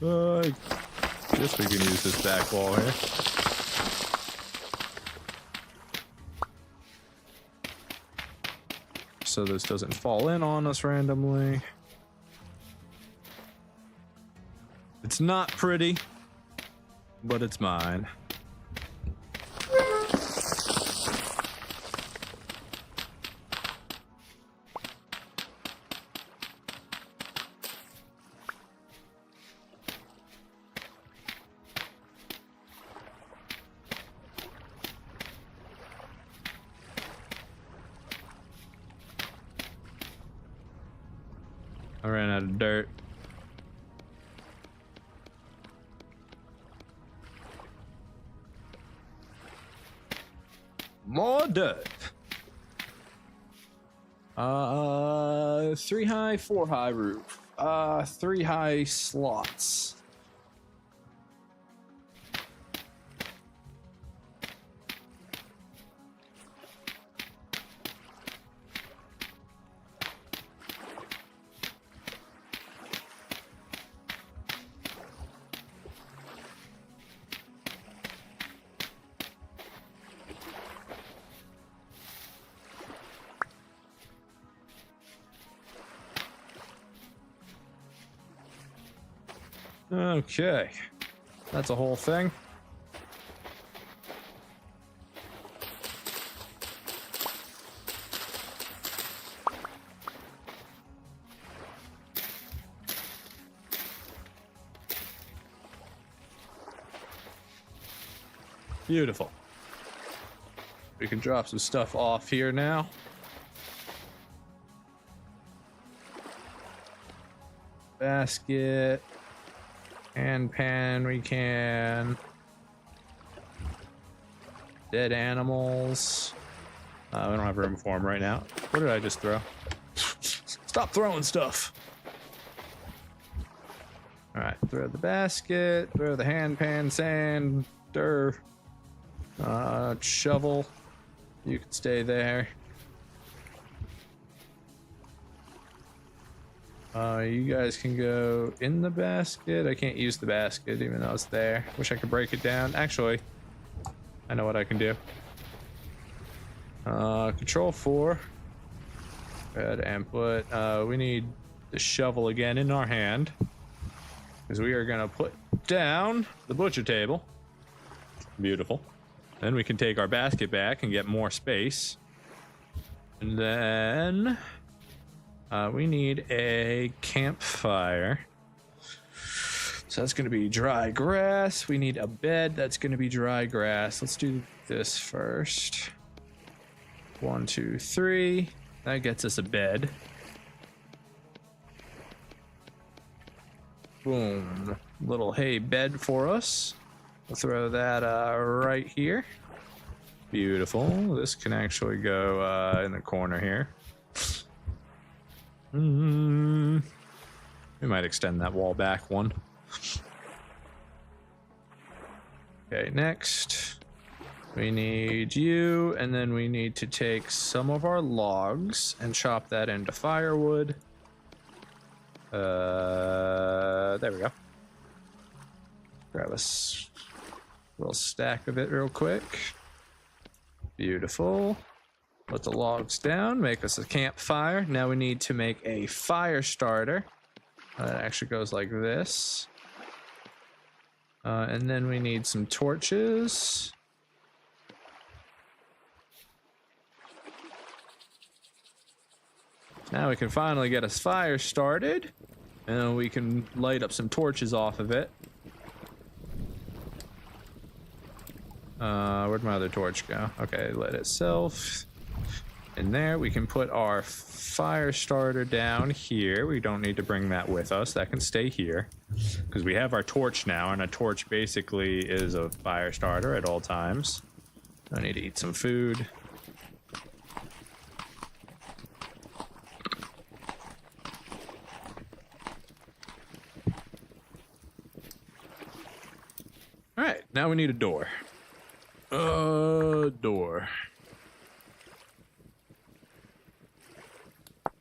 I guess we can use this back wall here. So this doesn't fall in on us randomly. It's not pretty, but it's mine. I ran out of dirt. More dirt. 3 high, 4 high roof. 3 high slots. Okay, that's a whole thing. Beautiful. We can drop some stuff off here now. Basket. And pan, we can. Dead animals. We don't have room for them right now. What did I just throw? Stop throwing stuff. All right, throw the basket, throw the hand pan, sand, dirt, shovel. You can stay there. You guys can go in the basket. I can't use the basket even though it's there. Wish I could break it down. Actually, I know what I can do. Control 4. Go ahead and put, we need the shovel again in our hand. Because we are going to put down the butcher table. Beautiful. Then we can take our basket back and get more space. And then... we need a campfire. So that's going to be dry grass. We need a bed. That's going to be dry grass. Let's do this first. 1, 2, 3. That gets us a bed. Boom. Little hay bed for us. We'll throw that right here. Beautiful. This can actually go in the corner here. We might extend that wall back one. Okay, next we need you, and then we need to take some of our logs and chop that into firewood. There we go. Grab a little stack of it real quick. Beautiful. Put the logs down, make us a campfire. Now we need to make a fire starter. That actually goes like this. And then we need some torches. Now we can finally get a fire started. And we can light up some torches off of it. Where'd my other torch go? Okay, lit itself. In there, we can put our fire starter down here. We don't need to bring that with us. That can stay here. Because we have our torch now, and a torch basically is a fire starter at all times. I need to eat some food. Alright, now we need a door. Door.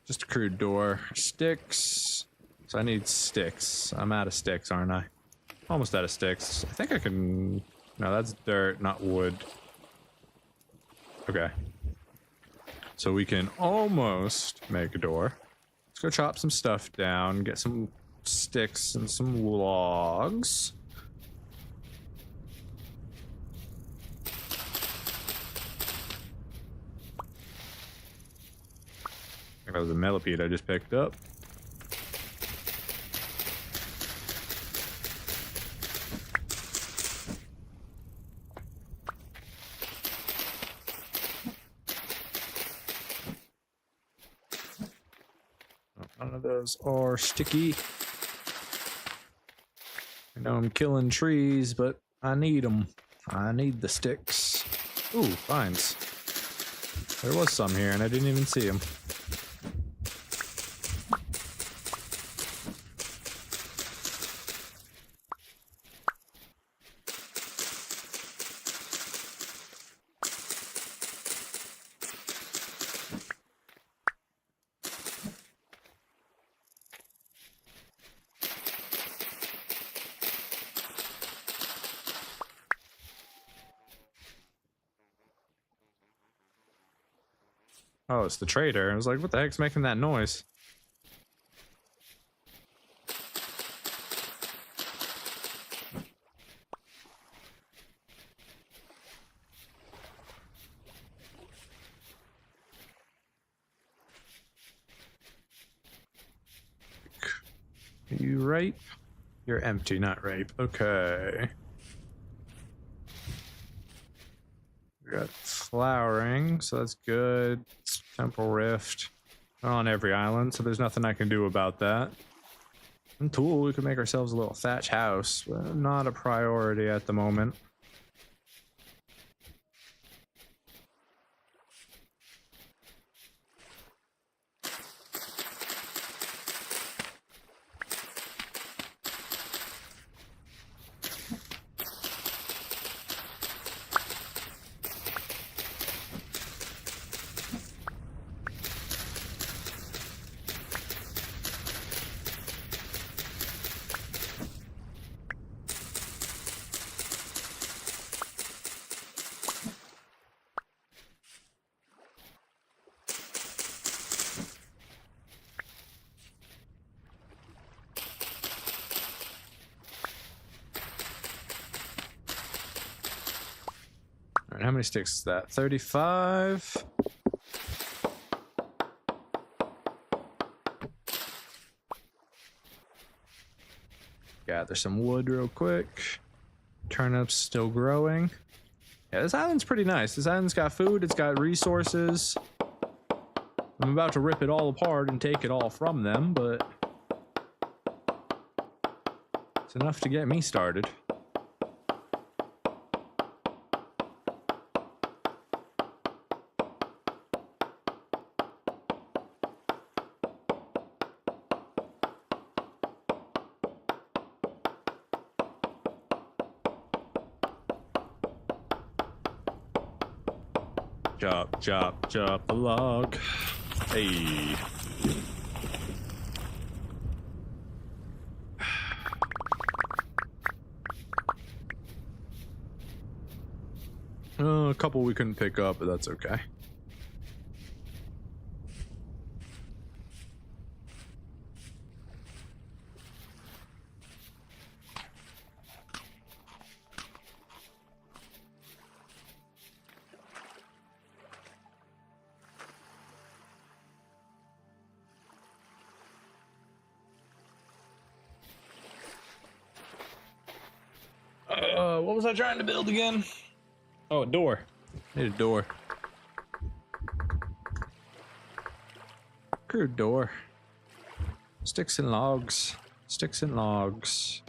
Just a crude door. Sticks. So I need sticks. I'm out of sticks, aren't I? Almost out of sticks. I think I can... No, that's dirt, not wood. Okay. So we can almost make a door. Let's go chop some stuff down, get some sticks and some logs. That was a millipede I just picked up. None of those are sticky. I know I'm killing trees, but I need them. I need the sticks. Ooh, vines. There was some here and I didn't even see them. Oh, it's the trader. I was like, what the heck's making that noise? Are you ripe? You're empty, not ripe. Okay. We got flowering, so that's good. Temple Rift. On every island, so there's nothing I can do about that. And tool, we could make ourselves a little thatch house, but not a priority at the moment. All right, how many sticks is that? 35. Gather some wood real quick. Turnips still growing. Yeah, this island's pretty nice. This island's got food, it's got resources. I'm about to rip it all apart and take it all from them, but it's enough to get me started. Chop, chop, chop the log. Hey. A couple we couldn't pick up, but that's okay. What was I trying to build again? Oh, a door. Need a door. Crude door. Sticks and logs. Sticks and logs.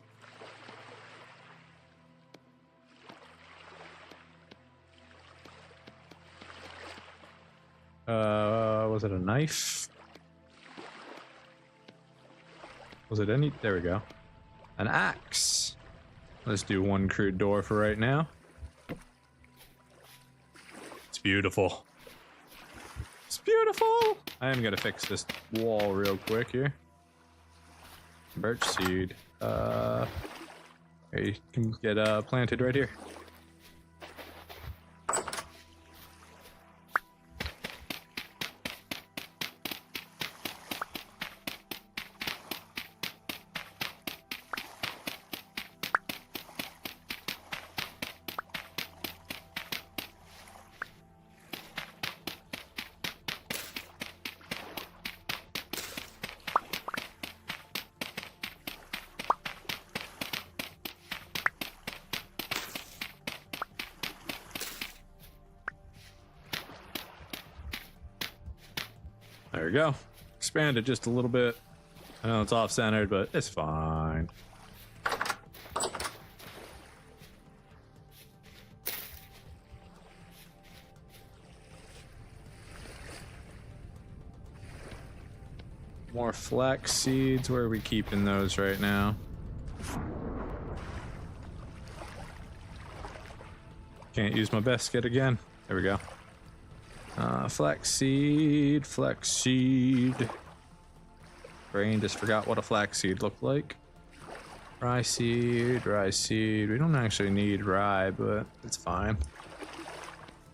Was it a knife? Was it any? There we go. An axe. Let's do one crude door for right now. It's beautiful. It's beautiful. I am gonna fix this wall real quick here. Birch seed. You can get planted right here. There we go. Expand it just a little bit. I know it's off-centered, but it's fine. More flax seeds. Where are we keeping those right now? Can't use my basket again. There we go. Flaxseed, flaxseed. Brain just forgot what a flaxseed looked like. Rye seed, rye seed. We don't actually need rye, but it's fine.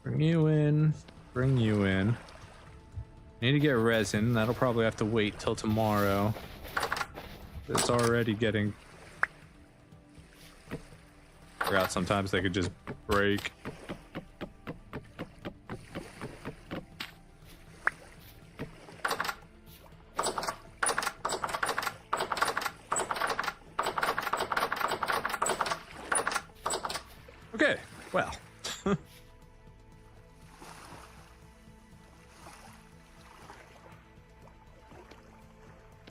Bring you in, bring you in. Need to get resin. That'll probably have to wait till tomorrow. It's already getting... Forgot sometimes they could just break. Okay, well.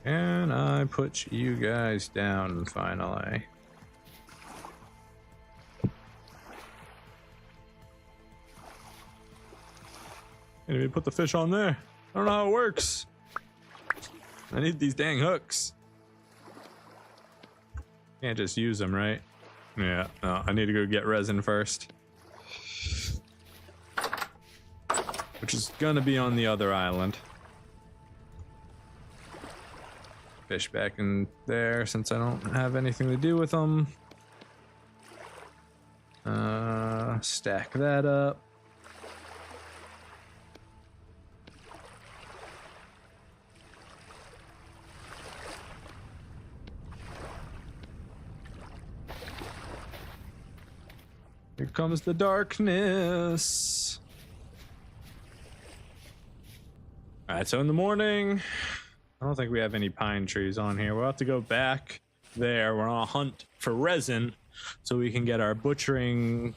Can I put you guys down finally? Can't even put the fish on there. I don't know how it works. I need these dang hooks. Can't just use them, right? Yeah, no, I need to go get resin first. Which is gonna be on the other island. Fish back in there since I don't have anything to do with them. Stack that up. Here comes the darkness. All right, so in the morning, I don't think we have any pine trees on here. We'll have to go back there. We're on a hunt for resin so we can get our butchering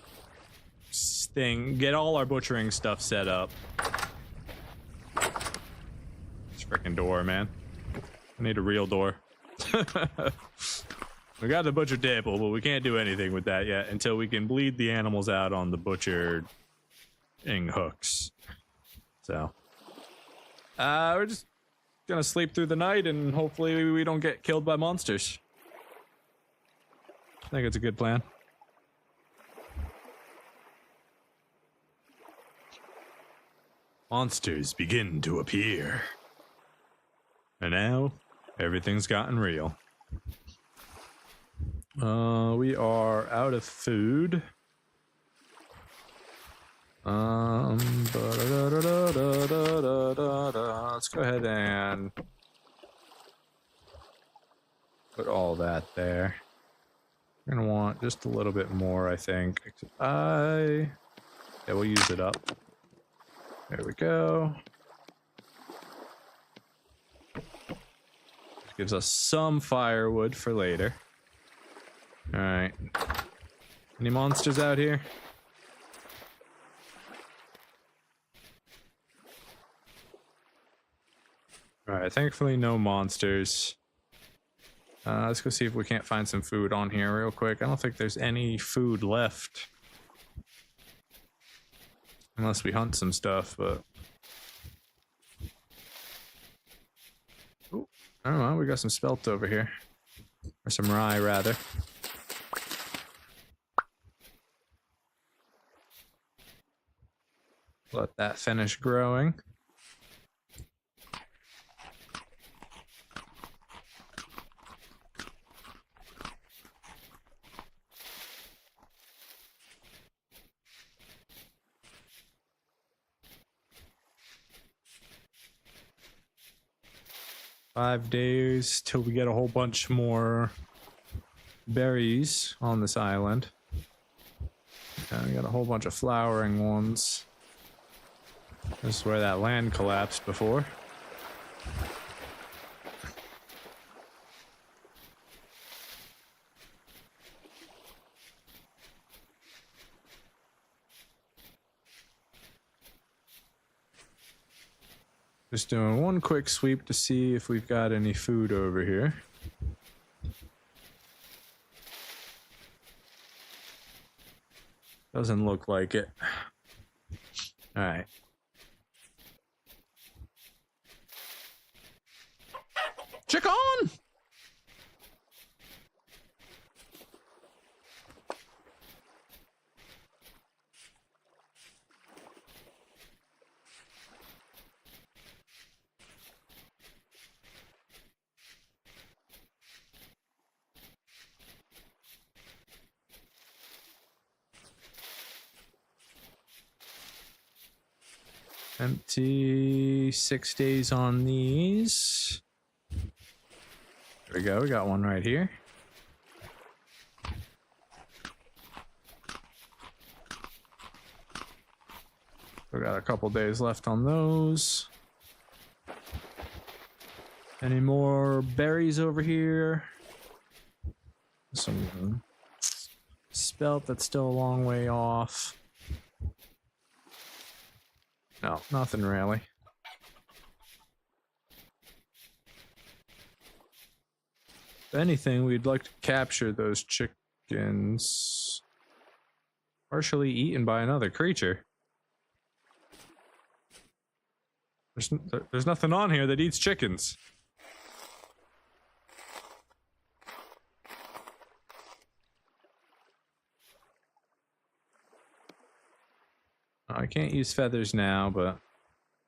thing, get all our butchering stuff set up. This freaking door, man. I need a real door. We got the butcher table, but we can't do anything with that yet until we can bleed the animals out on the butchering hooks. So, we're just gonna sleep through the night and hopefully we don't get killed by monsters. I think it's a good plan. Monsters begin to appear. And now, everything's gotten real. We are out of food. Let's go ahead and put all that there. We're gonna want just a little bit more, I think. Yeah, we'll use it up. There we go. Gives us some firewood for later. All right. Any monsters out here? All right, thankfully no monsters. Let's go see if we can't find some food on here real quick. I don't think there's any food left. Unless we hunt some stuff, but... Ooh, I don't know, we got some spelt over here. Or some rye, rather. Let that finish growing. Five days till we get a whole bunch more berries on this island. We got a whole bunch of flowering ones. This is where that land collapsed before. Just doing one quick sweep to see if we've got any food over here. Doesn't look like it. All right. Chicken! Empty 6 days on these. There we go. We got one right here. We got a couple days left on those. Any more berries over here? Some spelt that's still a long way off. No, nothing really. If anything, we'd like to capture those chickens. Partially eaten by another creature. There's nothing on here that eats chickens. I can't use feathers now, but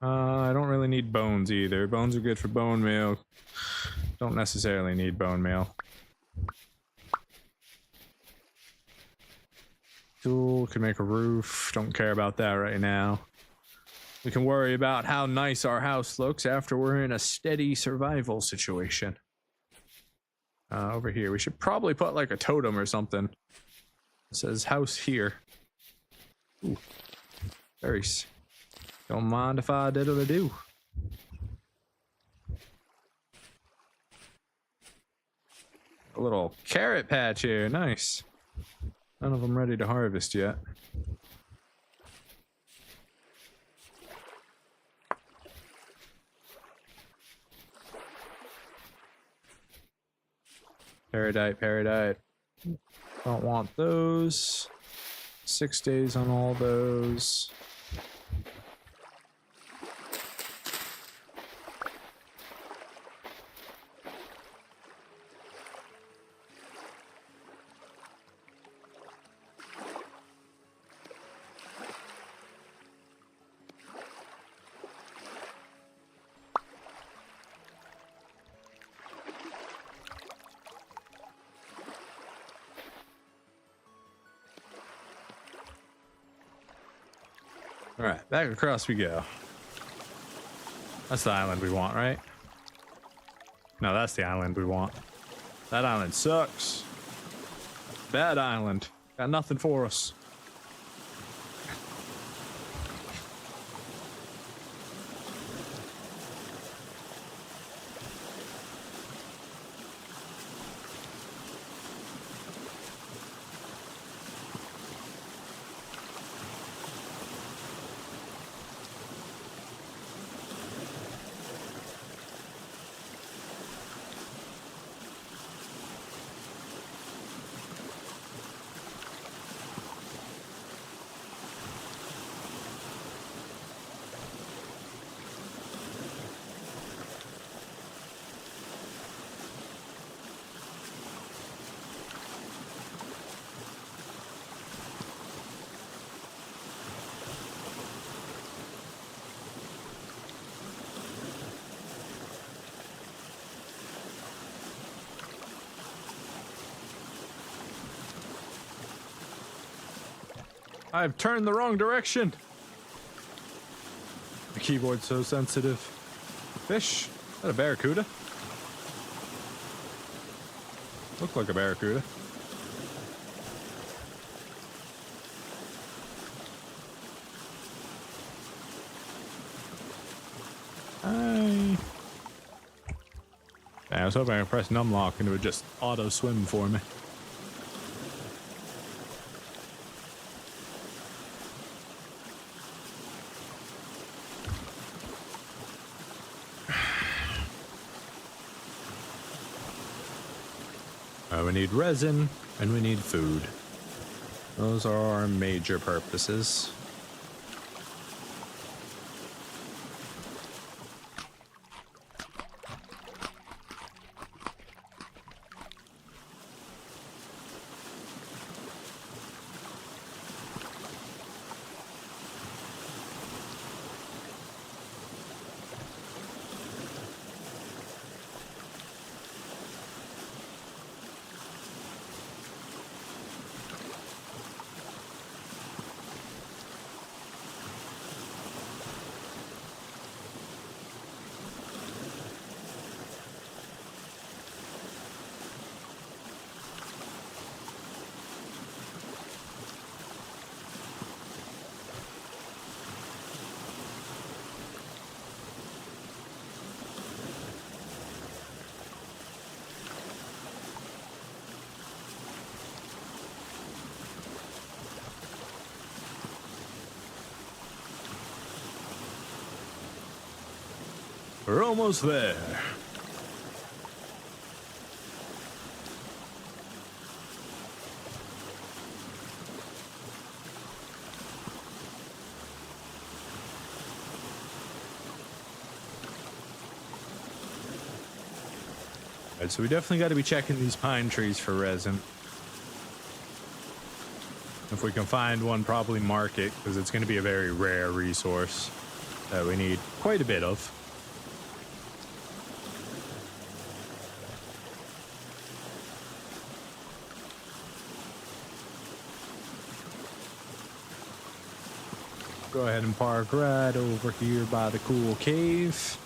I don't really need bones either. Bones are good for bone meal. Don't necessarily need bone meal. Tool can make a roof. Don't care about that right now. We can worry about how nice our house looks after we're in a steady survival situation. Over here, we should probably put like a totem or something. It says house here. Ooh. Berries. Don't mind if I diddle-a-do. A little carrot patch here. Nice. None of them ready to harvest yet. Paradite. Don't want those. 6 days on all those. All right, back across we go. That's the island we want, right? No, that's the island we want. That island sucks. Bad island. Got nothing for us. I've turned the wrong direction. The keyboard's so sensitive. Fish? Is that a barracuda? Looked like a barracuda. Hi. I was hoping I could press numlock and it would just auto swim for me. We need resin and we need food. Those are our major purposes. We're almost there. Alright, so we definitely got to be checking these pine trees for resin. If we can find one, probably mark it, because it's going to be a very rare resource that we need quite a bit of. Go ahead and park right over here by the cool cave.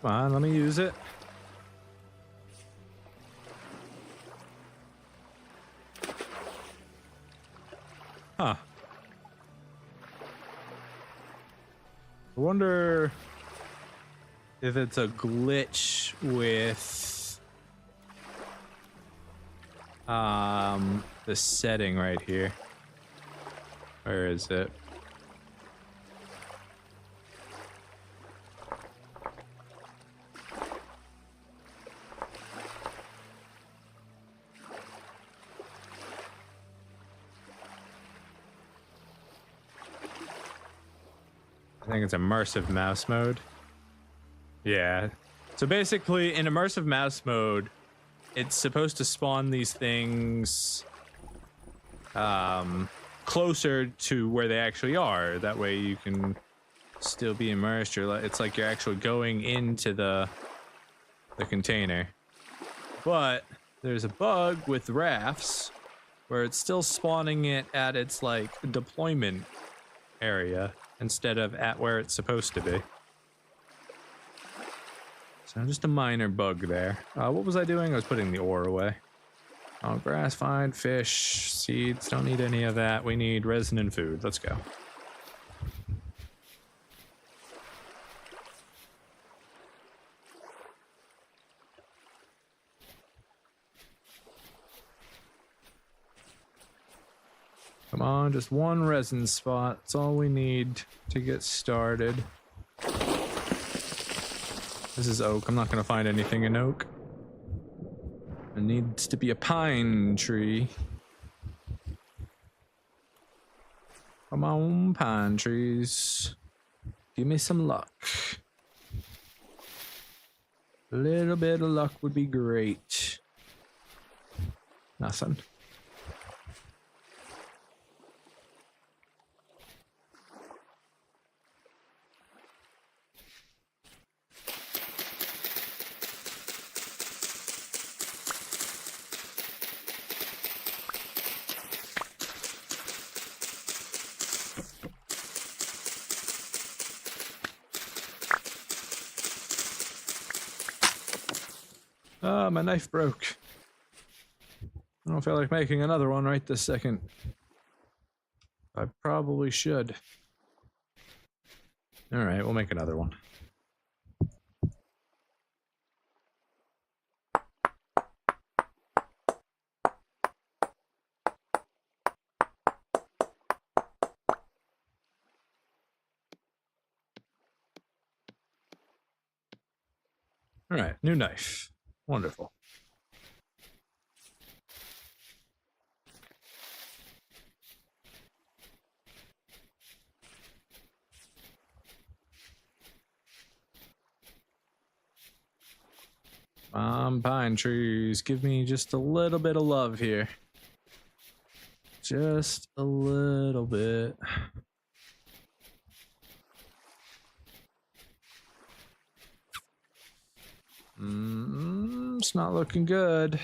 Come on, let me use it. Huh. I wonder if it's a glitch with the setting right here. Where is it? I think it's immersive mouse mode. Yeah. So basically, in immersive mouse mode, it's supposed to spawn these things closer to where they actually are. That way you can still be immersed. It's like you're actually going into the container. But there's a bug with rafts where it's still spawning it at its like deployment area instead of at where it's supposed to be. So just a minor bug there. What was I doing? I was putting the ore away. Oh, grass, fine. Fish, seeds. Don't need any of that. We need resin and food. Let's go. Come on, just one resin spot. That's all we need to get started. This is oak. I'm not going to find anything in oak. It needs to be a pine tree. Come on, pine trees. Give me some luck. A little bit of luck would be great. Nothing. Ah, my knife broke. I don't feel like making another one right this second. I probably should. All right, we'll make another one. All right, new knife. Wonderful. Pine trees, give me just a little bit of love here. Just a little bit. It's not looking good.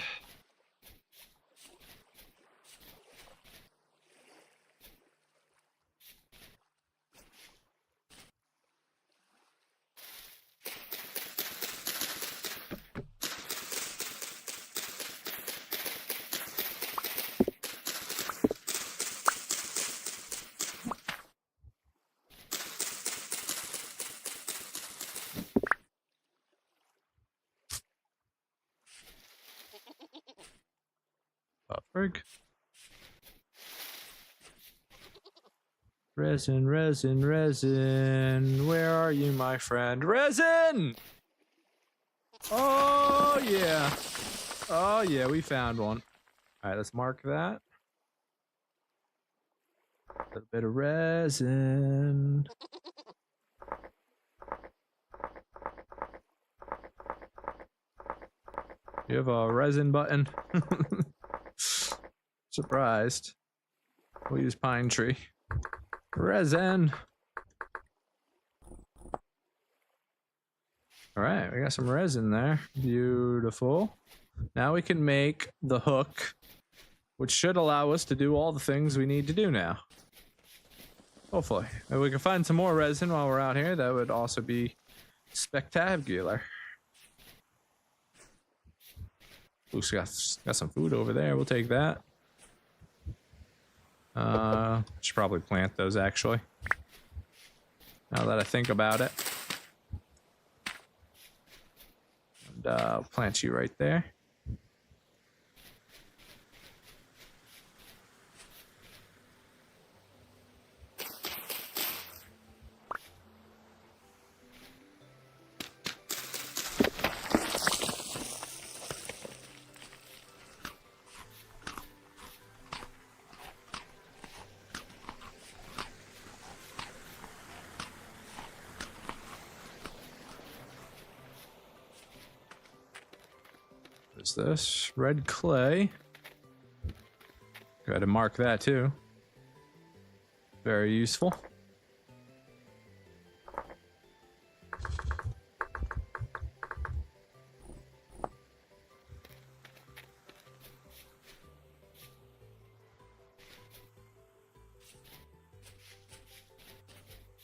Frig. Resin, resin, resin. Where are you, my friend? Resin! Oh, yeah. Oh, yeah, we found one. All right, let's mark that. A little bit of resin. You have a resin button? Surprised. We'll use pine tree. Resin. All right, we got some resin there. Beautiful. Now we can make the hook, which should allow us to do all the things we need to do now. Hopefully. If we can find some more resin while we're out here, that would also be spectacular. Ooh, so got some food over there. We'll take that. Should probably plant those, actually. Now that I think about it. And I'll plant you right there. What's this? Red clay. Go ahead and mark that too. Very useful.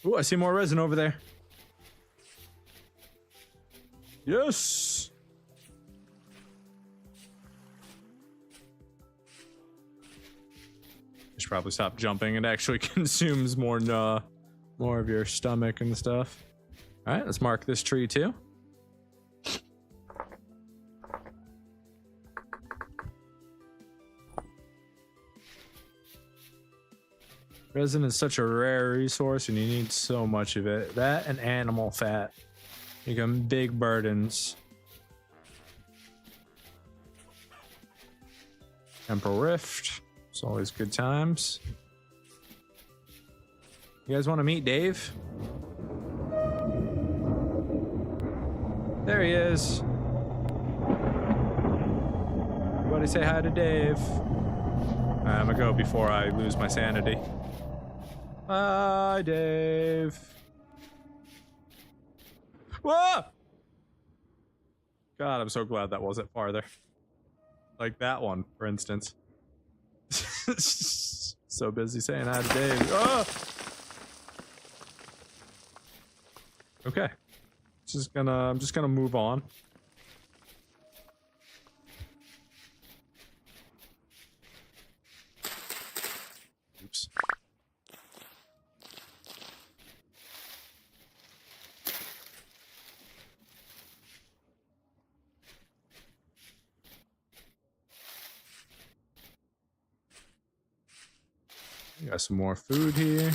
Ooh, I see more resin over there. Yes. I should probably stop jumping. It actually consumes more of your stomach and stuff. All right, let's mark this tree too. Resin is such a rare resource and you need so much of it. That and animal fat become big burdens. Temporal Rift. It's always good times. You guys want to meet Dave? There he is. Everybody say hi to Dave. I'm gonna go before I lose my sanity. Hi, Dave. Whoa! God, I'm so glad that wasn't farther. Like that one, for instance. So busy saying hi to Dave. Oh! Okay. I'm just gonna move on. Oops. Got some more food here.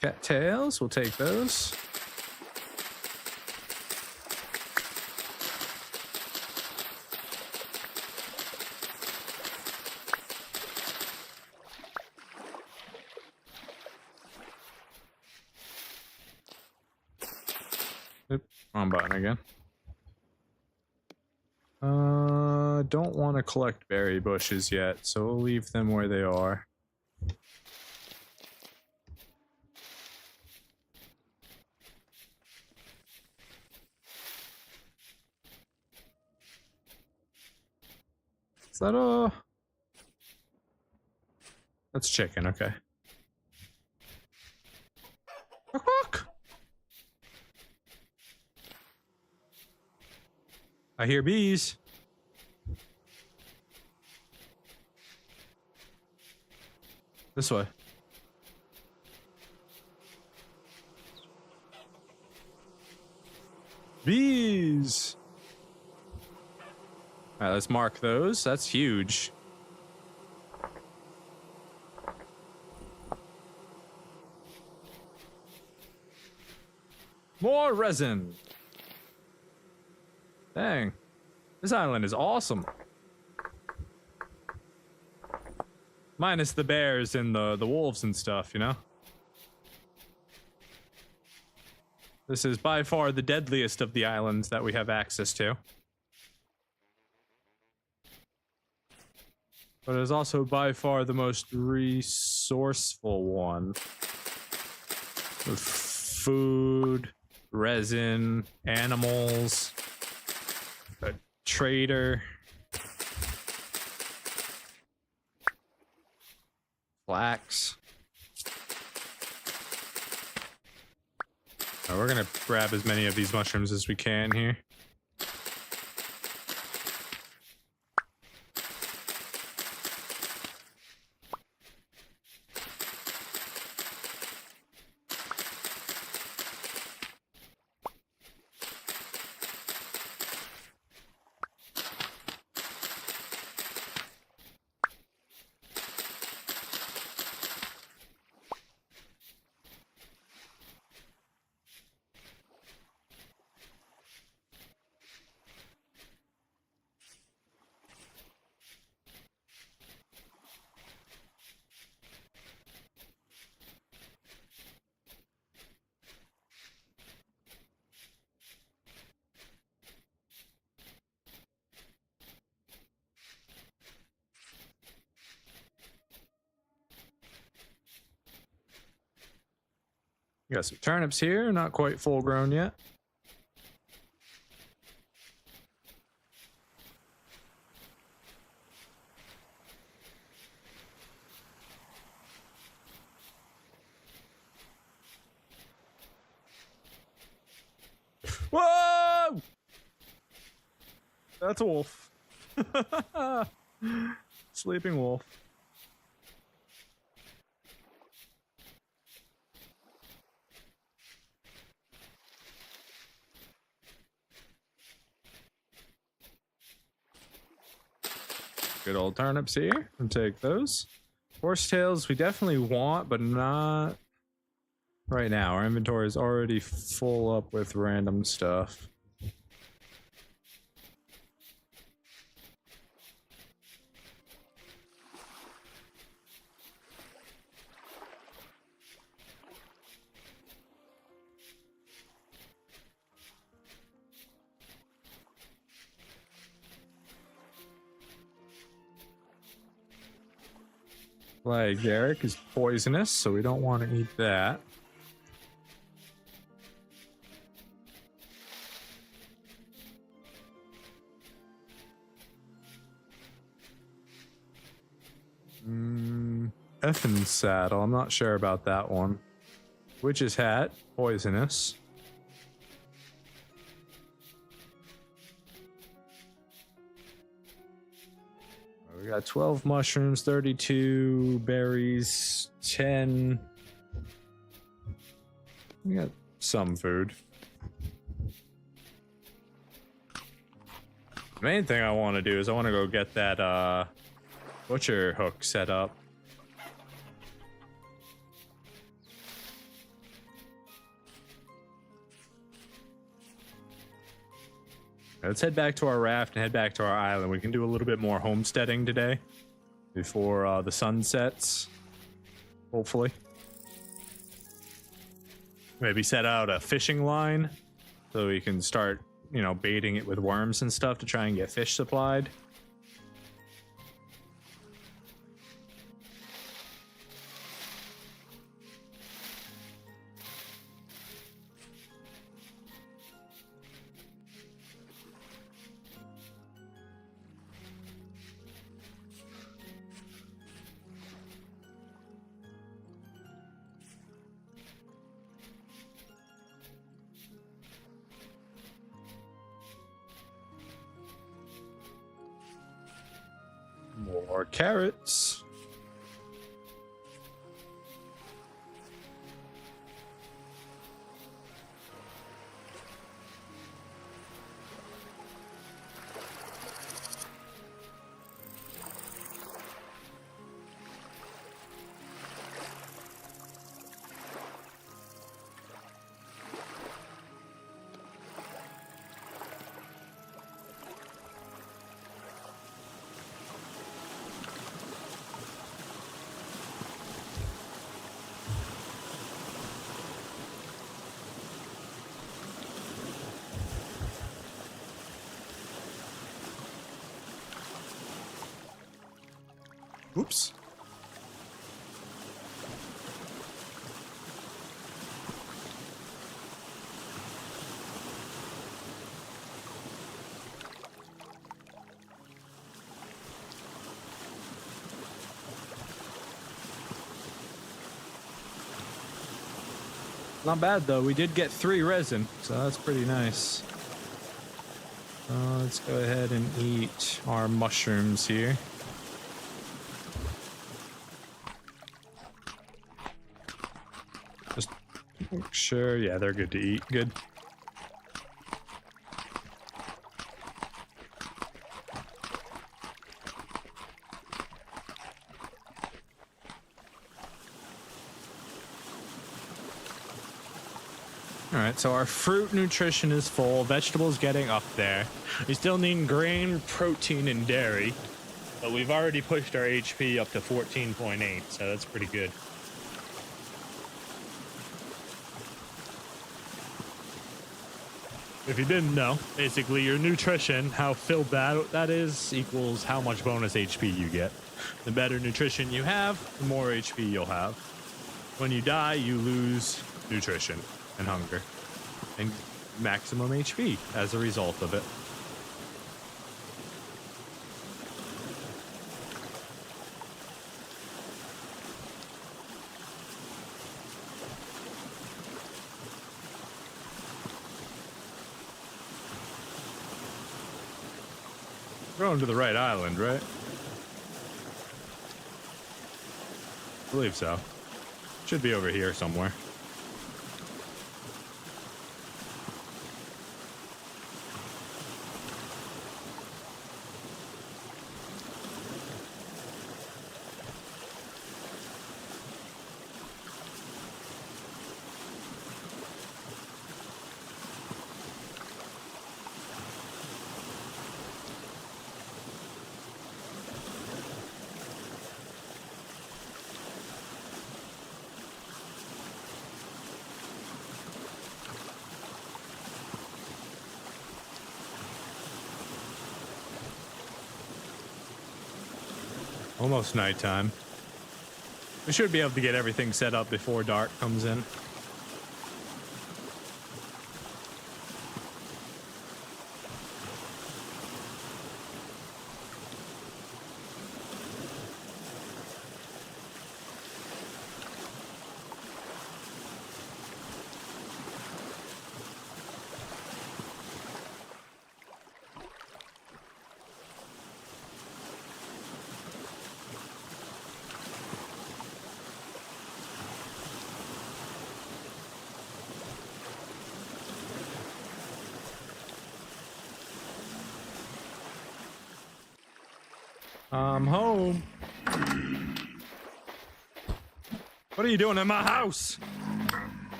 Cattails, we'll take those. Oop, wrong button again. Don't want to collect berry bushes yet, so we'll leave them where they are. Is that a... That's chicken, okay. I hear bees. This way. Bees. All right, let's mark those. That's huge. More resin. Dang. This island is awesome. Minus the bears and the wolves and stuff, you know? This is by far the deadliest of the islands that we have access to. But it is also by far the most resourceful one. With food, resin, animals, a trader, flax. Right, we're gonna grab as many of these mushrooms as we can here. We got some turnips here, not quite full grown yet. Whoa! That's a wolf. Sleeping wolf. Good old turnips here. And take those. Horsetails we definitely want, but not right now. Our inventory is already full up with random stuff. Like Derek is poisonous, so we don't want to eat that. Effin saddle, I'm not sure about that one. Witch's hat, poisonous. We got 12 mushrooms, 32 berries, 10. We got some food. The main thing I want to do is I want to go get that butcher hook set up. Let's head back to our raft and head back to our island. We can do a little bit more homesteading today before the sun sets, hopefully. Maybe set out a fishing line so we can start, you know, baiting it with worms and stuff to try and get fish supplied. More carrots. Oops. Not bad though. We did get 3 resin, so that's pretty nice. Let's go ahead and eat our mushrooms here. Just make sure, yeah, they're good to eat. Good. Alright, so our fruit nutrition is full, vegetables getting up there. We still need grain, protein, and dairy, but we've already pushed our HP up to 14.8, so that's pretty good. If you didn't know, basically your nutrition, how filled that is, equals how much bonus HP you get. The better nutrition you have, the more HP you'll have. When you die, you lose nutrition and hunger and maximum HP as a result of it. We're going to the right island, right? I believe so. Should be over here somewhere. Almost nighttime. We should be able to get everything set up before dark comes in. I'm home. What are you doing in my house?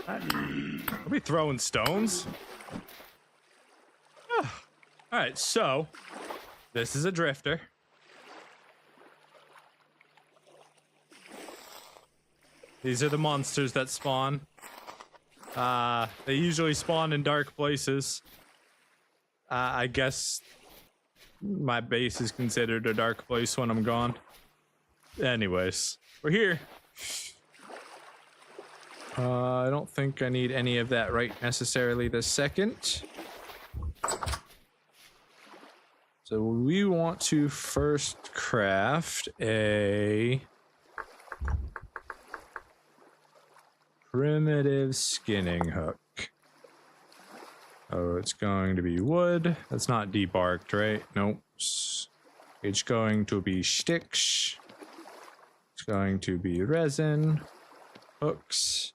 Are we throwing stones? All right, so this is a drifter. These are the monsters that spawn. They usually spawn in dark places. I guess my base is considered a dark place when I'm gone. Anyways, we're here. I don't think I need any of that right necessarily this second. So we want to first craft a primitive skinning hook. Oh, it's going to be wood. That's not debarked, right? Nope. It's going to be sticks. It's going to be resin, hooks,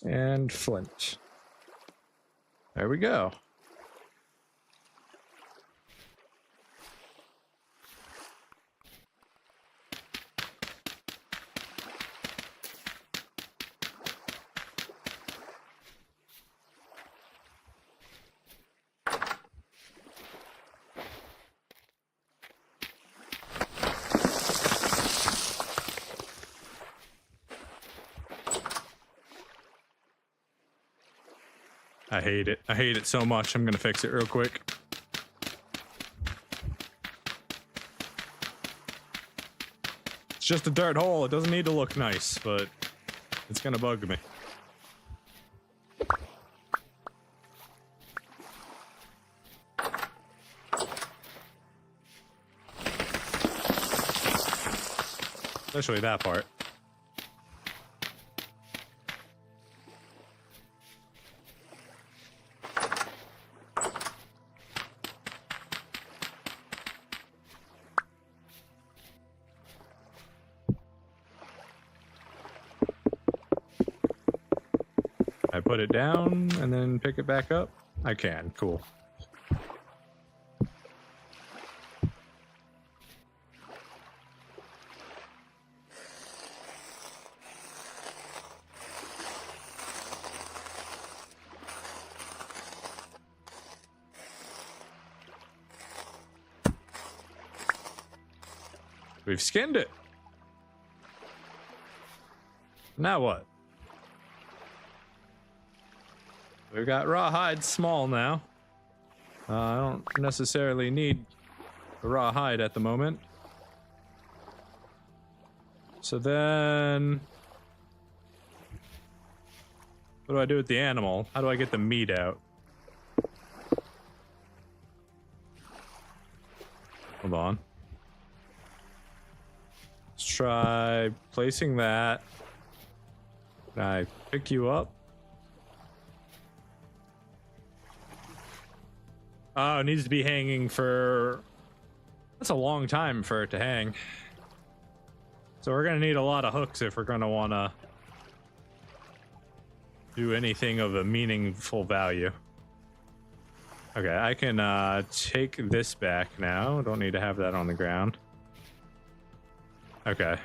and flint. There we go. I hate it. I hate it so much. I'm gonna fix it real quick. It's just a dirt hole. It doesn't need to look nice, but it's gonna bug me. Especially that part. I put it down and then pick it back up? I can. Cool. We've skinned it. Now what? We've got rawhide small now. I don't necessarily need a rawhide at the moment. So then... what do I do with the animal? How do I get the meat out? Hold on. Let's try placing that. Can I pick you up? Oh, it needs to be hanging for... that's a long time for it to hang. So we're gonna need a lot of hooks if we're gonna wanna do anything of a meaningful value. Okay, I can take this back now. Don't need to have that on the ground. Okay.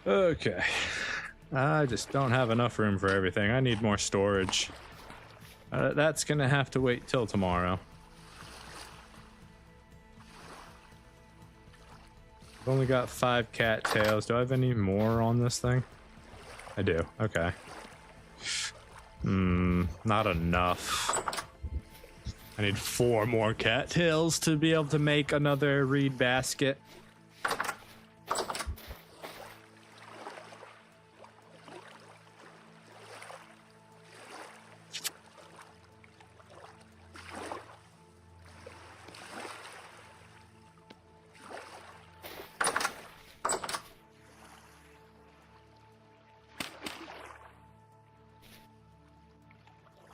Okay. I just don't have enough room for everything. I need more storage. That's gonna have to wait till tomorrow. I've only got 5 cattails. Do I have any more on this thing? I do. Okay. Not enough. I need 4 more cattails to be able to make another reed basket.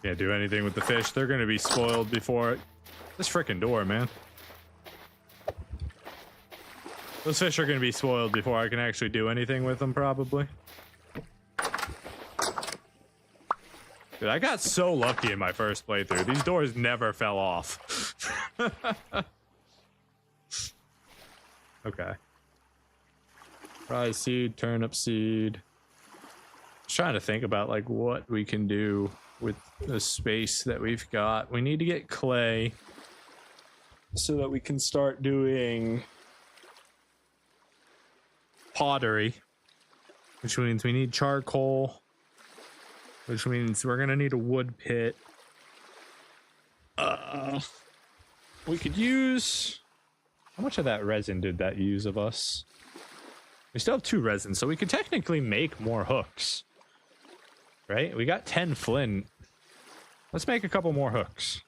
Can't do anything with the fish. They're gonna be spoiled before this freaking door, man. Those fish are gonna be spoiled before I can actually do anything with them, probably. Dude, I got so lucky in my first playthrough. These doors never fell off. Okay. Rye seed, turnip seed. Just trying to think about like what we can do with the space that we've got. We need to get clay so that we can start doing pottery, which means we need charcoal, which means we're gonna need a wood pit. We could use... how much of that resin did that use of us? We still have 2 resins, so we could technically make more hooks. Right? We got 10 flint. Let's make a couple more hooks.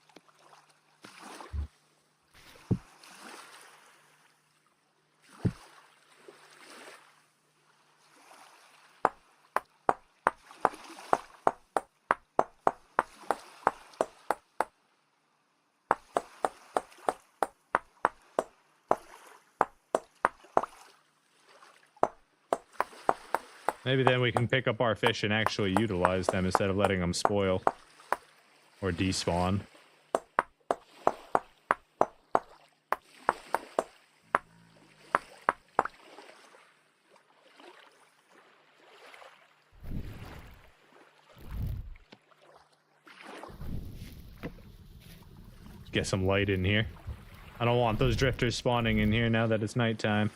Maybe then we can pick up our fish and actually utilize them instead of letting them spoil or despawn. get some light in here. I don't want those drifters spawning in here now that it's nighttime.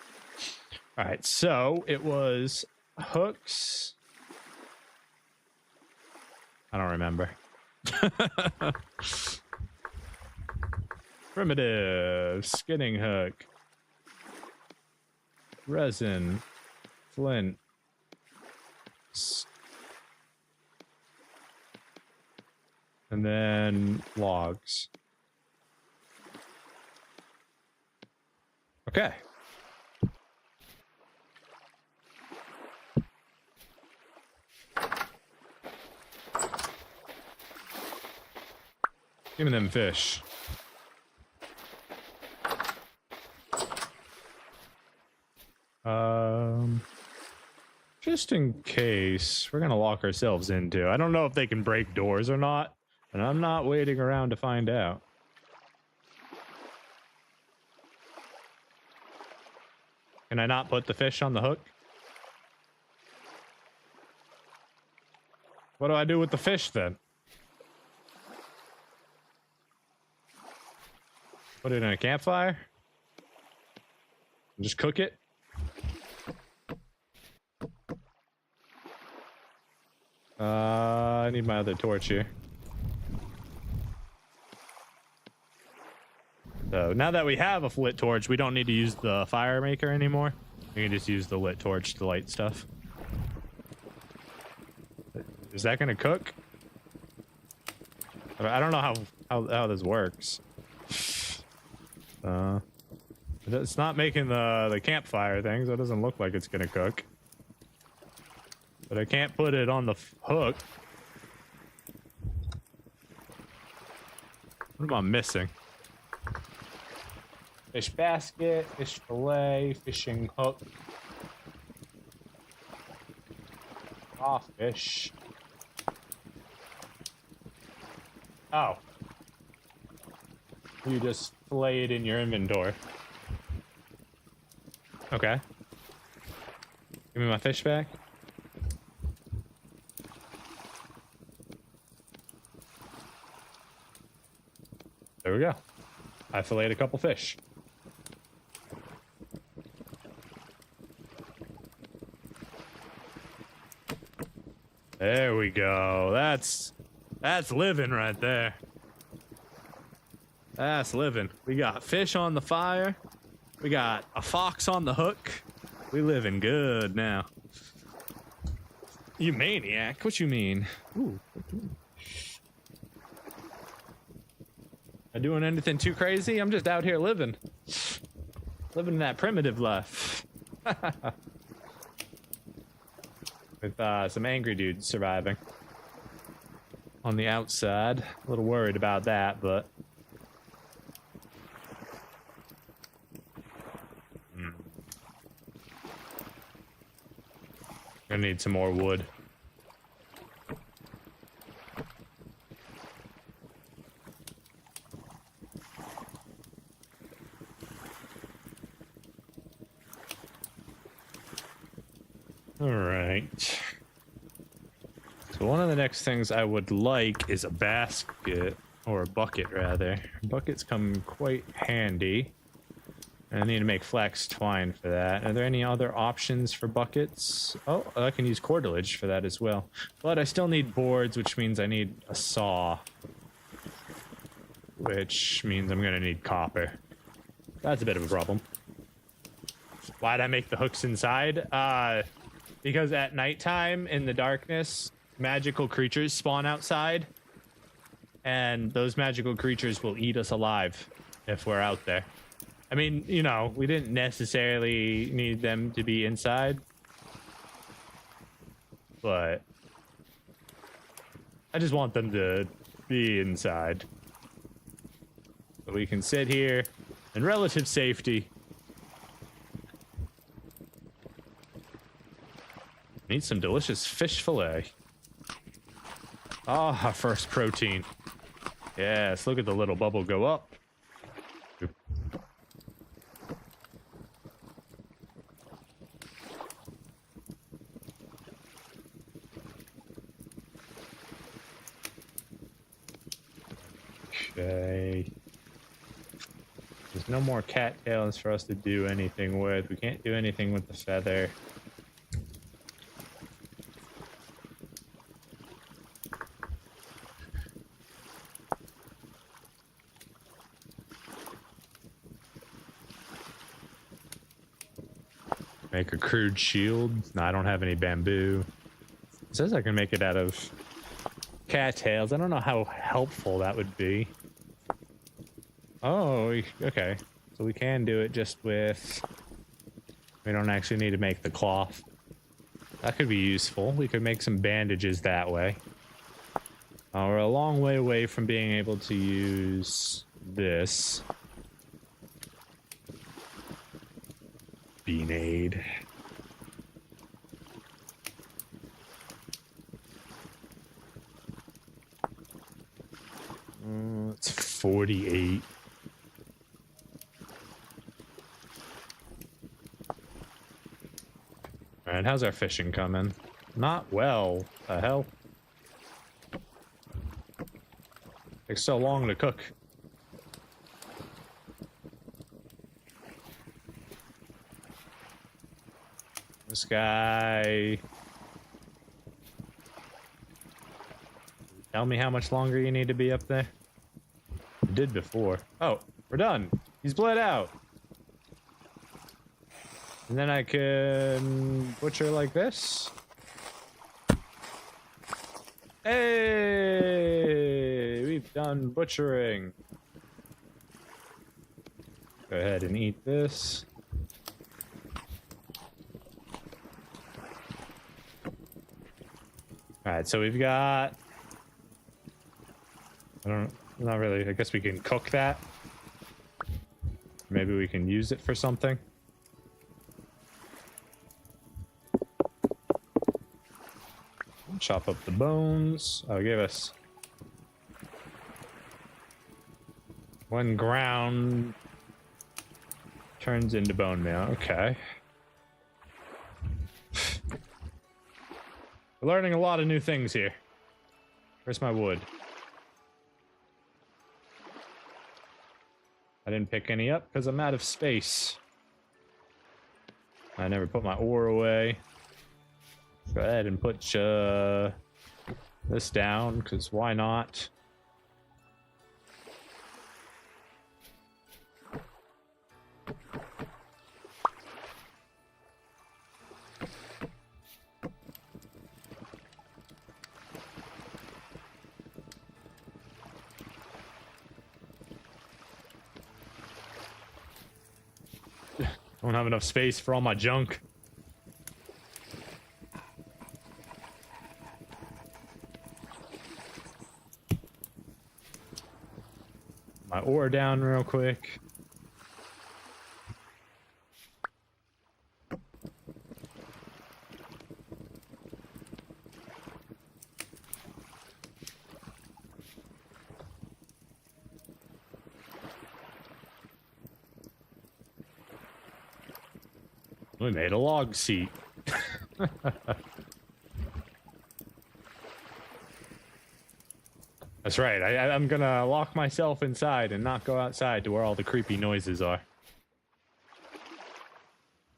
All right, so it was hooks. I don't remember. Primitive skinning hook, resin, flint, and then logs. Okay. Give me them fish. Just in case, we're gonna lock ourselves into. I don't know if they can break doors or not, and I'm not waiting around to find out. Can I not put the fish on the hook? What do I do with the fish then? Put it in a campfire? And just cook it? I need my other torch here. So now that we have a lit torch, we don't need to use the fire maker anymore. We can just use the lit torch to light stuff. Is that gonna cook? I don't know how this works. It's not making the campfire thing, so it doesn't look like it's gonna cook. But I can't put it on the hook. What am I missing? Fish basket, fish fillet, fishing hook. Raw fish. Oh. You just fillet it in your inventory. Okay. Give me my fish back. There we go. I filleted a couple fish. There we go. That's living right there. That's living. We got fish on the fire. We got a fox on the hook. We living good now. You maniac. What you mean? Ooh. Am I doing anything too crazy? I'm just out here living. Living that primitive life. With some angry dudes surviving. On the outside. A little worried about that, but... Gonna need some more wood. All right. So one of the next things I would like is a basket, or a bucket rather. Buckets come quite handy. I need to make flax twine for that. Are there any other options for buckets? Oh, I can use cordage for that as well. But I still need boards, which means I need a saw. Which means I'm gonna need copper. That's a bit of a problem. Why'd I make the hooks inside? Because at nighttime, in the darkness, magical creatures spawn outside. And those magical creatures will eat us alive if we're out there. I mean, you know, we didn't necessarily need them to be inside. But I just want them to be inside. So we can sit here in relative safety. Need some delicious fish fillet. Ah, our first protein. Yes, look at the little bubble go up. Okay. There's no more cattails for us to do anything with. We can't do anything with the feather. Make a crude shield. No, I don't have any bamboo. It says I can make it out of cattails. I don't know how helpful that would be. Oh, okay. So we can do it just with... We don't actually need to make the cloth. That could be useful. We could make some bandages that way. We're a long way away from being able to use this. Beanade. It's 48. Alright, how's our fishing coming? Not well. The hell? Takes so long to cook. This guy... Tell me how much longer you need to be up there. You did before. Oh, we're done. He's bled out. And then I can butcher like this. Hey, we've done butchering. Go ahead and eat this. All right, so we've got... not really. I guess we can cook that. Maybe we can use it for something. Chop up the bones. Oh, give us one ground turns into bone meal. Okay. We're learning a lot of new things here. Where's my wood? I didn't pick any up because I'm out of space. I never put my ore away. Go ahead and put this down, because why not? Don't have enough space for all my junk. My ore down real quick. We made a log seat. That's right. I'm gonna lock myself inside and not go outside to where all the creepy noises are.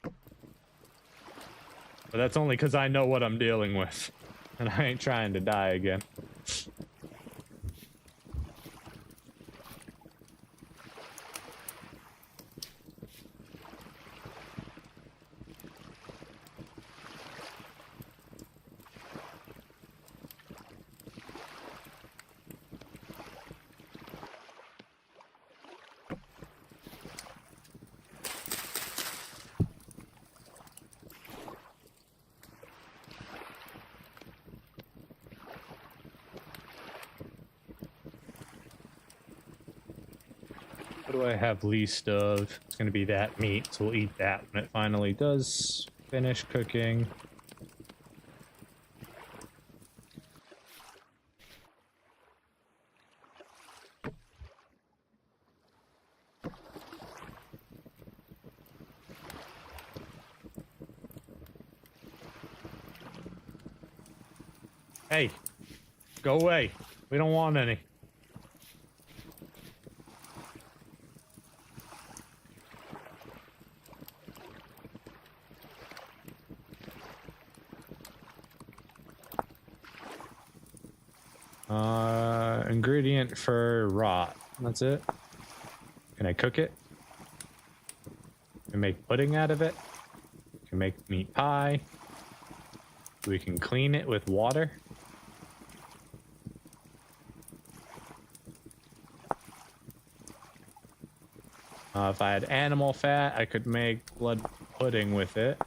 But that's only because I know what I'm dealing with. And I ain't trying to die again. What do I have least of? It's going to be that meat, so we'll eat that when it finally does finish cooking. Hey, go away. We don't want any. Ingredient for rot. That's it. Can I cook it? Can make pudding out of it? Can make meat pie. We can clean it with water. If I had animal fat, I could make blood pudding with it.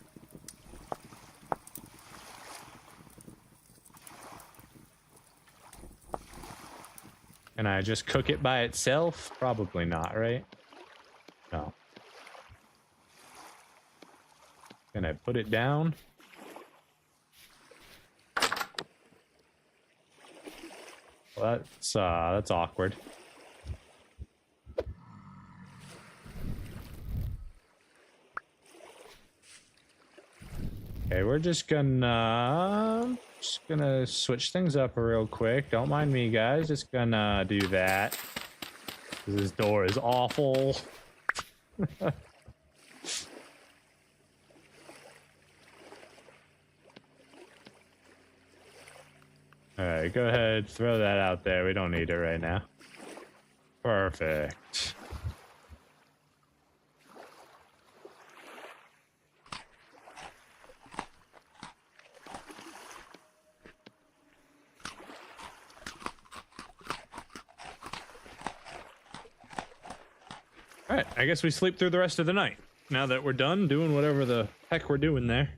Can I just cook it by itself? Probably not, right? No. Can I put it down? Well, that's awkward. Okay, we're just gonna switch things up real quick. Don't mind me, guys. Just gonna do that. This door is awful. Alright, go ahead, throw that out there. We don't need it right now. Perfect. Alright, I guess we sleep through the rest of the night. Now that we're done doing whatever the heck we're doing there.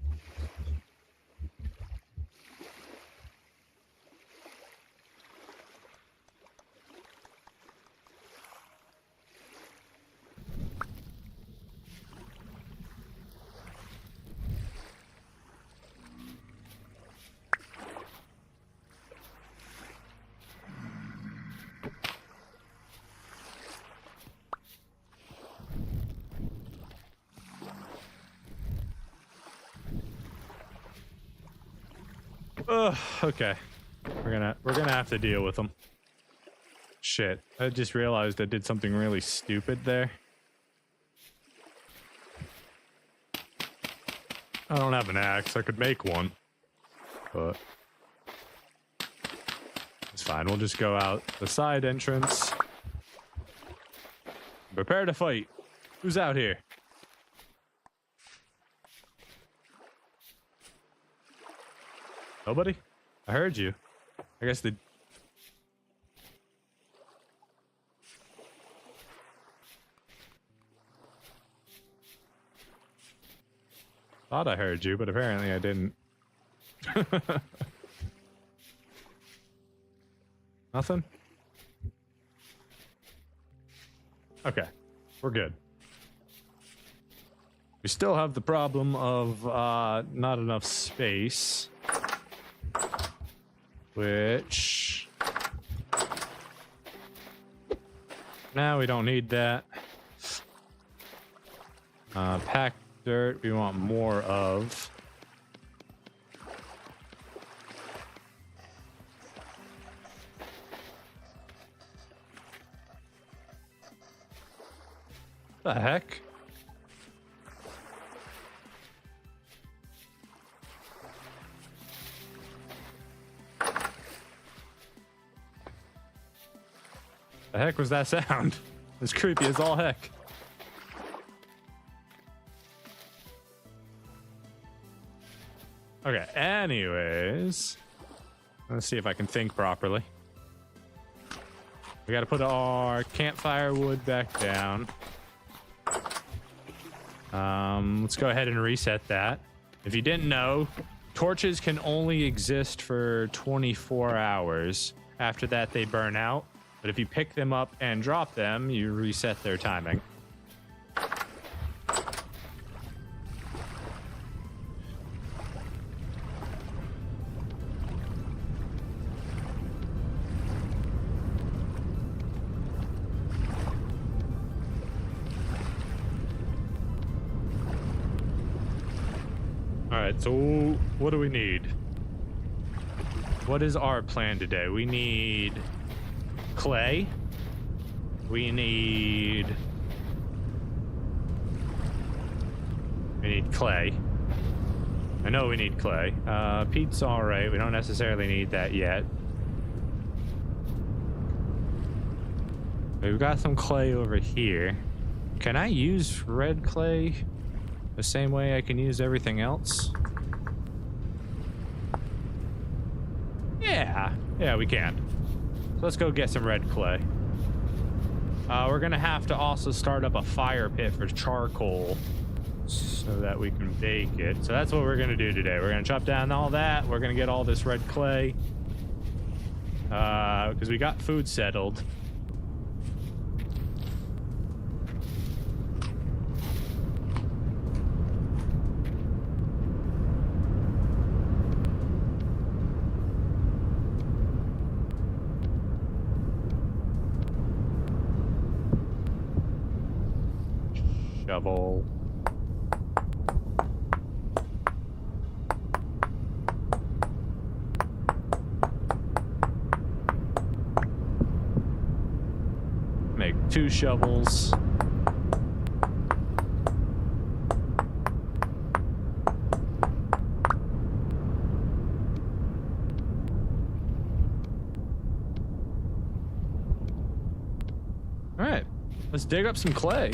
Okay. We're gonna have to deal with them. Shit. I just realized I did something really stupid there. I don't have an axe. I could make one. But it's fine. We'll just go out the side entrance. Prepare to fight. Who's out here? Nobody? I heard you. I guess the... Thought I heard you, but apparently I didn't. Nothing? Okay. We're good. We still have the problem of not enough space. Which... Now we don't need that. Packed dirt we want more of. The heck? The heck was that sound? It's creepy as all heck. Okay, anyways. Let's see if I can think properly. We gotta put our campfire wood back down. Let's go ahead and reset that. If you didn't know, torches can only exist for 24 hours. After that, they burn out. But if you pick them up and drop them, you reset their timing. Alright, so what do we need? What is our plan today? We need clay. We need clay. I know we need clay. Peat's alright. We don't necessarily need that yet. We've got some clay over here. Can I use red clay the same way I can use everything else? Yeah, we can. So let's go get some red clay. We're gonna have to also start up a fire pit for charcoal so that we can bake it. So that's what we're gonna do today. We're gonna chop down all that. We're gonna get all this red clay because we got food settled. Shovel. Make 2 shovels. All right, let's dig up some clay.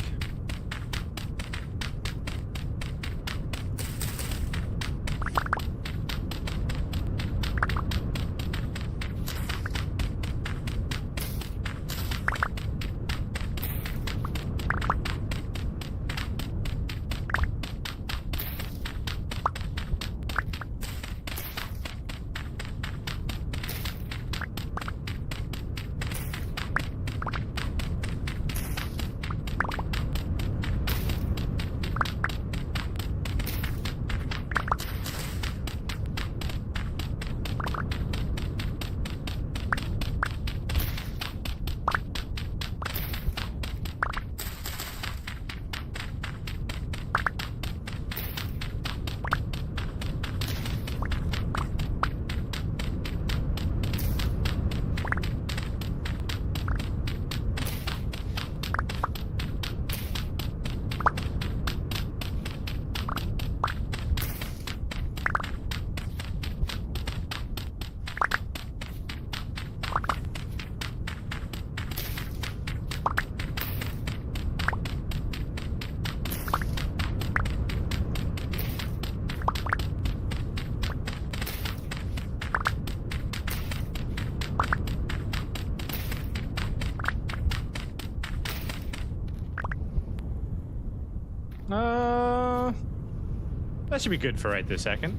That should be good for right this second.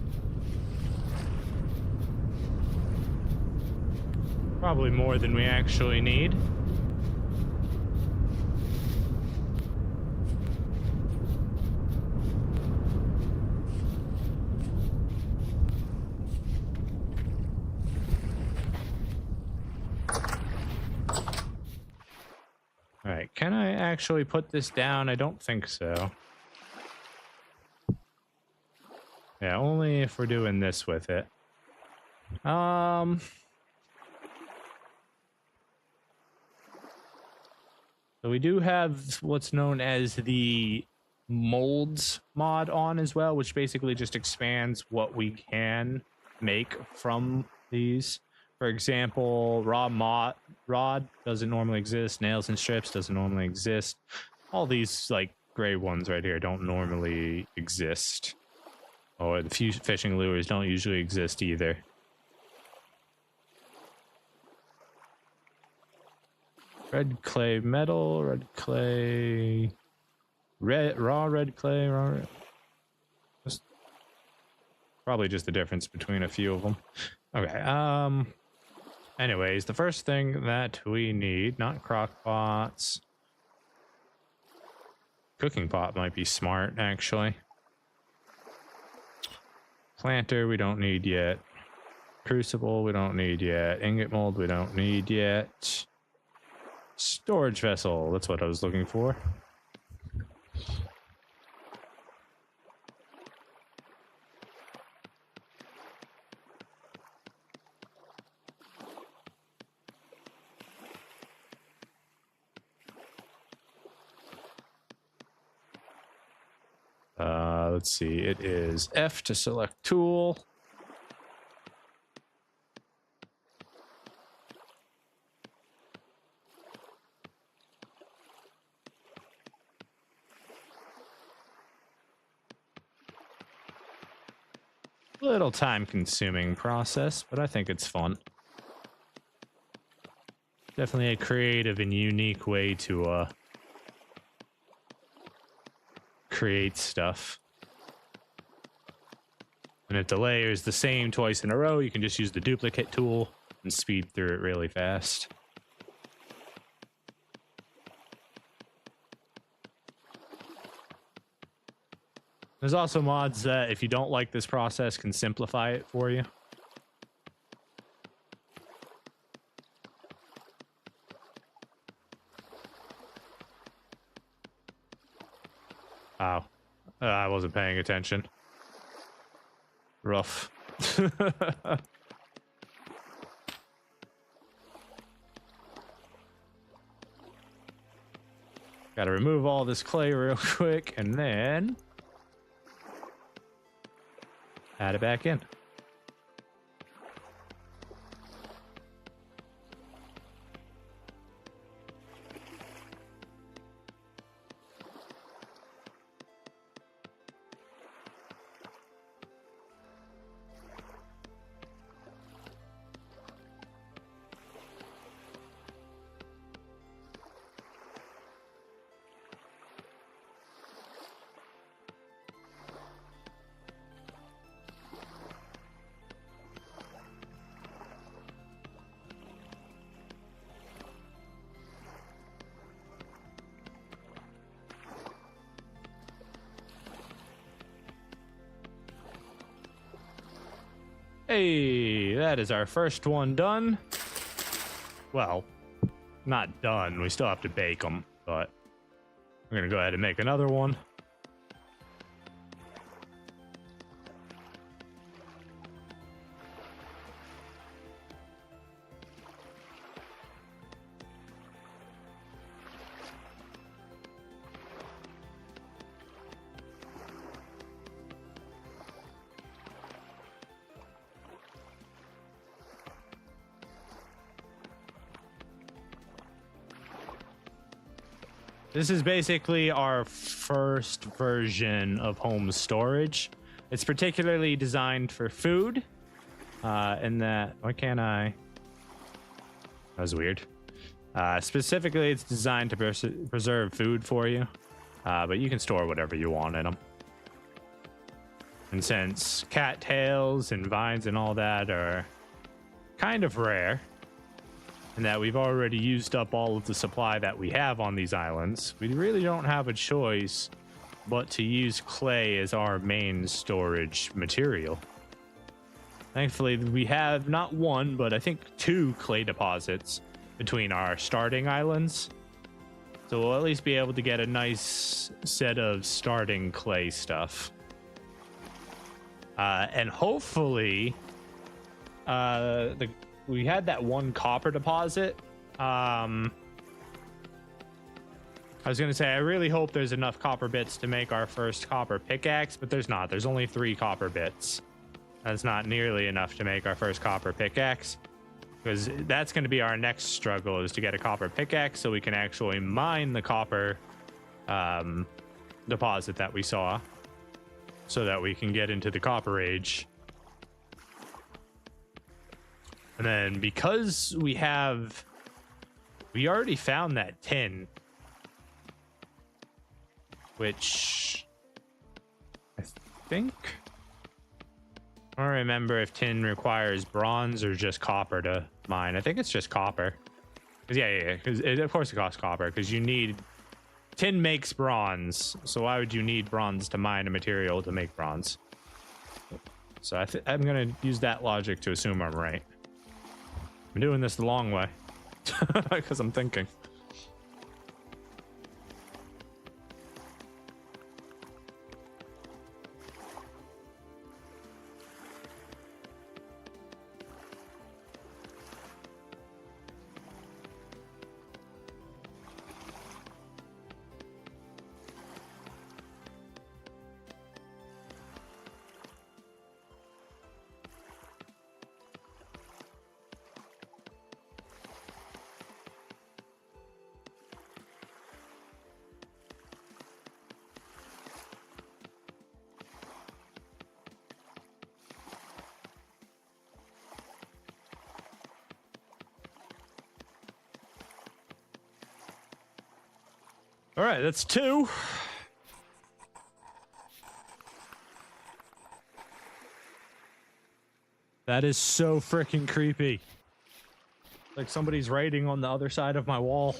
Probably more than we actually need. All right, can I actually put this down? I don't think so. Yeah, only if we're doing this with it. So we do have what's known as the molds mod on as well, which basically just expands what we can make from these. For example, rod doesn't normally exist. Nails and strips doesn't normally exist. All these like gray ones right here don't normally exist. Or the few fishing lures don't usually exist either. Red clay metal, red clay, raw red clay, probably just the difference between a few of them. Okay, anyways, the first thing that we need, not crock pots. Cooking pot might be smart, actually. Planter, we don't need yet. Crucible, we don't need yet. Ingot mold, we don't need yet. Storage vessel, that's what I was looking for. Let's see, it is F to select tool. Little time-consuming process, but I think it's fun. Definitely a creative and unique way to create stuff. And if the layer is the same twice in a row, you can just use the duplicate tool and speed through it really fast. There's also mods that, if you don't like this process, can simplify it for you. Oh, I wasn't paying attention. Rough. Gotta remove all this clay real quick and then add it back in. Hey, that is our first one done. Well, not done. We still have to bake them, but we're gonna go ahead and make another one. This is basically our first version of home storage. It's particularly designed for food. In that, why can't I? That was weird. Specifically, it's designed to preserve food for you, but you can store whatever you want in them. And since cattails and vines and all that are kind of rare, and that we've already used up all of the supply that we have on these islands, we really don't have a choice but to use clay as our main storage material. Thankfully, we have not one, but I think 2 clay deposits between our starting islands. So we'll at least be able to get a nice set of starting clay stuff. And hopefully, we had that 1 copper deposit. I was going to say, I really hope there's enough copper bits to make our first copper pickaxe, but there's not. There's only 3 copper bits. That's not nearly enough to make our first copper pickaxe, because that's going to be our next struggle, is to get a copper pickaxe so we can actually mine the copper deposit that we saw, so that we can get into the copper age. And then because we already found that tin, which I think, I don't remember if tin requires bronze or just copper to mine. I think it's just copper. Yeah, because of course it costs copper, because you need, tin makes bronze, so why would you need bronze to mine a material to make bronze? So I'm gonna use that logic to assume I'm right. I'm doing this the long way because I'm thinking. All right, that's 2. That is so freaking creepy. Like somebody's writing on the other side of my wall.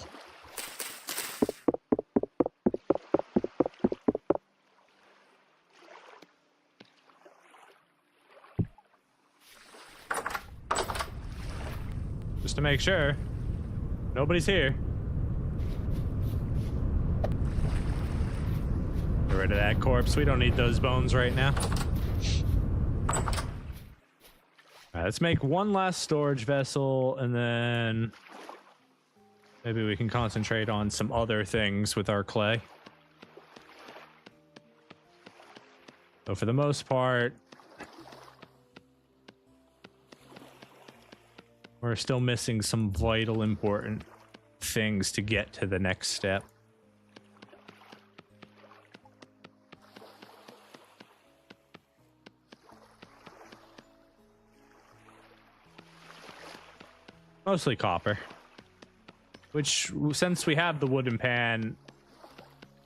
Just to make sure nobody's here. Get rid of that corpse. We don't need those bones right now. All right, let's make one last storage vessel, and then maybe we can concentrate on some other things with our clay. So for the most part, we're still missing some vital important things to get to the next step. Mostly copper. Which, since we have the wooden pan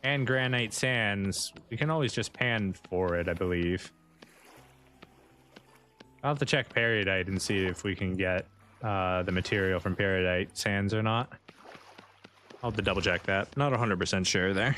and granite sands, we can always just pan for it, I believe. I'll have to check peridite and see if we can get the material from peridite sands or not. I'll have to double check that. Not 100% sure there.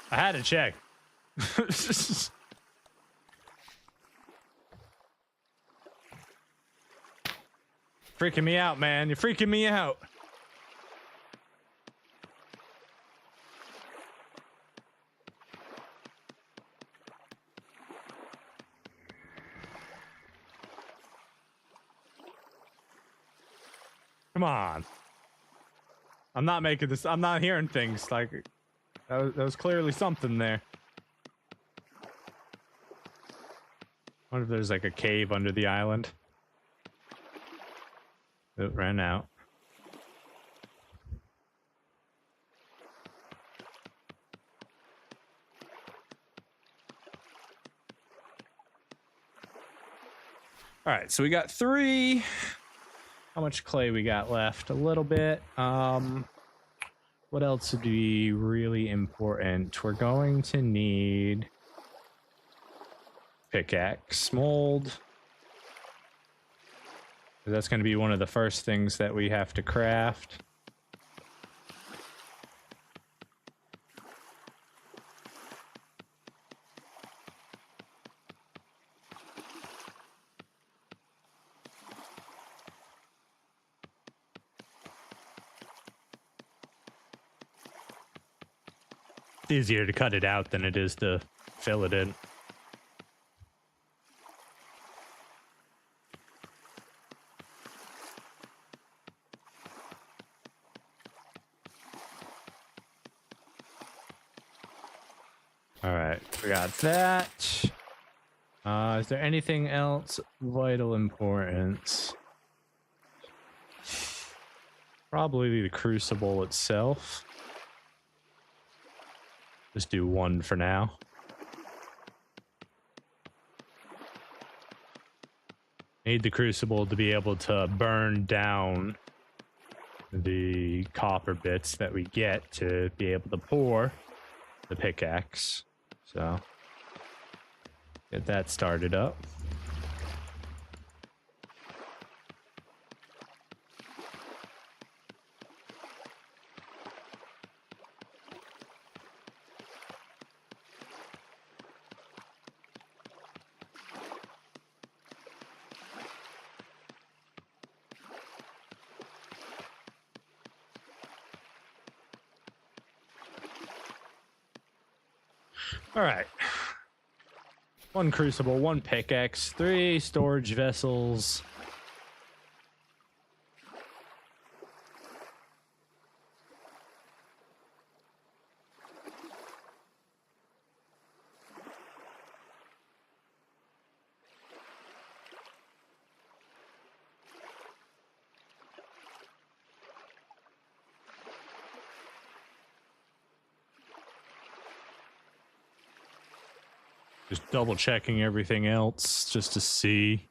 I had to check. Freaking me out, man. You're freaking me out. Come on. I'm not making this. I'm not hearing things like that was clearly something there. I wonder if there's like a cave under the island. It ran out. All right, so we got 3. How much clay we got left? A little bit. What else would be really important? We're going to need pickaxe mold. That's going to be one of the first things that we have to craft. It's easier to cut it out than it is to fill it in. All right, we got that. Is there anything else vital importance? Probably the crucible itself. Just do 1 for now. Need the crucible to be able to burn down the copper bits that we get to be able to pour the pickaxe. So get that started up. All right. 1 crucible, 1 pickaxe, 3 storage vessels. Just double checking everything else just to see.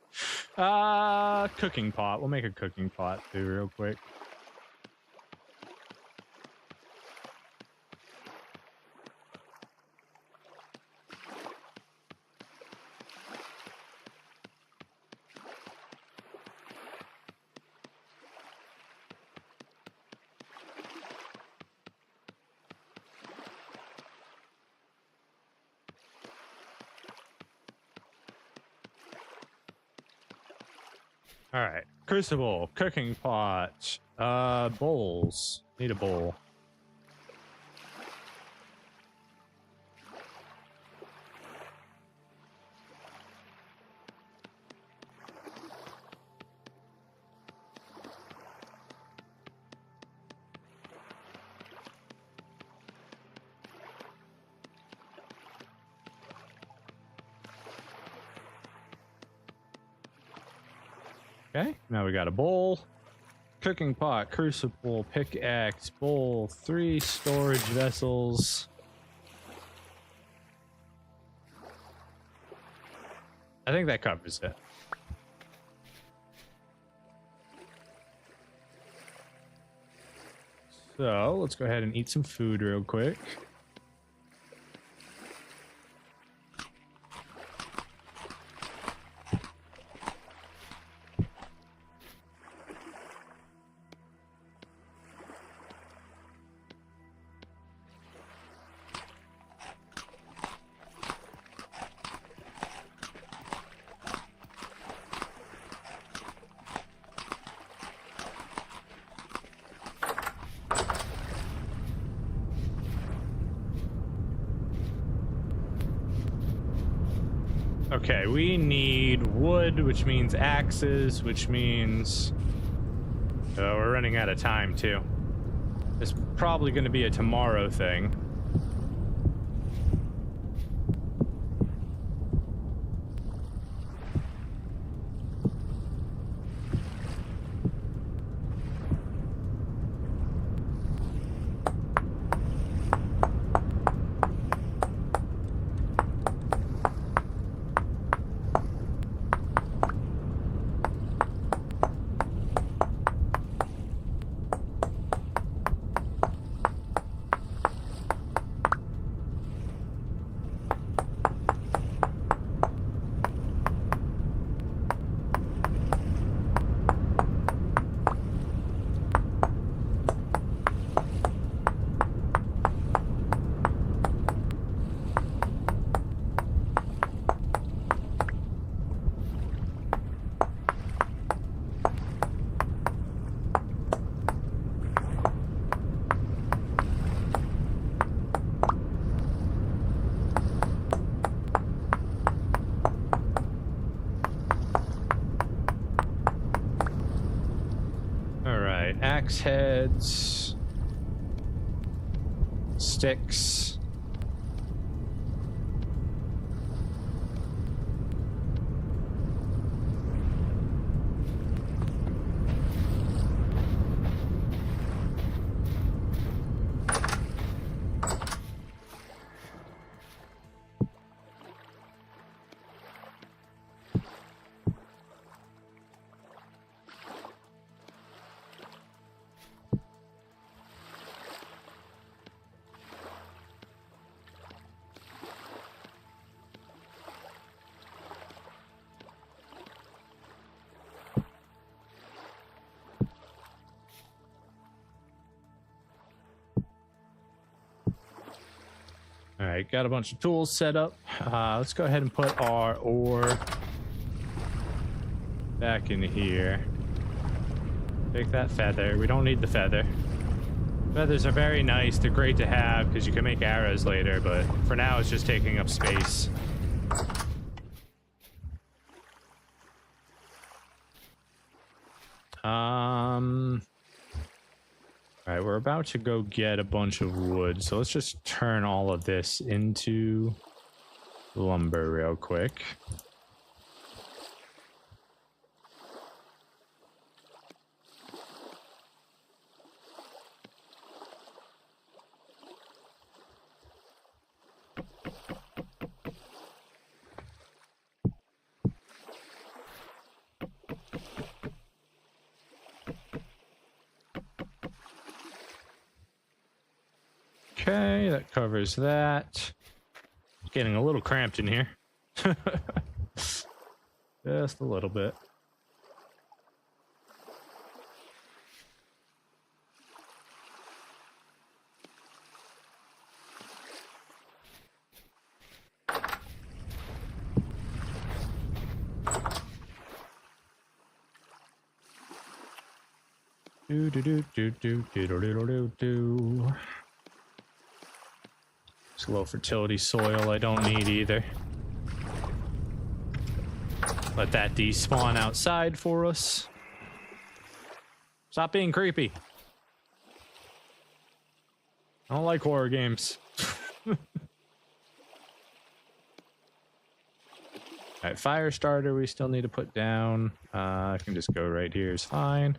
Cooking pot. We'll make a cooking pot too real quick. All right, crucible, cooking pot, bowls. Need a bowl. Okay, now we got a bowl, cooking pot, crucible, pickaxe, bowl, 3 storage vessels. I think that covers it. So let's go ahead and eat some food real quick. Okay, we need wood, which means axes, which means we're running out of time too. It's probably going to be a tomorrow thing. Axe heads, sticks. All right, got a bunch of tools set up. Let's go ahead and put our ore back in here. Take that feather. We don't need the feather. Feathers are very nice. They're great to have because you can make arrows later, but for now it's just taking up space. All right, we're about to go get a bunch of wood, so let's just turn all of this into lumber real quick. Okay, that covers that. Getting a little cramped in here. Just a little bit. Do do do do do do do do do do. It's low fertility soil I don't need either. Let that despawn outside for us. Stop being creepy. I don't like horror games. Alright, fire starter we still need to put down. I can just go right here is fine.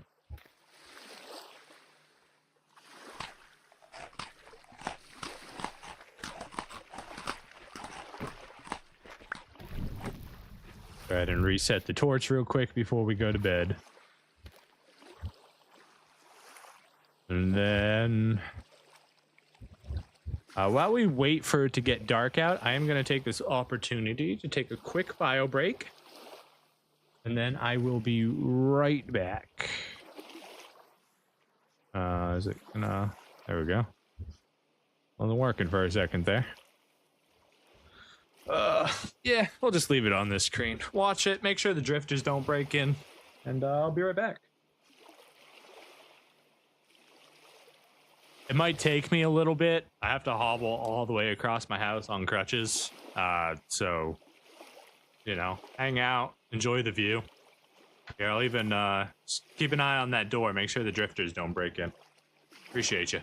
Go ahead and reset the torch real quick before we go to bed. And then... while we wait for it to get dark out, I am going to take this opportunity to take a quick bio break. And then I will be right back. Is it gonna... There we go. Wasn't working for a second there. Yeah, we'll just leave it on this screen. Watch it, make sure the drifters don't break in, and I'll be right back. It might take me a little bit. I have to hobble all the way across my house on crutches. So, you know, hang out, enjoy the view. Here, I'll even keep an eye on that door, make sure the drifters don't break in. Appreciate you.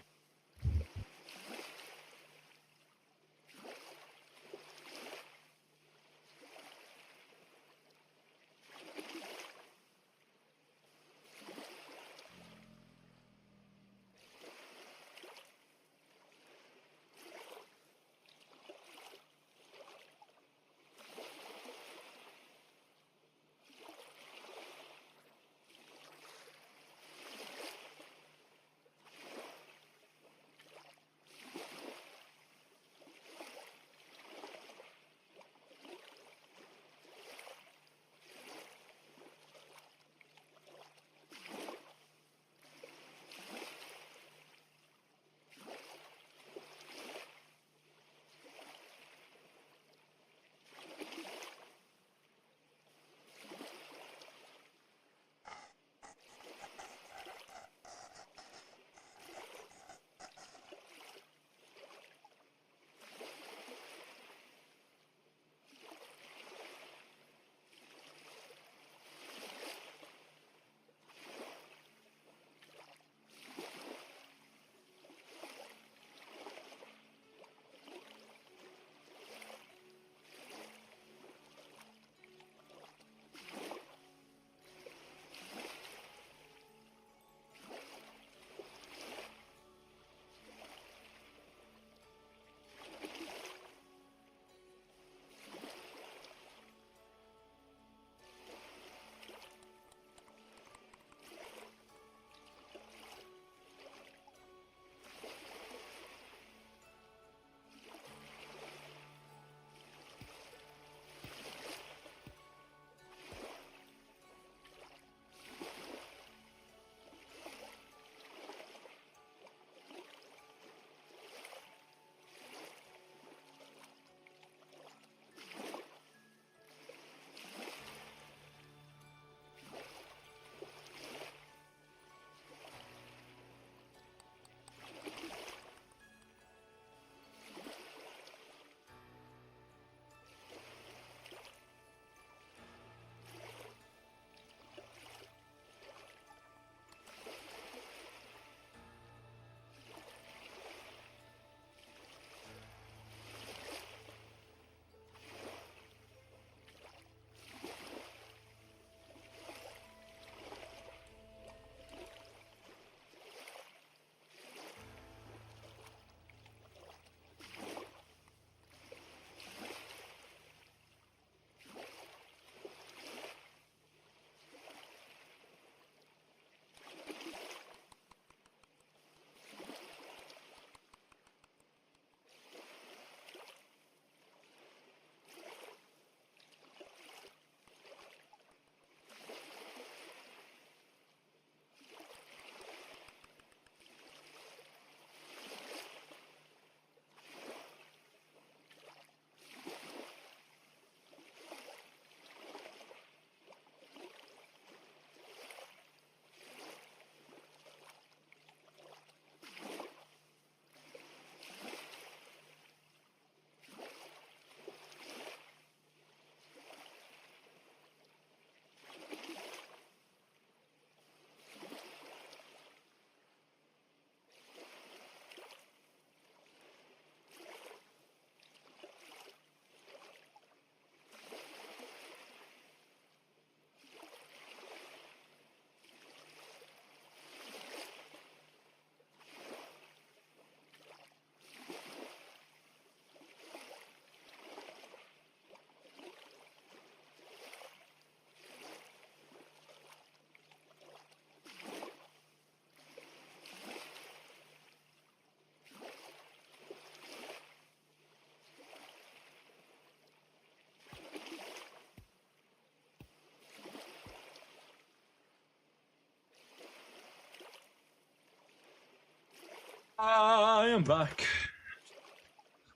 I am back.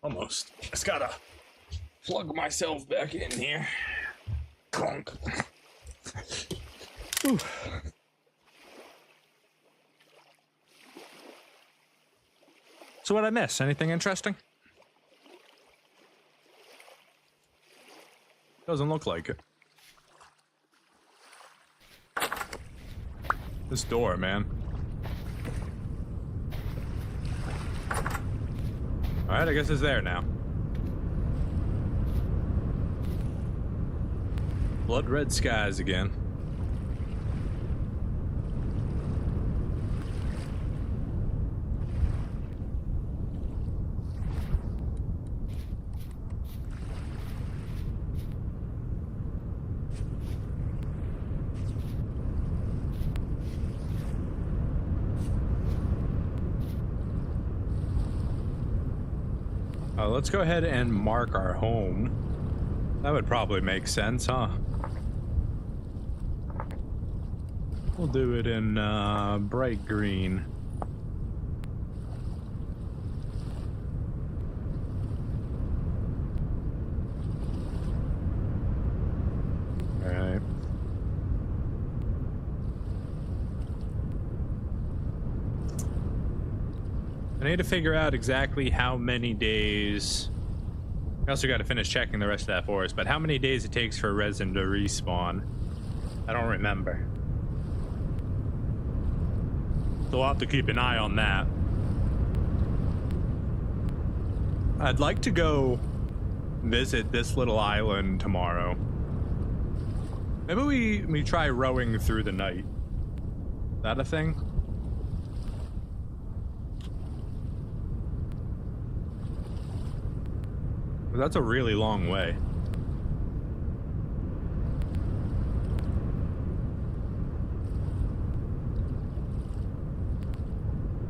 Almost. Just gotta plug myself back in here. Clunk. Ooh. So what'd I miss? Anything interesting? Doesn't look like it. This door, man. Alright, I guess it's there now. Blood red skies again. Let's go ahead and mark our home. That would probably make sense, huh? We'll do it in bright green. All right. I need to figure out exactly how many days. I also got to finish checking the rest of that forest, but how many days it takes for resin to respawn. I don't remember. So we'll have to keep an eye on that. I'd like to go visit this little island tomorrow. Maybe we try rowing through the night. Is that a thing? That's a really long way.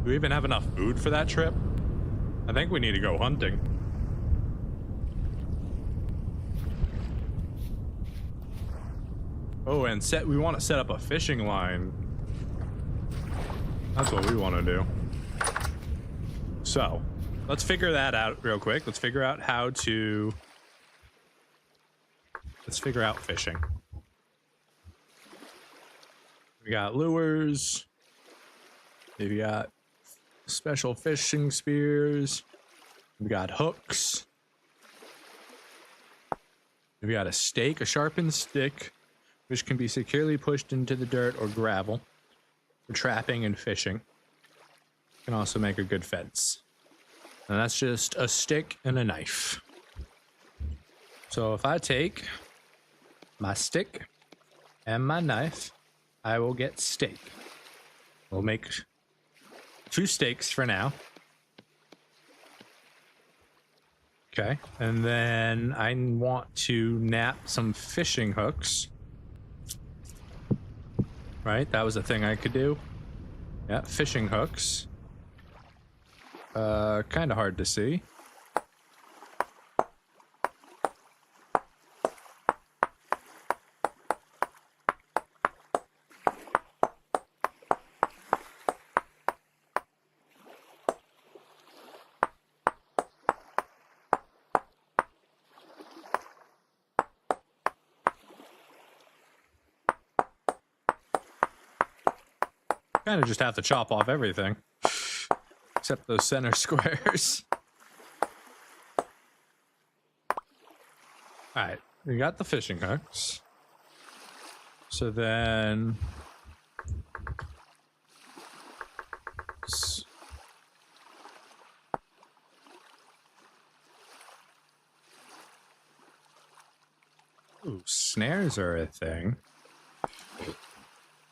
Do we even have enough food for that trip? I think we need to go hunting. Oh, and we want to set up a fishing line. That's what we want to do. So, let's figure that out real quick. Let's figure out how to... Let's figure out fishing. We got lures. We got special fishing spears. We got hooks. We got a stake, a sharpened stick, which can be securely pushed into the dirt or gravel for trapping and fishing. Can also make a good fence. And that's just a stick and a knife. So if I take my stick and my knife, I will get steak. We'll make 2 steaks for now. Okay, and then I want to nap some fishing hooks. Right, that was a thing I could do. Yeah, fishing hooks. Kind of hard to see. Kind of just have to chop off everything. Except those center squares. Alright, we got the fishing hooks. So then... Ooh, snares are a thing.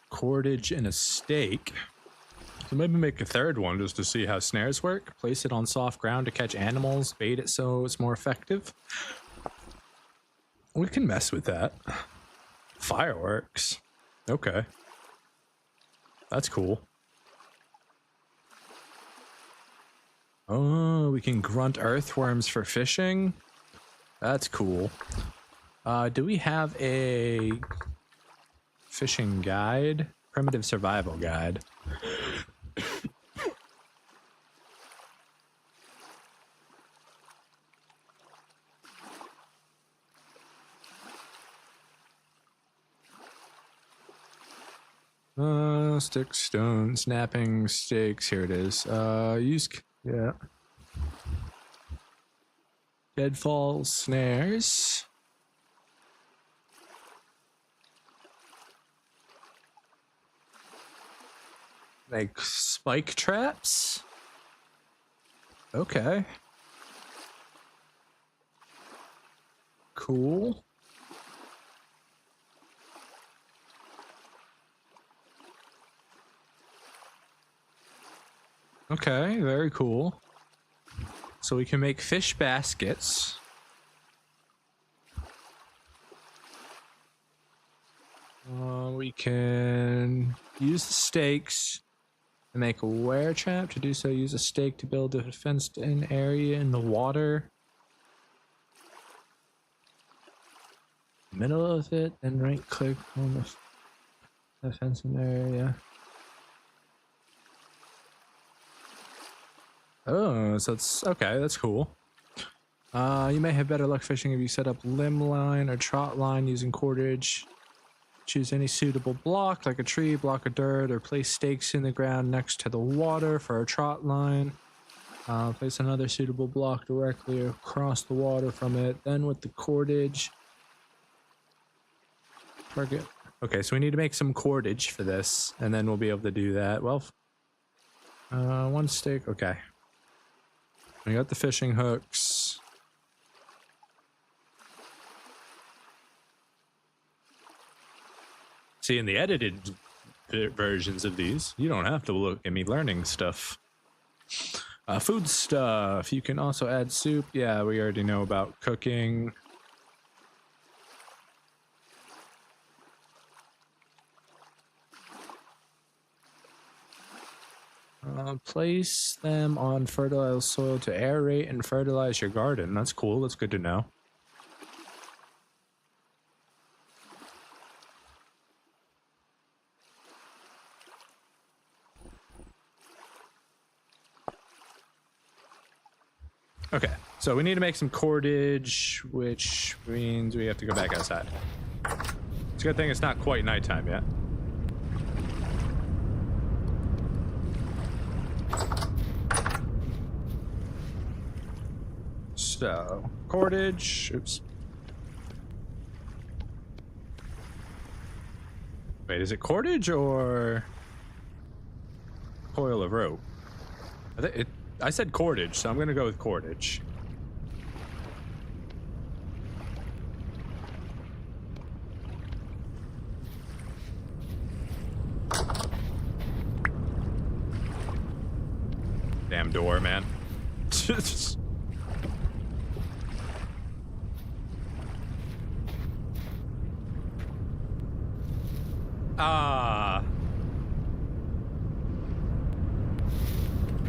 Cordage and a stake. So maybe make a third one just to see how snares work. Place it on soft ground to catch animals. Bait it so it's more effective. We can mess with that. Fireworks. Okay. That's cool. Oh, we can grunt earthworms for fishing. That's cool. Do we have a fishing guide? Primitive survival guide. Stick, stone, snapping stakes. Here it is. Yeah. Deadfall snares. Make spike traps. Okay. Cool. Okay, very cool. So we can make fish baskets. We can use the stakes to make a wear trap. To do so, use a stake to build a fenced-in area in the water. Middle of it, then right-click on the fenced-in area. Oh, so it's okay. That's cool. You may have better luck fishing if you set up limb line or trot line using cordage. Choose any suitable block, like a tree, block of dirt, or place stakes in the ground next to the water for a trot line. Place another suitable block directly across the water from it. Then with the cordage, target. Okay, so we need to make some cordage for this, and then we'll be able to do that. Well, one stake. Okay. We got the fishing hooks. See, in the edited versions of these, you don't have to look at me learning stuff. Food stuff. You can also add soup. Yeah, we already know about cooking. Place them on fertilized soil to aerate and fertilize your garden. That's cool. That's good to know. Okay, so we need to make some cordage, which means we have to go back outside. It's a good thing it's not quite nighttime yet. So, cordage. Oops. Wait, is it cordage or coil of rope? I said cordage, so I'm gonna go with cordage. Damn door, man.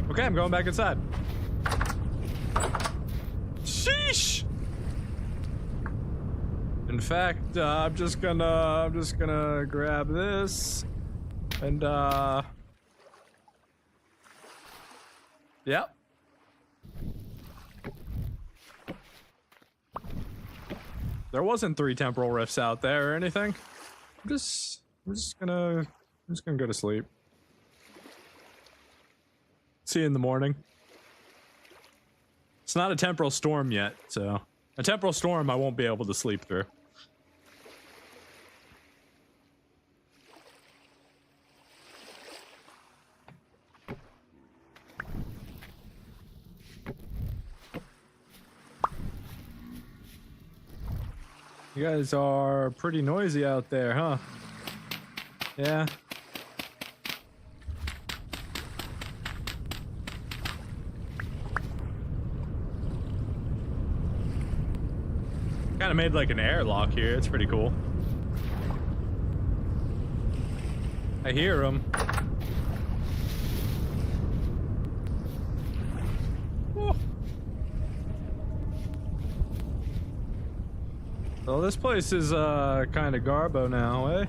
Okay, I'm going back inside. Sheesh. In fact, I'm just gonna grab this and yep. There wasn't 3 temporal rifts out there or anything. I'm just gonna go to sleep. See you in the morning. It's not a temporal storm yet, so a temporal storm I won't be able to sleep through. You guys are pretty noisy out there, huh? Yeah. Kind of made like an airlock here. It's pretty cool. I hear them. Well, this place is kind of garbo now, eh?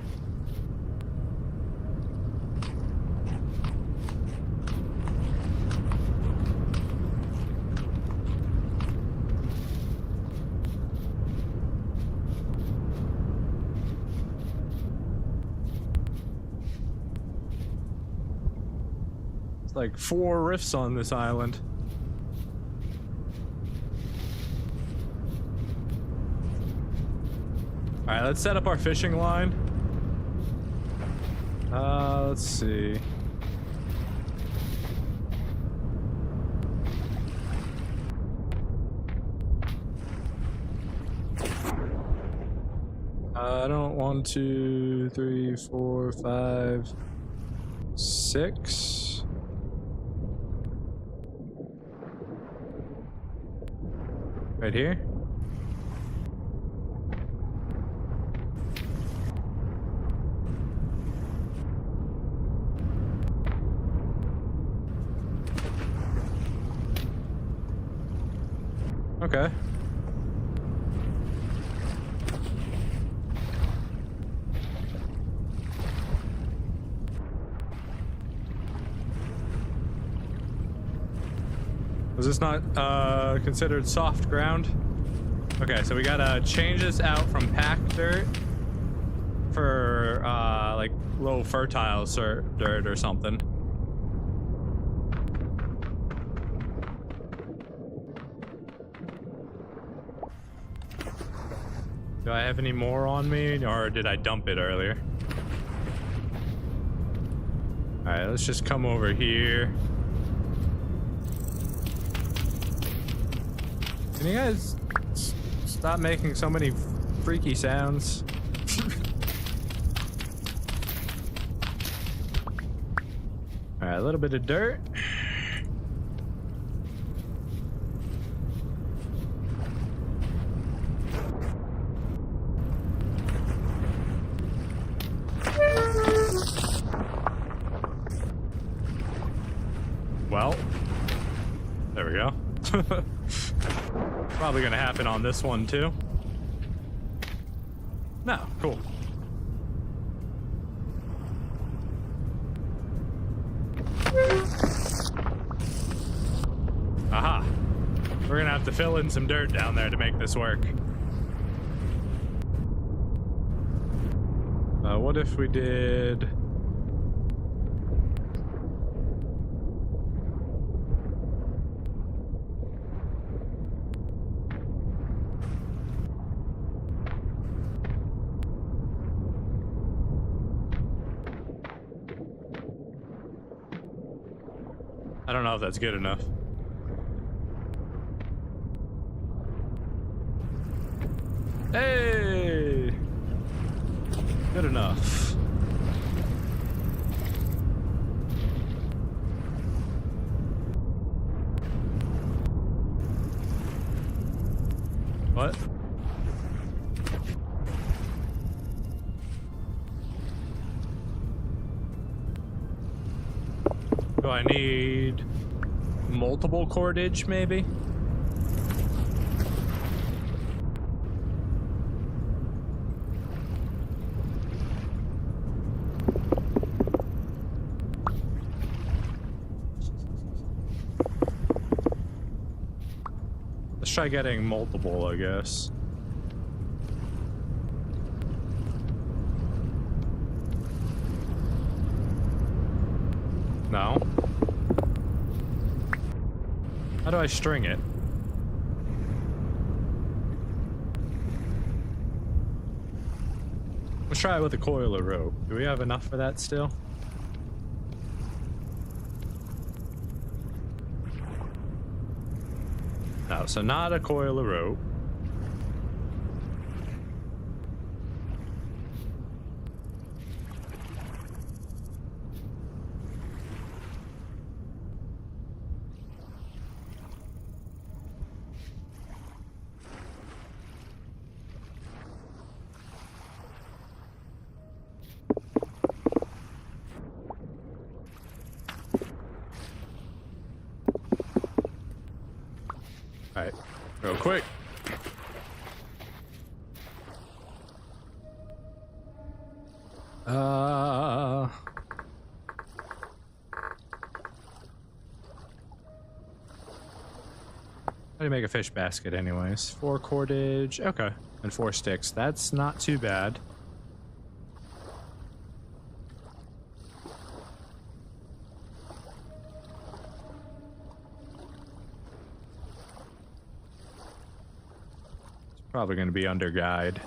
like 4 rifts on this island. All right, let's set up our fishing line. Let's see. I don't 1, 2, 3, 4, 5, 6. Right here. Okay. Was this not considered soft ground? Okay, so we gotta change this out from packed dirt for like low fertile dirt or something. Do I have any more on me, or did I dump it earlier? All right, let's just come over here. Can you guys stop making so many freaky sounds? All right, a little bit of dirt. Well, there we go. Probably gonna happen on this one too. No, cool. Aha. We're gonna have to fill in some dirt down there to make this work. What if we did... I don't know if that's good enough. Hey! Good enough. What? Do I need multiple cordage, maybe? Let's try getting multiple, I guess. No. How do I string it? Let's try it with a coil of rope. Do we have enough for that still? No, so not a coil of rope. Alright, real quick. How do you make a fish basket anyways? 4 cordage, okay, and 4 sticks. That's not too bad. Probably going to be under guide.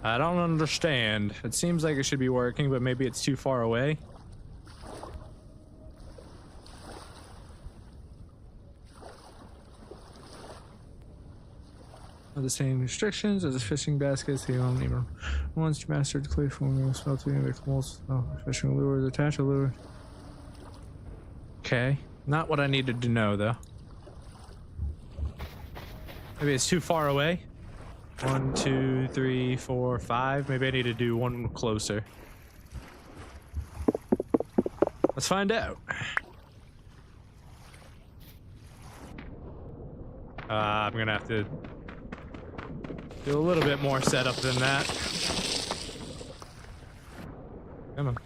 I don't understand. It seems like it should be working, but maybe it's too far away. The same restrictions as the fishing baskets. You don't even once mastered clear from smelting vehicles. Oh, fishing lures attach a lure. Okay, not what I needed to know though. Maybe it's too far away. 1, 2, 3, 4, 5. Maybe I need to do one closer. Let's find out. I'm gonna have to do a little bit more setup than that. Come on.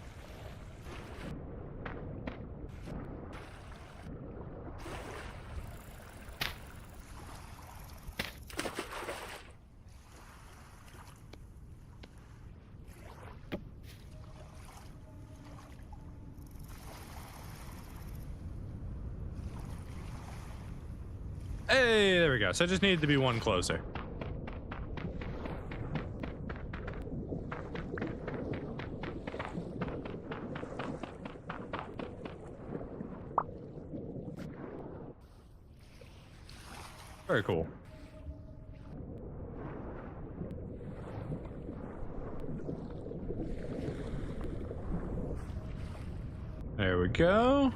Hey, there we go. So I just needed to be one closer. Very cool. There we go.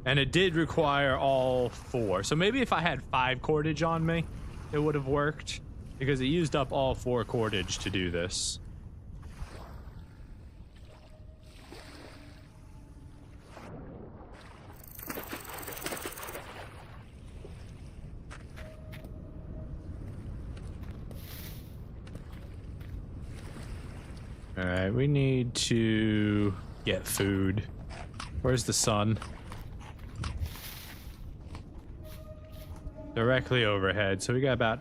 And it did require all 4. So maybe if I had 5 cordage on me, it would have worked. Because it used up all 4 cordage to do this. Alright, we need to get food. Where's the sun? Directly overhead, so we got about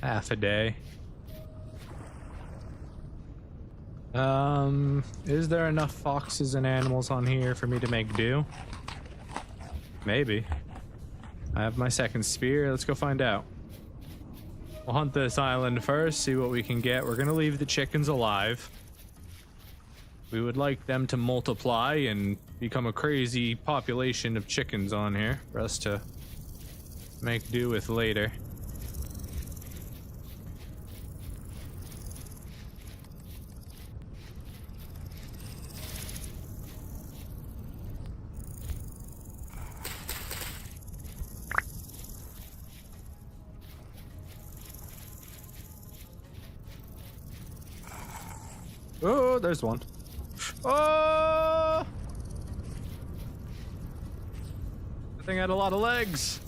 half a day. Is there enough foxes and animals on here for me to make do? Maybe. I have my second spear. Let's go find out. We'll hunt this island first, see what we can get. We're gonna leave the chickens alive. We would like them to multiply and become a crazy population of chickens on here for us to make do with later. Oh, there's one. Oh! That thing had a lot of legs.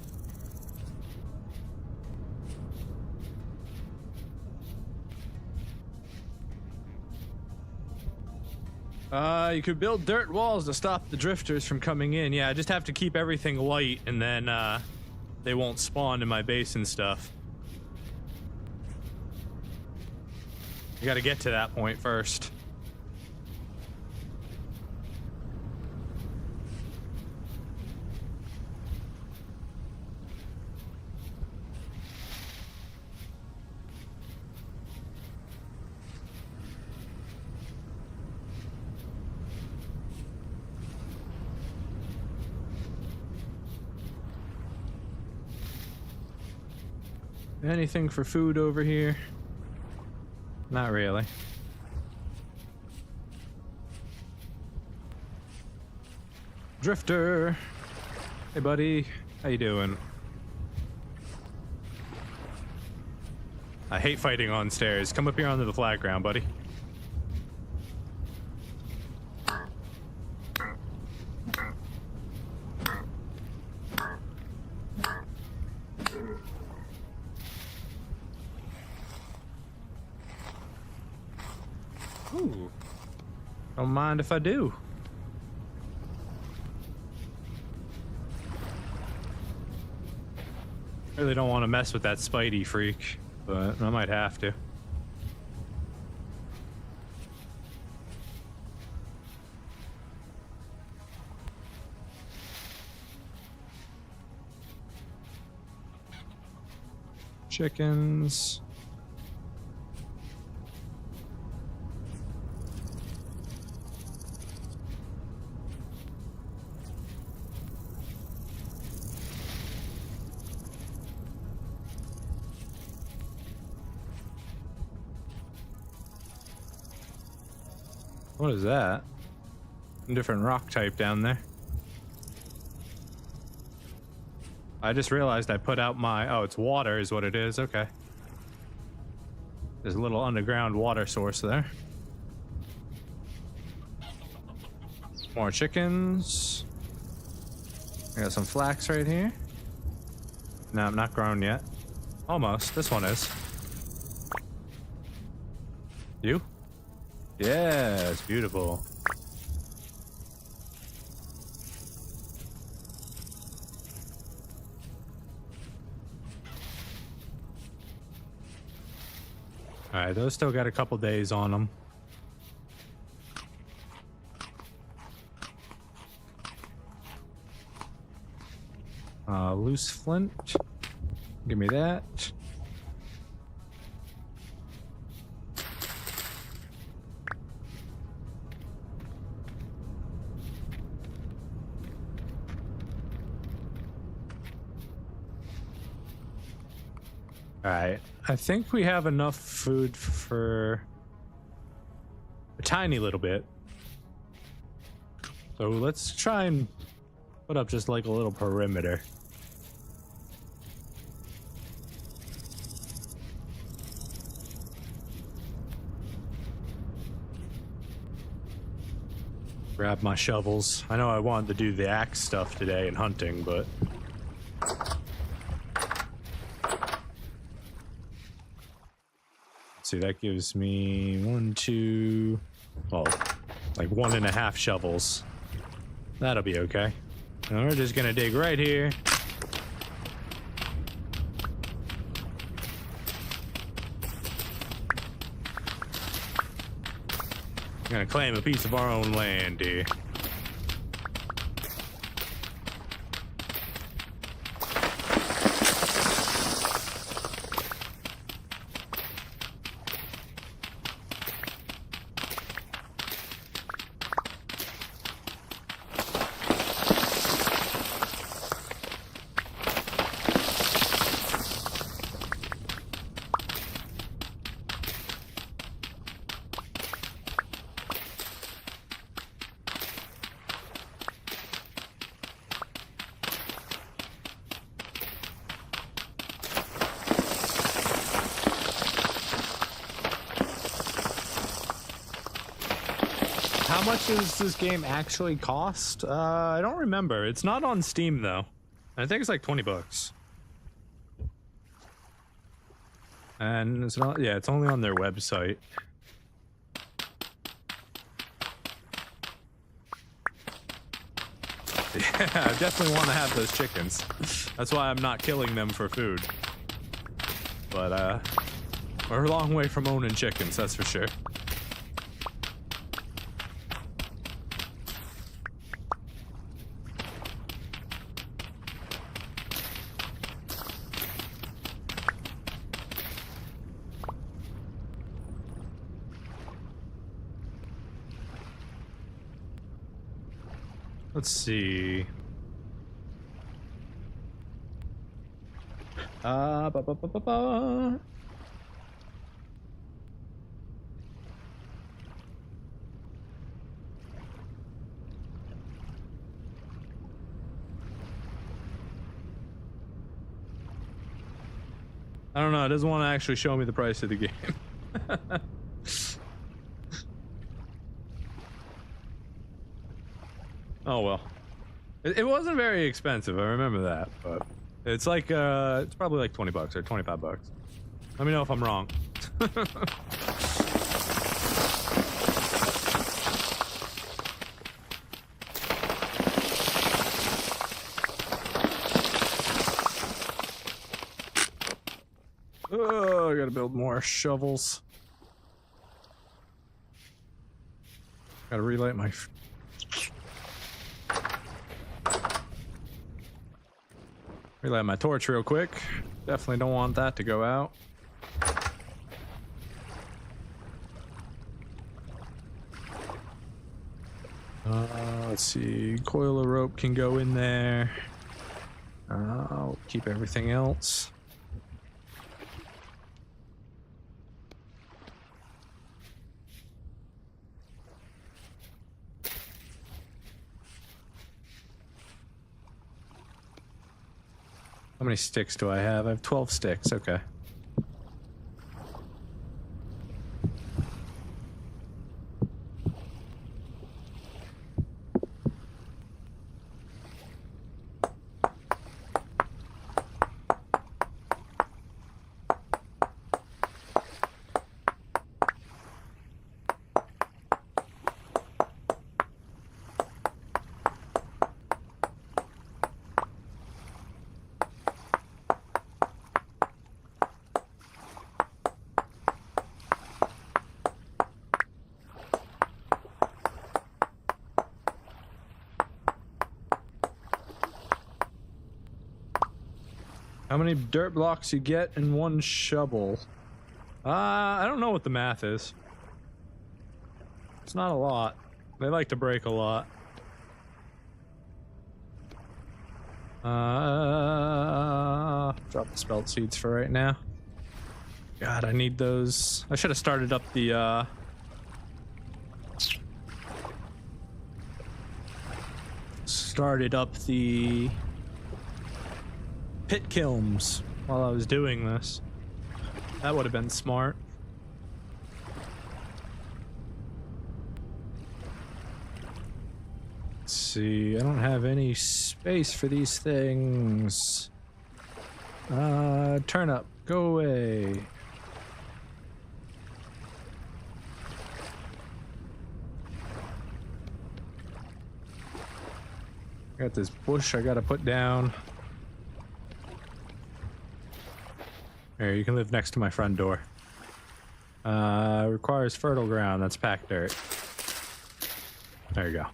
You could build dirt walls to stop the drifters from coming in. Yeah, I just have to keep everything light and then they won't spawn in my base and stuff. You gotta get to that point first. Anything for food over here? Not really. Drifter! Hey buddy, how you doing? I hate fighting on stairs. Come up here onto the flat ground, buddy. Don't mind if I do. Really don't want to mess with that Spidey freak, but I might have to. Chickens. What is that? A different rock type down there. I just realized I put out my... Oh, it's water is what it is. Okay. There's a little underground water source there. More chickens. I got some flax right here. No, I'm not grown yet. Almost. This one is. You? Yeah, it's beautiful. Alright, those still got a couple days on them. Loose flint. Give me that. Alright, I think we have enough food for a tiny little bit. So let's try and put up just like a little perimeter. Grab my shovels. I know I wanted to do the axe stuff today and hunting, but... See, that gives me 1, 2, well, like 1.5 shovels. That'll be okay. And we're just gonna dig right here. Gonna claim a piece of our own land here. How much does this game actually cost? I don't remember. It's not on Steam though. I think it's like $20. And it's not, yeah, it's only on their website. Yeah, I definitely want to have those chickens. That's why I'm not killing them for food. But we're a long way from owning chickens, that's for sure. Let's see. Ba, ba, ba, ba, ba. I don't know, it doesn't want to actually show me the price of the game. Oh well. It wasn't very expensive, I remember that, but it's like it's probably like $20 or $25. Let me know if I'm wrong. gotta build more shovels. Gotta relight my... Relight my torch real quick. Definitely don't want that to go out. Let's see. Coil of rope can go in there. I'll keep everything else. How many sticks do I have? I have 12 sticks. Okay. How many dirt blocks you get in one shovel? I don't know what the math is. It's not a lot. They like to break a lot. Drop the spelt seeds for right now. God, I need those. I should have started up the pit kilns while I was doing this. That would have been smart. Let's see, I don't have any space for these things. Turnip, go away. Got this bush I gotta put down. Here, you can live next to my front door. Requires fertile ground. That's packed dirt. There you go.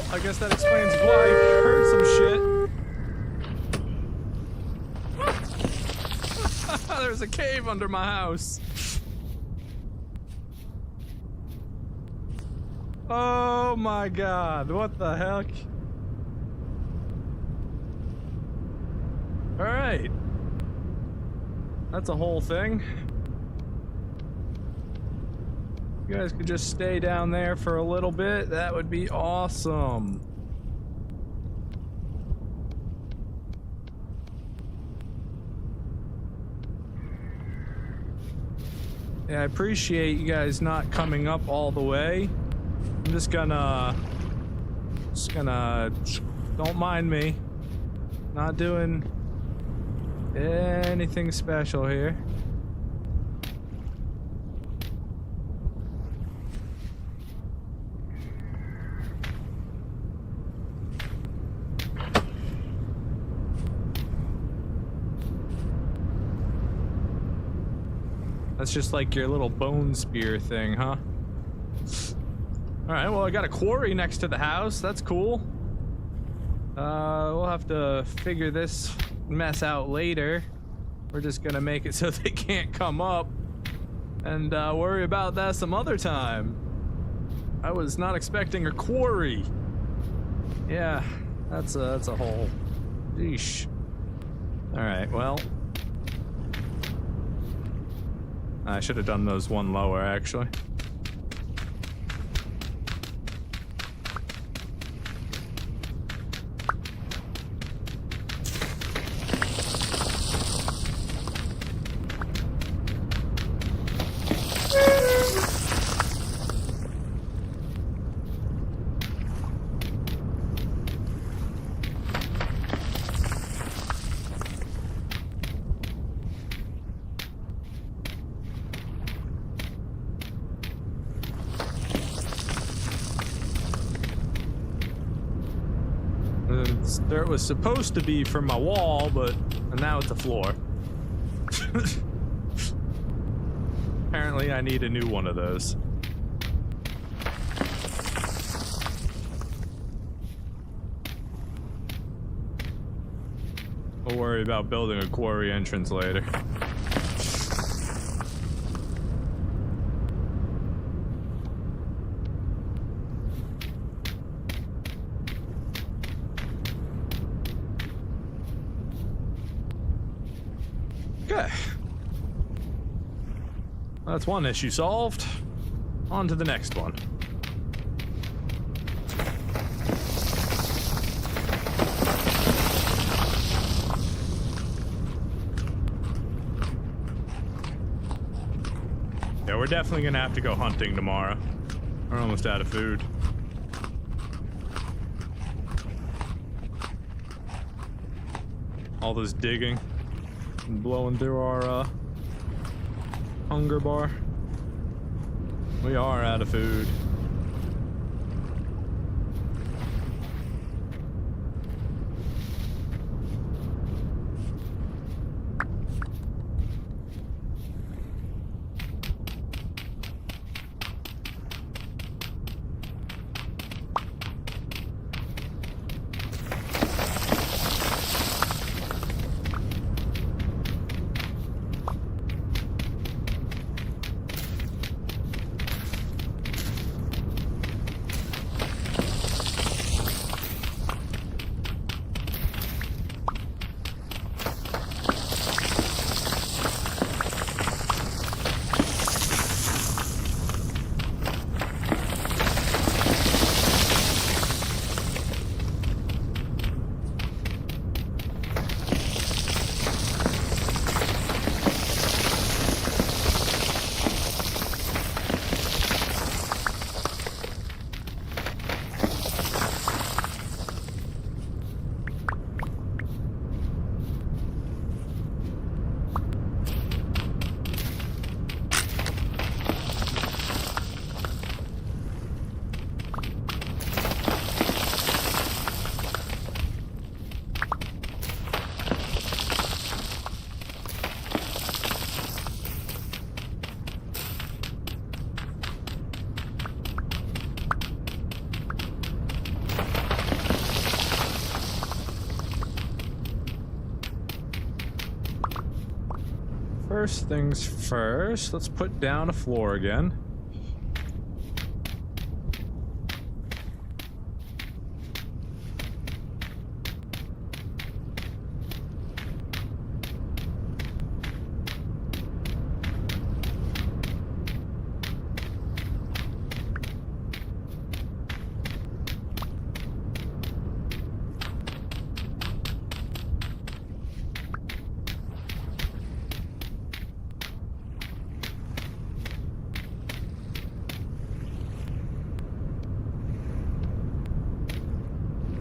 I guess that explains why I heard some shit. There's a cave under my house. Oh my god, what the heck? Alright. That's a whole thing. You guys could just stay down there for a little bit. That would be awesome. Yeah, I appreciate you guys not coming up all the way. I'm just gonna, don't mind me. Not doing anything special here. That's just like your little bone spear thing, huh? Alright, well I got a quarry next to the house. That's cool. We'll have to figure this mess out later. We're just gonna make it so they can't come up and worry about that some other time. I was not expecting a quarry. Yeah, that's a whole... Sheesh. Alright, well... I should have done those one lower, actually. This dirt was supposed to be from my wall, but now it's a floor. Apparently, I need a new one of those. We'll worry about building a quarry entrance later. Okay. That's one issue solved. On to the next one. Yeah, we're definitely gonna have to go hunting tomorrow. We're almost out of food. All this digging and blowing through our hunger bar. We are out of food. First things first, let's put down a floor again.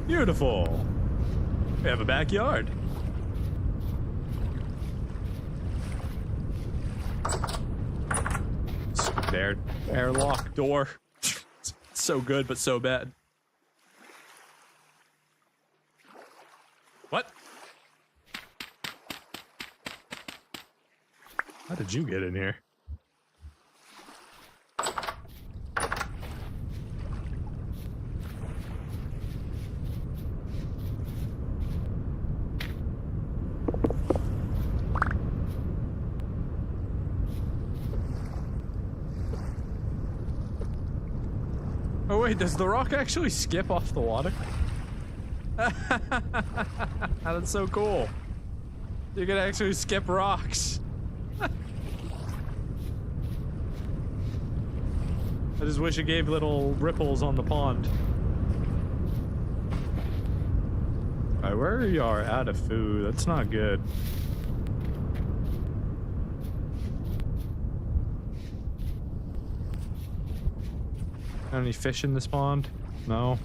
Beautiful. We have a backyard. Stupid airlock door. So good, but so bad. What? How did you get in here? Oh wait, does the rock actually skip off the water? That's so cool. You can actually skip rocks. I just wish it gave little ripples on the pond. Alright, we are out of food. That's not good. Any fish in this pond? No.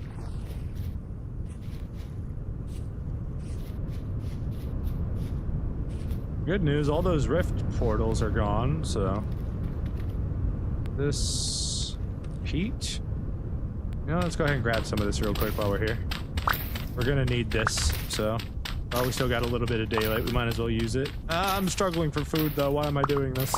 Good news, all those rift portals are gone, so... This... peat? You know, let's go ahead and grab some of this real quick while we're here. We're gonna need this, so. Oh, we still got a little bit of daylight. We might as well use it. I'm struggling for food, though. Why am I doing this?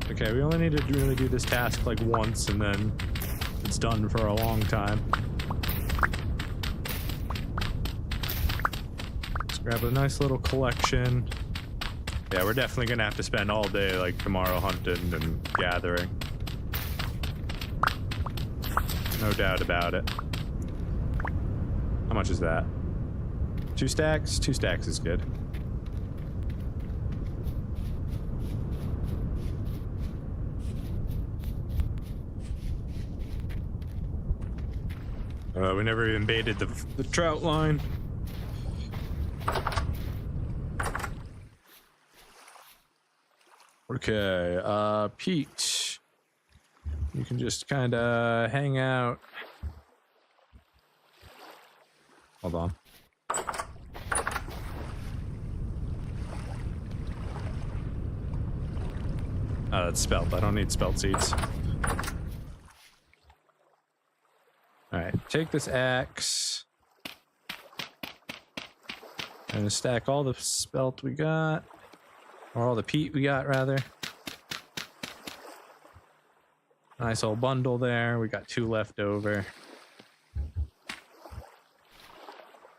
Okay, we only need to really do this task like once, and then it's done for a long time. Let's grab a nice little collection. Yeah, we're definitely gonna have to spend all day like tomorrow hunting and gathering. No doubt about it. How much is that? 2 stacks? 2 stacks is good. We never even baited the trout line. Okay, Pete, you can just kind of hang out. Hold on. Oh, that's spelt. I don't need spelt seeds. Alright, take this axe. And stack all the spelt we got. Or all the peat we got, rather. Nice old bundle there. We got 2 left over.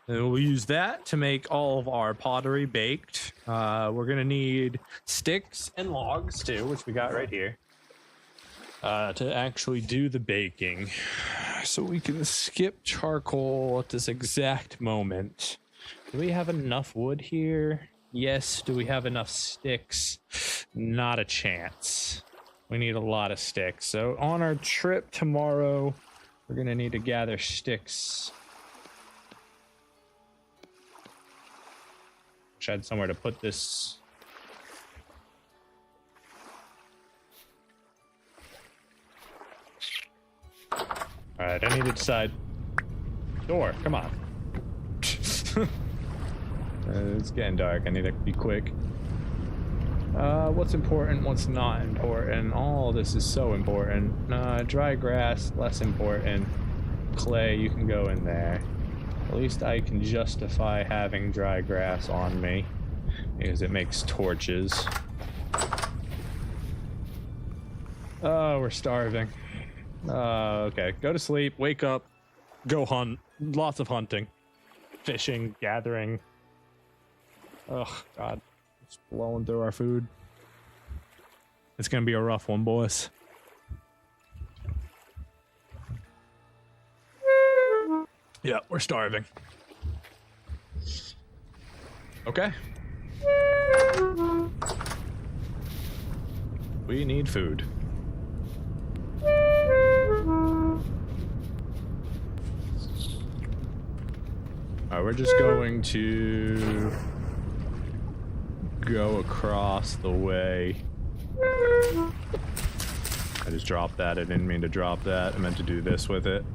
And we'll use that to make all of our pottery baked. We're gonna need sticks and logs too, which we got right here. To actually do the baking. So we can skip charcoal at this exact moment. Do we have enough wood here? Yes. Do we have enough sticks? Not a chance. We need a lot of sticks. So on our trip tomorrow, we're gonna need to gather sticks. Wish I had somewhere to put this. Alright, I need to decide. Door, come on. It's getting dark. I need to be quick. What's important? What's not important? All this is so important. Dry grass, less important. Clay, you can go in there. At least I can justify having dry grass on me because it makes torches. Oh, we're starving. Okay, go to sleep, wake up, go hunt. Lots of hunting, fishing, gathering. Oh, God. It's blowing through our food. It's gonna be a rough one, boys. Yeah, we're starving. Okay. We need food. Alright, we're just going to go across the way. I just dropped that. I didn't mean to drop that. I meant to do this with it.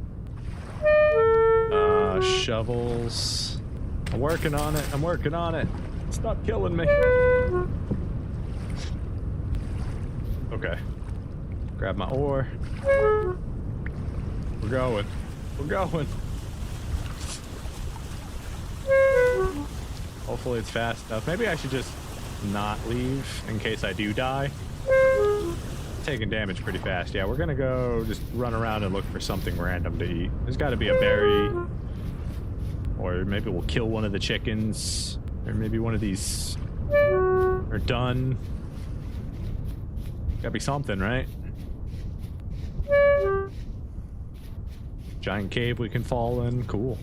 Shovels. I'm working on it. I'm working on it. Stop killing me. Okay. Grab my ore. We're going. We're going. Hopefully it's fast enough. Maybe I should just not leave in case I do die. Taking damage pretty fast. Yeah, we're gonna go just run around and look for something random to eat. There's gotta be a berry. Or maybe we'll kill one of the chickens. Or maybe one of these are done. Gotta be something, right? Giant cave we can fall in. Cool.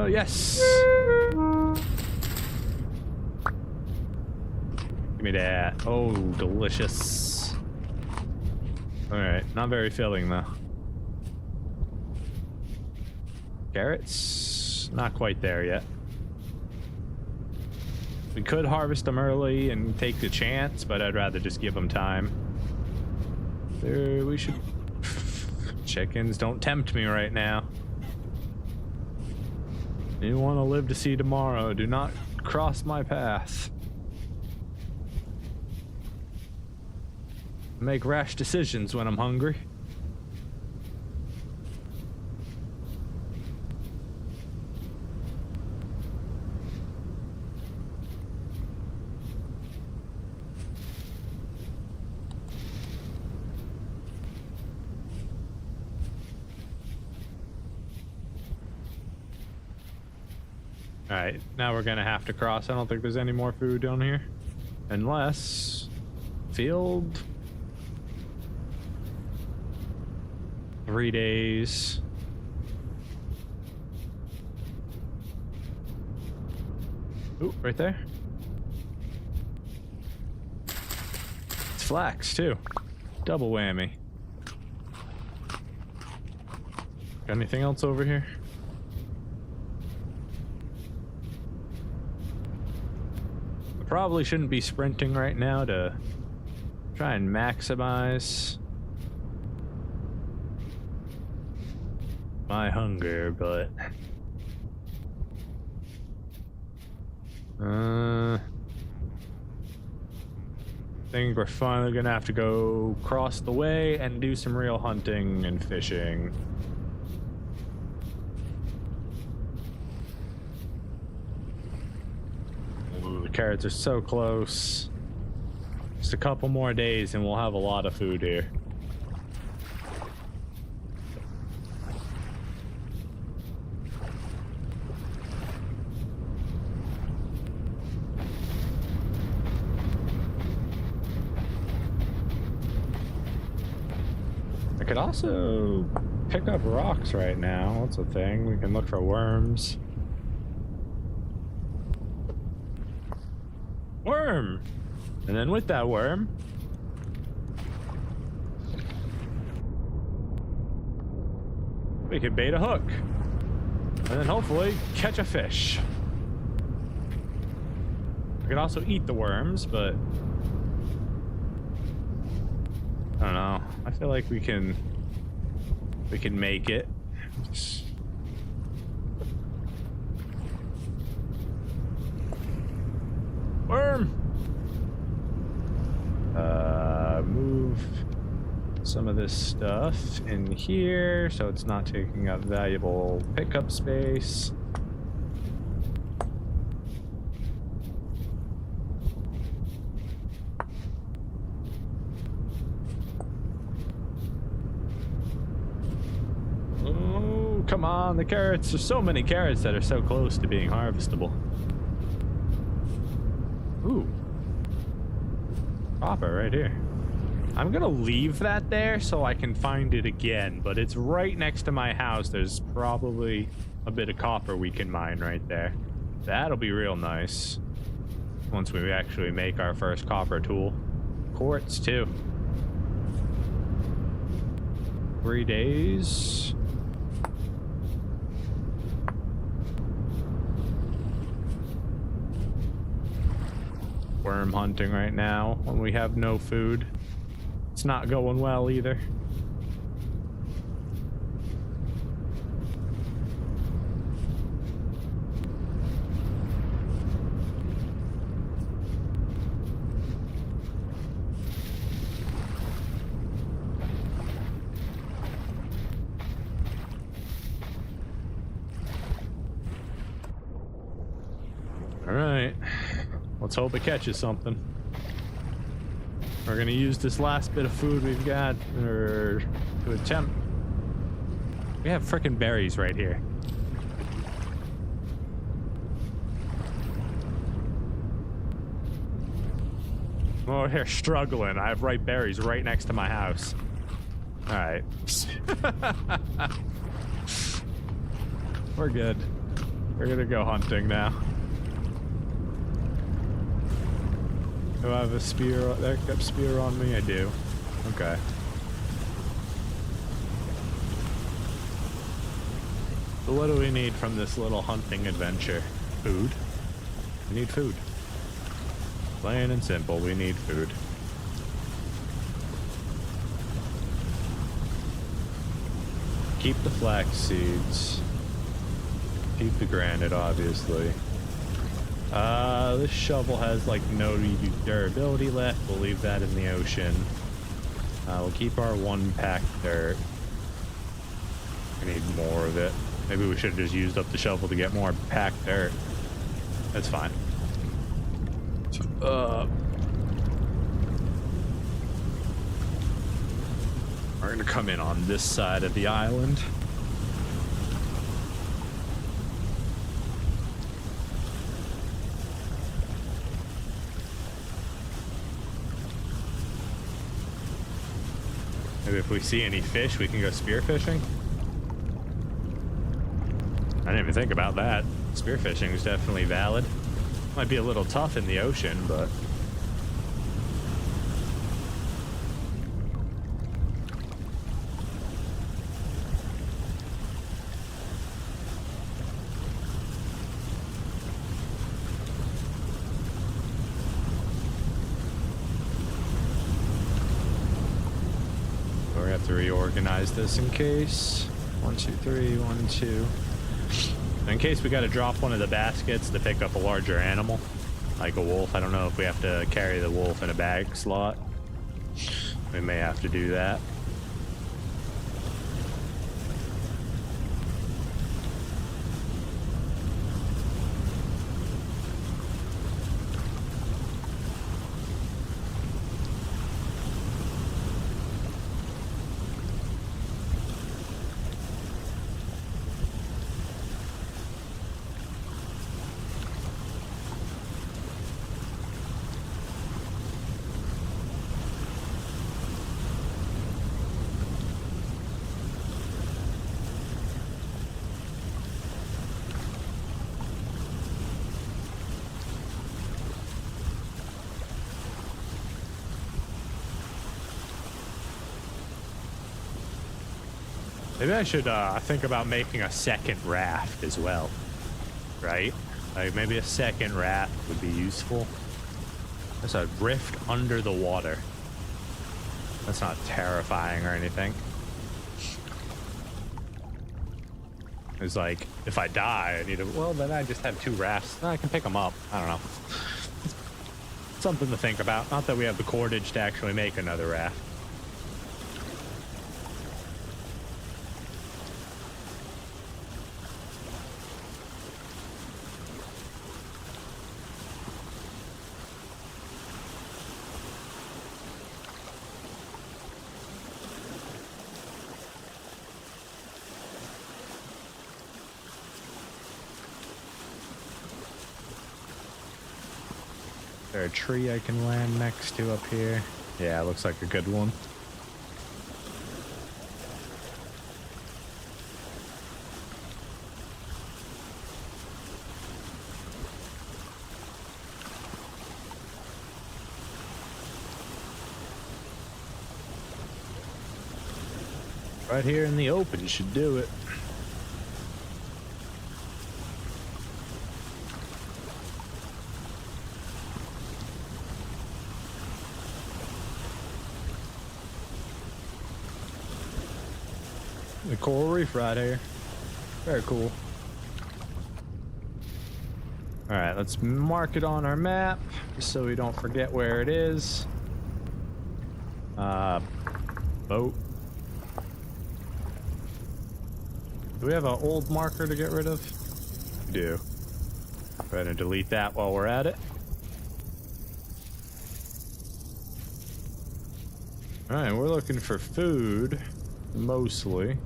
Yes. Give me that. Oh, delicious. Alright, not very filling though. Carrots? Not quite there yet. We could harvest them early and take the chance, but I'd rather just give them time. There, we should... Chickens, don't tempt me right now. You want to live to see tomorrow. Do not cross my path. Make rash decisions when I'm hungry. All right, now we're gonna have to cross. I don't think there's any more food down here. Unless... Field... 3 days. Ooh, right there. It's flax, too. Double whammy. Got anything else over here? Probably shouldn't be sprinting right now to try and maximize my hunger, but I think we're finally gonna have to go cross the way and do some real hunting and fishing. Carrots are so close. Just a couple more days and we'll have a lot of food here. I could also pick up rocks right now. That's a thing. We can look for worms. Worm! And then with that worm, we can bait a hook. And then hopefully catch a fish. We can also eat the worms, but I don't know. I feel like we can make it. Worm! Move some of this stuff in here so it's not taking up valuable pickup space. Oh, come on, the carrots. There's so many carrots that are so close to being harvestable. Ooh. Copper right here. I'm gonna leave that there so I can find it again, but it's right next to my house. There's probably a bit of copper we can mine right there. That'll be real nice once we actually make our first copper tool. Quartz too. 3 days. Worm hunting right now when we have no food. It's not going well either. All right. Let's hope it catches something. We're gonna use this last bit of food we've got to attempt. We have frickin' berries right here. Oh, they're struggling. I have ripe berries right next to my house. All right. We're good. We're gonna go hunting now. Do I have a spear? That got spear on me? I do. Okay. So what do we need from this little hunting adventure? Food. We need food. Plain and simple, we need food. Keep the flax seeds. keep the granite, obviously. This shovel has like no durability left. We'll leave that in the ocean. We'll keep our 1 pack dirt. We need more of it. Maybe we should have just used up the shovel to get more packed dirt. That's fine. We're gonna come in on this side of the island. Maybe if we see any fish, we can go spearfishing. I didn't even think about that. Spearfishing is definitely valid. Might be a little tough in the ocean, but... we have to reorganize this in case. 1, 2, 3, 1, 2. In case we got to drop one of the baskets to pick up a larger animal, like a wolf. I don't know if we have to carry the wolf in a bag slot. We may have to do that. Maybe I should think about making a second raft as well, right? Like maybe a second raft would be useful. There's a rift under the water. That's not terrifying or anything. It's like, if I die, I need to, well, then I just have 2 rafts. Then I can pick them up. I don't know. Something to think about. Not that we have the cordage to actually make another raft. Is there a tree I can land next to up here? Yeah, looks like a good one. Right here in the open should do it. The coral reef right here. Very cool. All right, let's mark it on our map just so we don't forget where it is. Boat. Do we have an old marker to get rid of? We do. Go ahead and delete that while we're at it. All right, we're looking for food, mostly.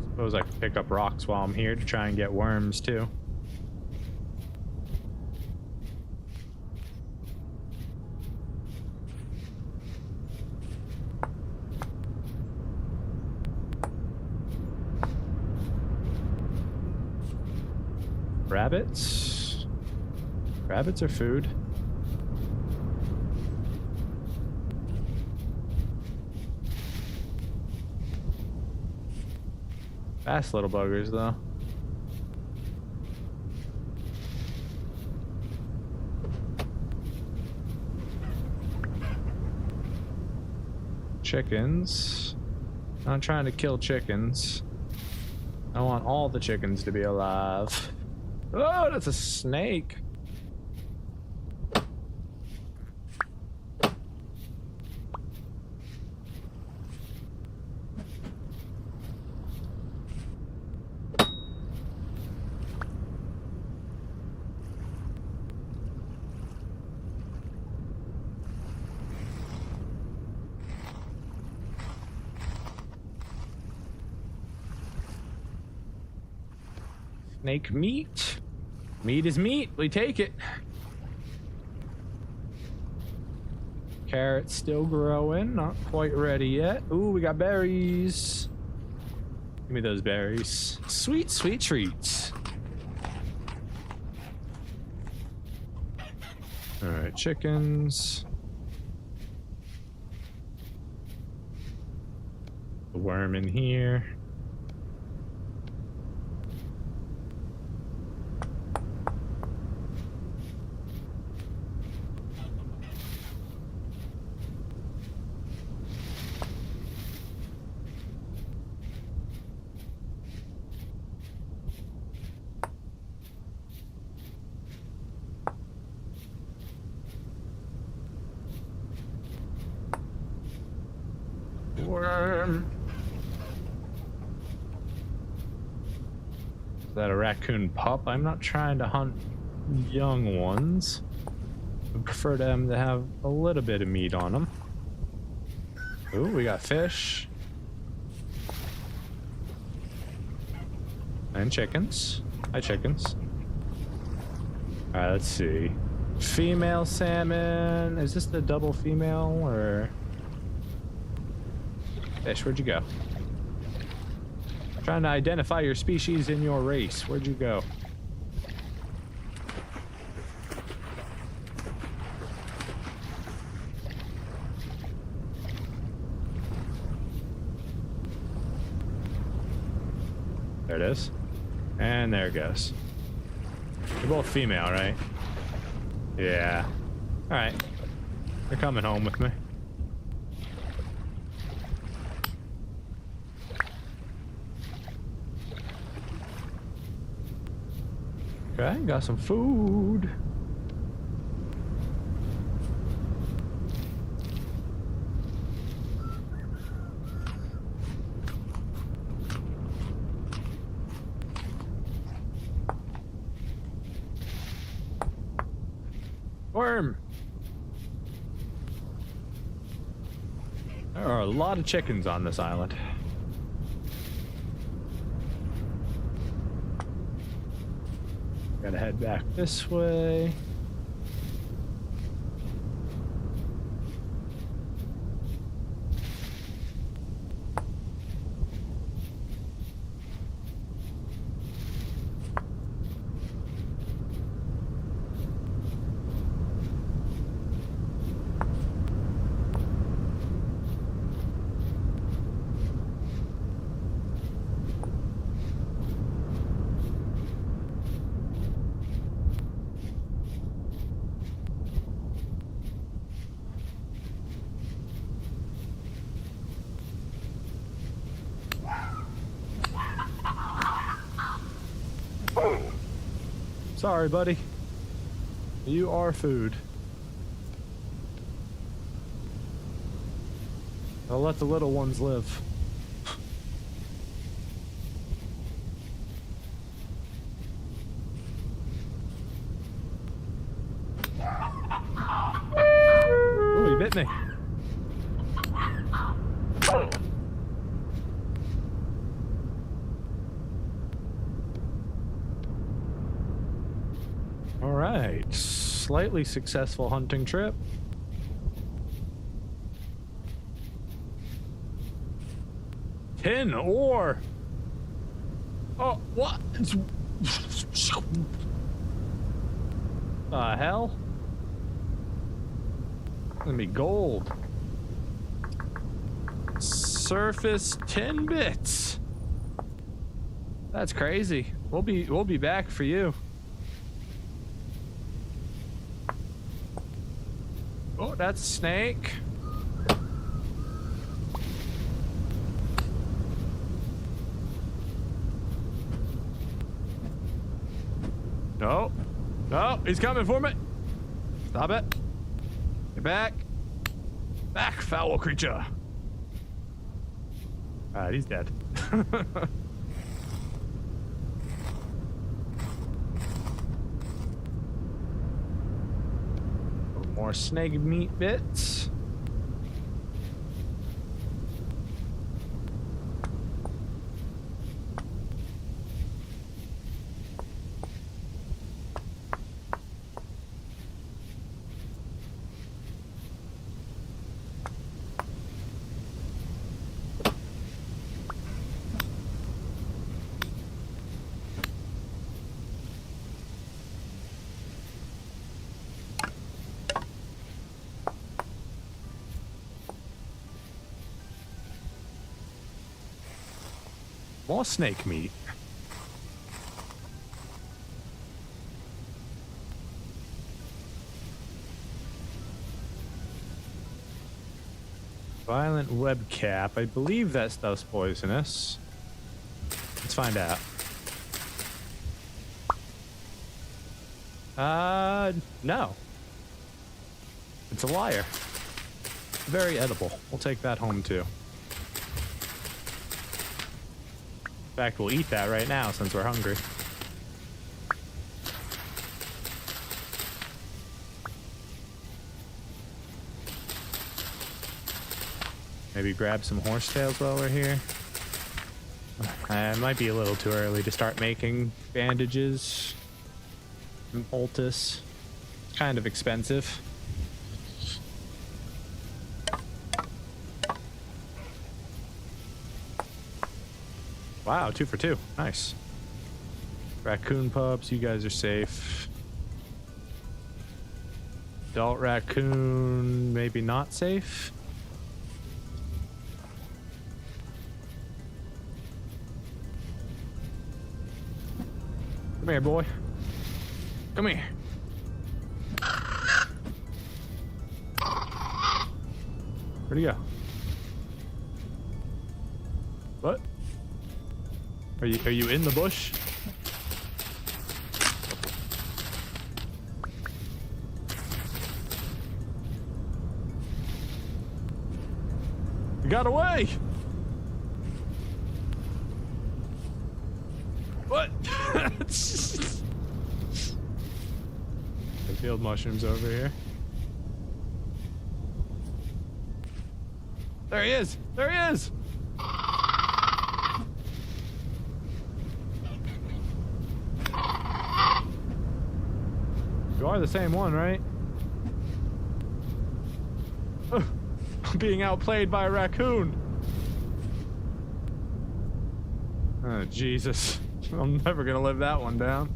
Suppose I can pick up rocks while I'm here to try and get worms too. Rabbits? Rabbits are food. Fast little buggers, though. chickens. I'm not trying to kill chickens. I want all the chickens to be alive. Oh, that's a snake. Snake meat. Meat is meat. We take it. Carrot's still growing. Not quite ready yet. Ooh, we got berries. Give me those berries. Sweet, sweet treats. All right, chickens. A worm in here. Worm. Is that a raccoon pup? I'm not trying to hunt young ones. I prefer them to have a little bit of meat on them. Ooh, we got fish. And chickens. Hi, chickens. Alright, let's see. Female salmon. Is this the double female or... Fish, where'd you go? Trying to identify your species in your race. Where'd you go? There it is. And there it goes. You're both female, right? Yeah. Alright. They're coming home with me. Okay, got some food. Worm. There are a lot of chickens on this island. Gotta head back this way. Sorry, buddy. You are food. I'll let the little ones live. Ooh, he bit me. Alright, slightly successful hunting trip. Tin ore! Oh, what? The hell? Gonna be gold. Surface tin bits. That's crazy. We'll be back for you. Oh, that's a snake. he's coming for me. Stop it. Get back. Back, foul creature. Alright, he's dead. More snake meat bits. More snake meat. Violent web cap. I believe that stuff's poisonous. Let's find out. No. It's a liar. Very edible. We'll take that home too. In fact, we'll eat that right now since we're hungry. Maybe grab some horsetails while we're here. It might be a little too early to start making bandages and poultice. It's kind of expensive. Wow, 2 for 2. Nice. Raccoon pups, you guys are safe. Adult raccoon, maybe not safe. Come here, boy. Come here. Where'd he go? What? Are you in the bush? You got away! What? The field mushrooms over here. There he is! There he is! You are the same one, right? Oh, I'm being outplayed by a raccoon. Oh, Jesus. I'm never gonna live that one down.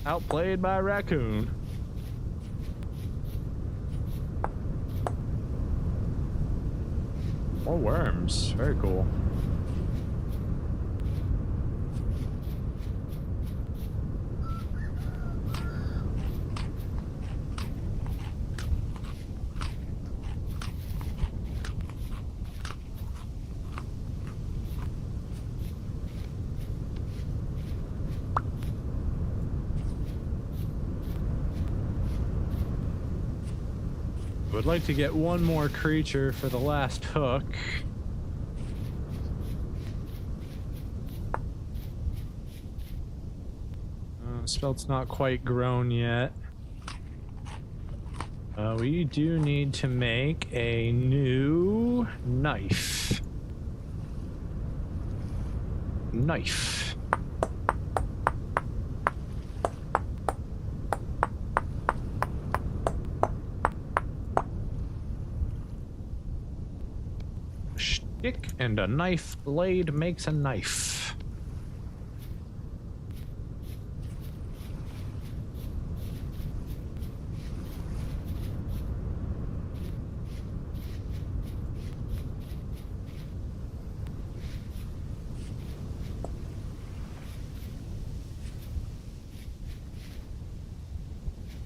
Outplayed by a raccoon. More worms. Very cool. Would like to get one more creature for the last hook. Spelt's not quite grown yet. We do need to make a new knife. Knife. Stick and a knife blade makes a knife.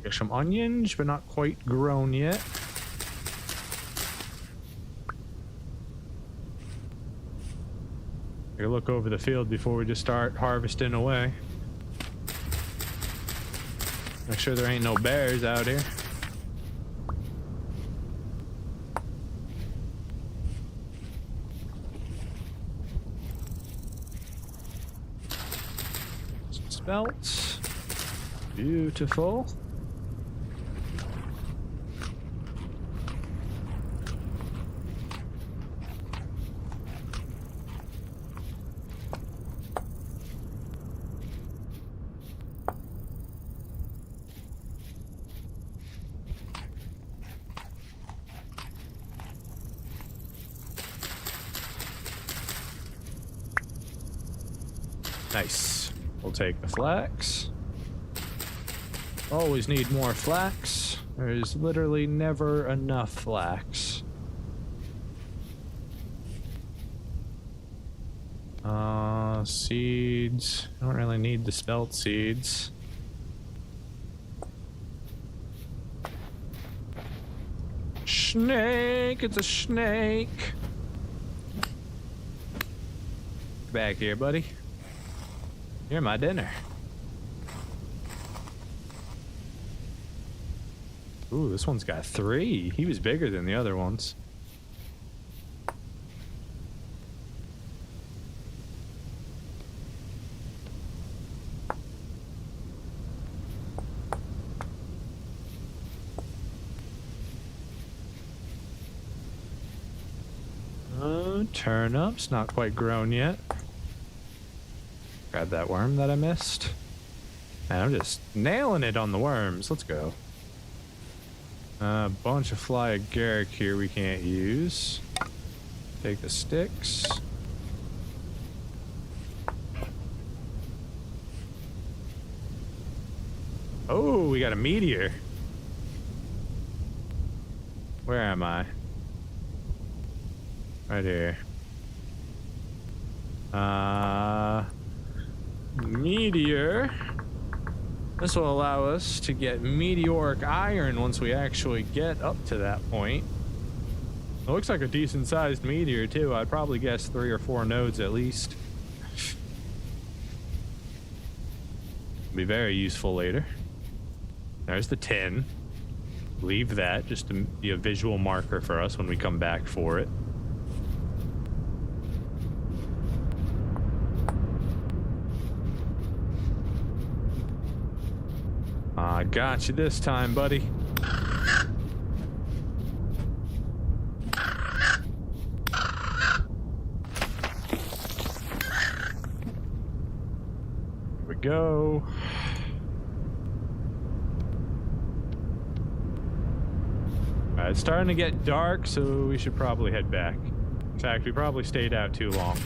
Get some onions, but not quite grown yet. Take a look over the field before we just start harvesting away. Make sure there ain't no bears out here. Some spelts. Beautiful. Nice. We'll take the flax. Always need more flax. There is literally never enough flax. Seeds. I don't really need the spelt seeds. Snake! It's a snake! Back here, buddy. You're my dinner. Ooh, this one's got 3. He was bigger than the other ones. Turnips, not quite grown yet. Grab that worm that I missed. Man, I'm just nailing it on the worms. Let's go. A bunch of fly agaric here we can't use. Take the sticks. Oh, we got a meteor. Where am I? Right here. Meteor. This will allow us to get meteoric iron once we actually get up to that point. It looks like a decent sized meteor too. I'd probably guess 3 or 4 nodes at least. Be very useful later. There's the tin. Leave that just to be a visual marker for us when we come back for it. I got you this time, buddy. Here we go. Alright, it's starting to get dark, so we should probably head back. In fact, we probably stayed out too long.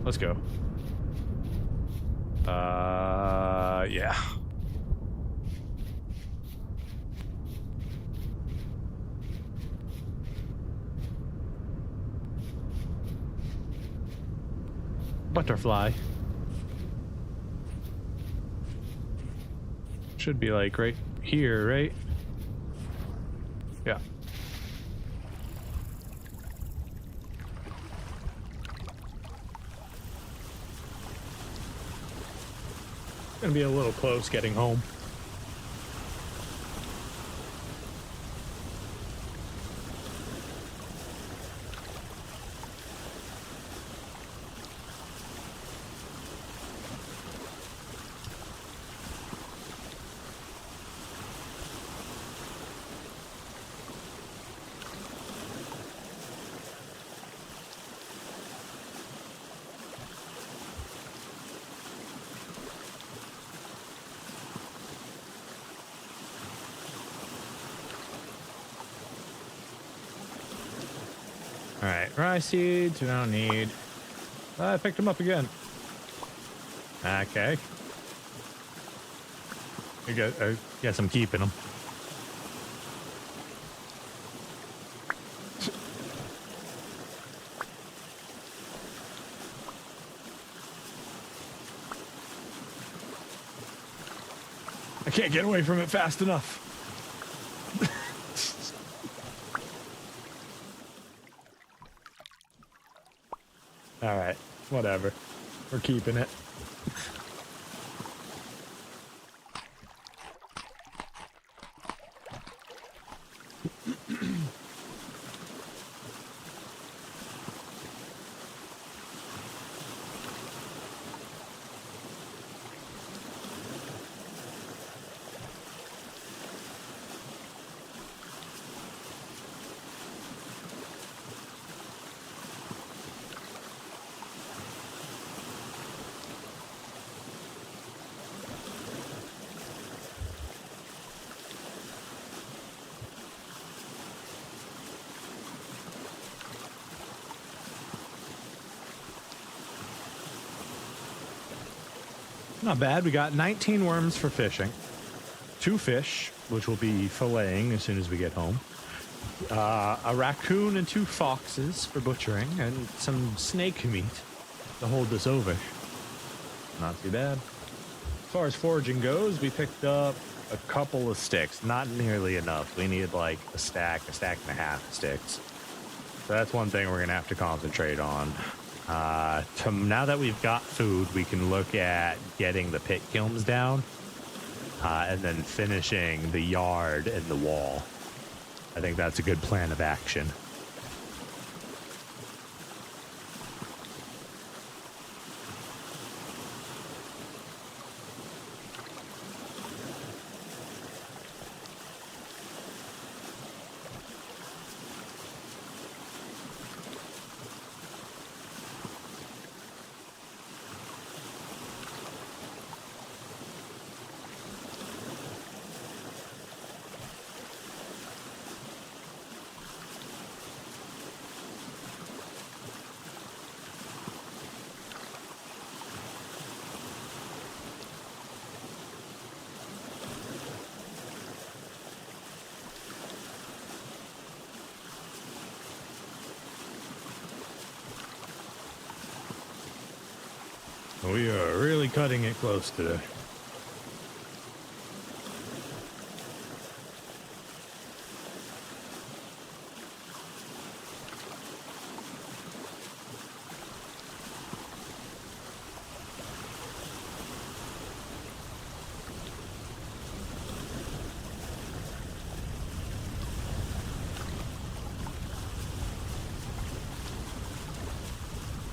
Let's go. Yeah. Butterfly. Should be like right here, right? Yeah. Gonna be a little close getting home. Alright, rice seeds we don't need. I picked them up again. Okay. I guess I'm keeping them. I can't get away from it fast enough. All right, whatever. We're keeping it. Not bad. We got 19 worms for fishing, 2 fish, which we'll be filleting as soon as we get home, a raccoon and 2 foxes for butchering, and some snake meat to hold this over. Not too bad. As far as foraging goes, we picked up a couple of sticks. Not nearly enough. We need like a stack and a half of sticks. So that's one thing we're going to have to concentrate on. Now that we've got food, we can look at getting the pit kilns down and then finishing the yard and the wall. I think that's a good plan of action. We are really cutting it close today.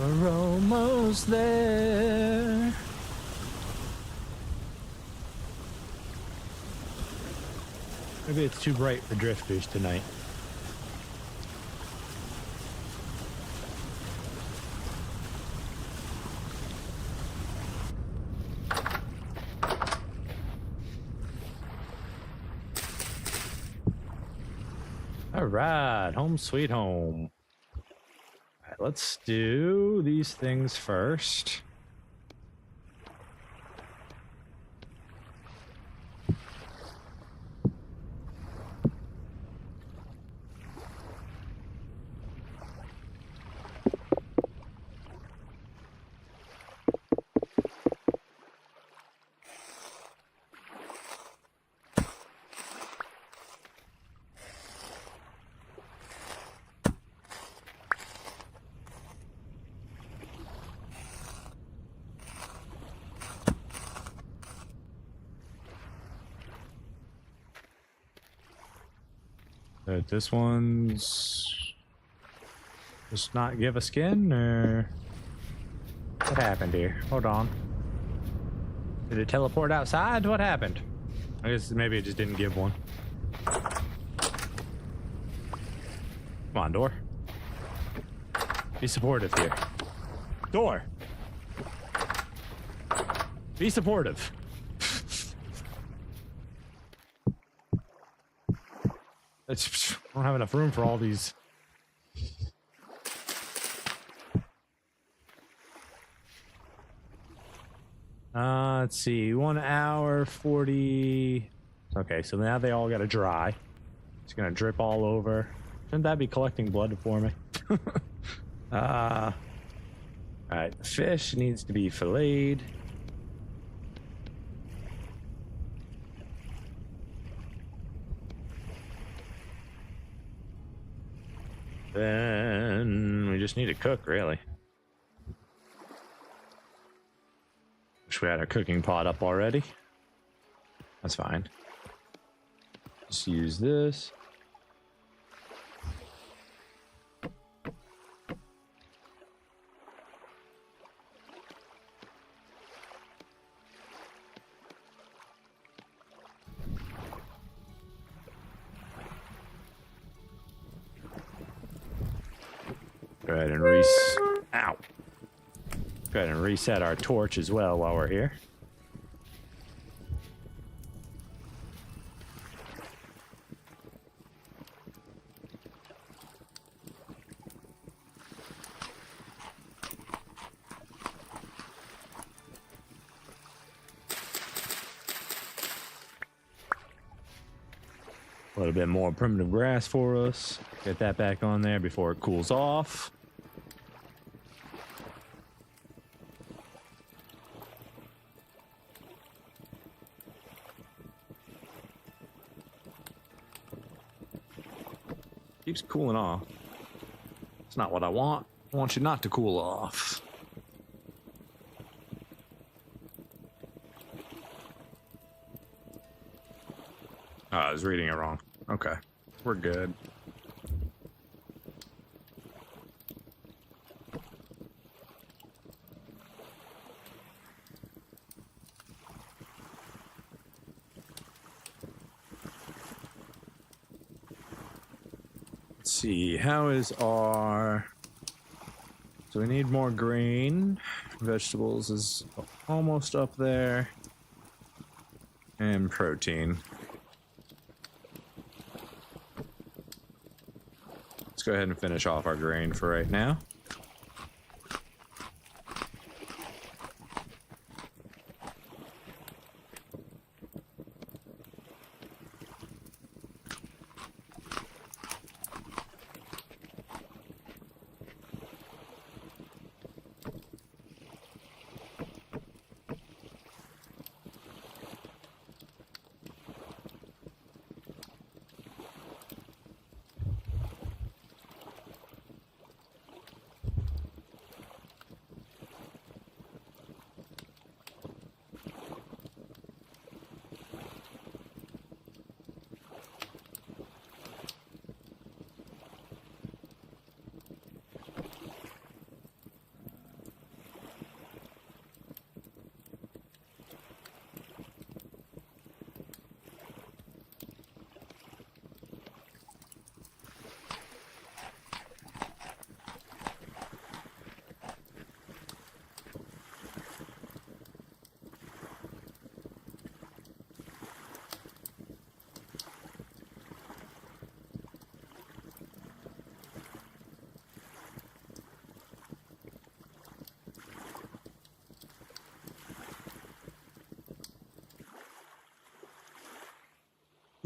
We're almost there. Maybe it's too bright for drifters tonight. All right, home sweet home. Let's do these things first. This one's just not give a skin, or what happened here? Hold on. Did it teleport outside? What happened? I guess maybe it just didn't give one. Come on, door. Be supportive here. Door. Be supportive. I don't have enough room for all these. Let's see, 1 hour 40. Okay, so now they all got to dry. It's gonna drip all over. Shouldn't that be collecting blood for me? All right, the fish needs to be filleted. Then we just need to cook, really. Wish we had our cooking pot up already. That's fine. Just use this. ahead and Ow. Go ahead and reset our torch as well while we're here. A little bit more primitive grass for us. Get that back on there before it cools off. Keeps cooling off. It's not what I want. I want you not to cool off. Oh, I was reading it wrong. Okay, we're good. Let's see, how is our... So we need more grain. Vegetables is almost up there. And protein. Let's go ahead and finish off our grain for right now.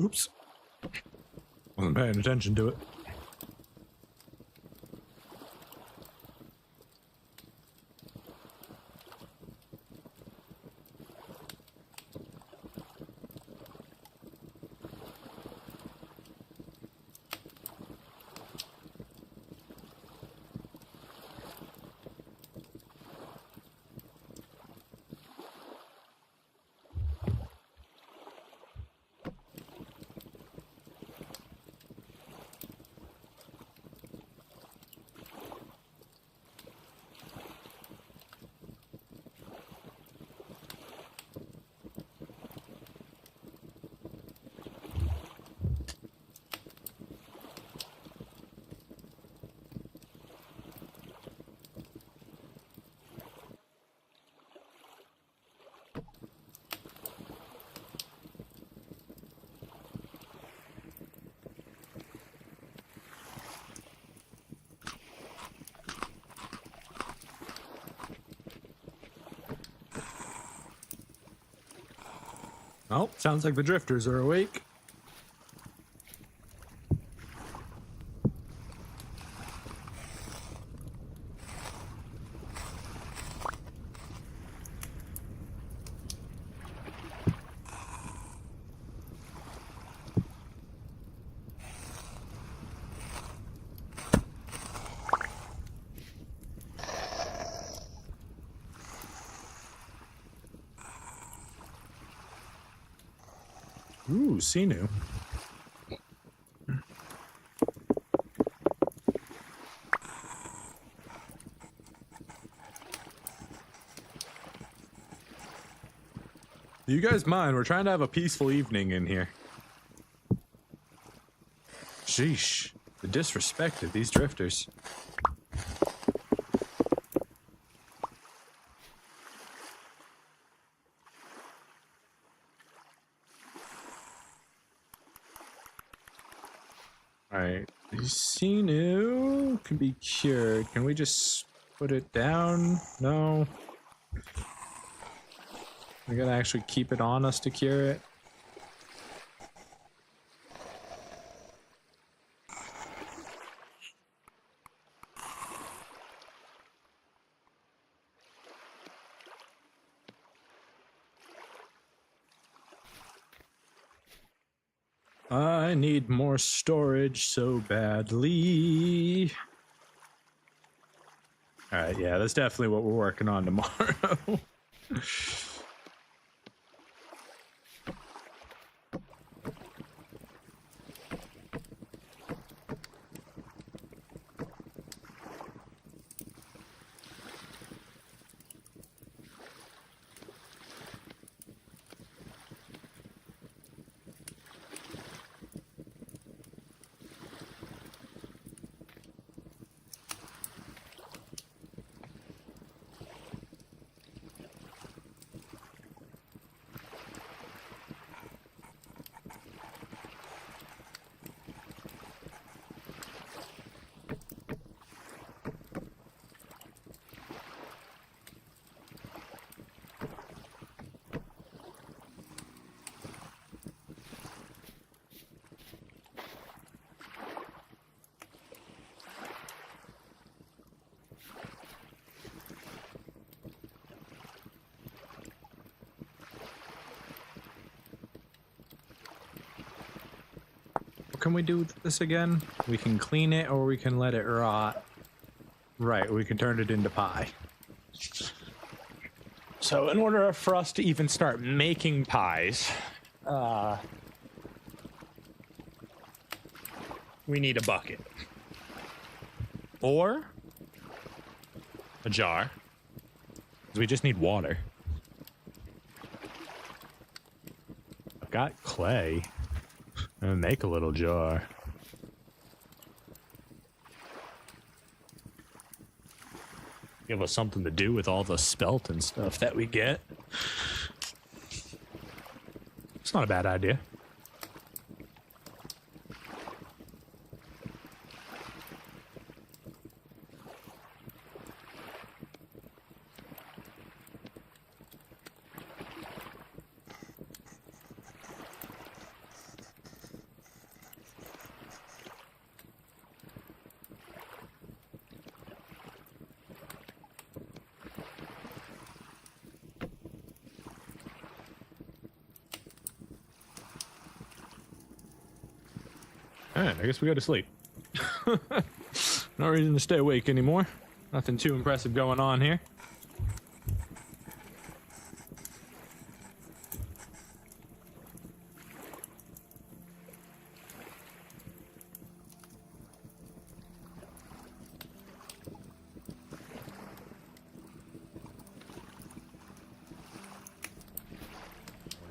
Oops. Wasn't paying attention to it. Oh, sounds like the drifters are awake. Ooh, Canoe. Do you guys mind? We're trying to have a peaceful evening in here. Sheesh. The disrespect of these drifters. Alright. Canoe can be cured. Can we just put it down? No. We gotta actually keep it on us to cure it. I need more storage so badly. Alright, yeah, that's definitely what we're working on tomorrow. Can we do this again? We can clean it or we can let it rot. Right, we can turn it into pie. So in order for us to even start making pies, we need a bucket. Or a jar. 'Cause we just need water. I've got clay. I'm gonna make a little jar. Give us something to do with all the spelt and stuff that we get. It's not a bad idea. Alright, I guess we go to sleep. No reason to stay awake anymore. Nothing too impressive going on here.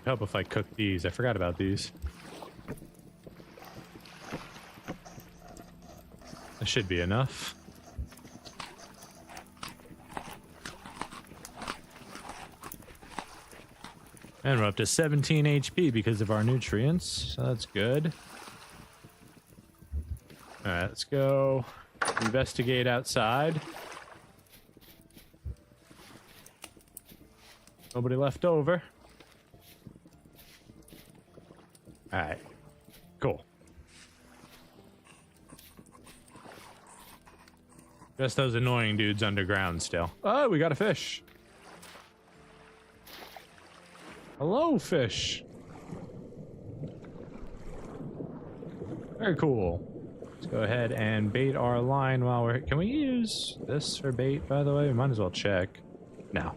Help if I cook these. I forgot about these. That should be enough. And we're up to 17 HP because of our nutrients, so that's good. Alright, let's go investigate outside. Nobody left over. Alright, cool. Just those annoying dudes underground still. Oh, we got a fish. Hello, fish. Very cool. Let's go ahead and bait our line while we're... Can we use this for bait, by the way? We might as well check. No.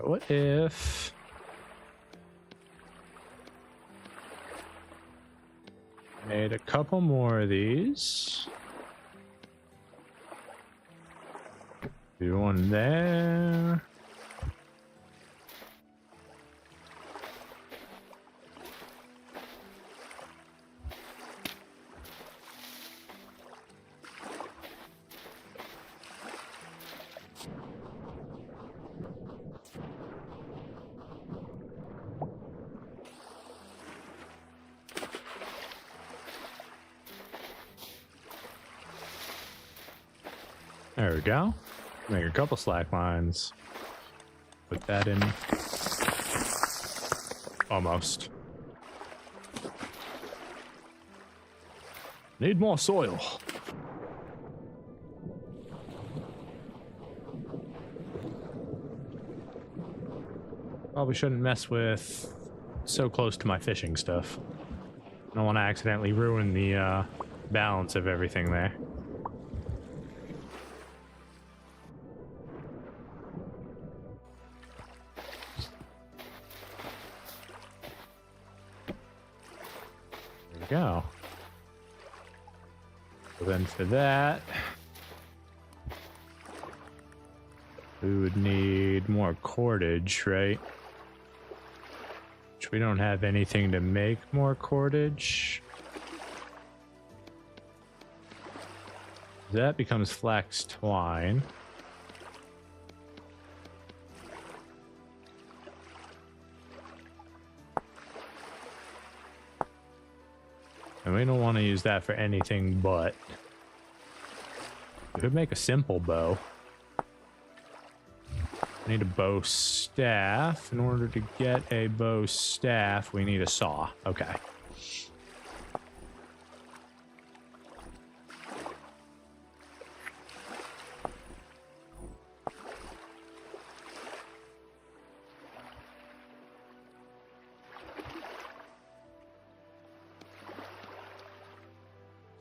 What if... made a couple more of these. Do one there. There we go. Make a couple slack lines. Put that in. Almost. Need more soil. Probably shouldn't mess with so close to my fishing stuff. I don't want to accidentally ruin the balance of everything there. There we go. So then for that, we would need more cordage, right? Which we don't have anything to make more cordage. That becomes flax twine. And we don't want to use that for anything but. We could make a simple bow. We need a bow staff. In order to get a bow staff, we need a saw. Okay.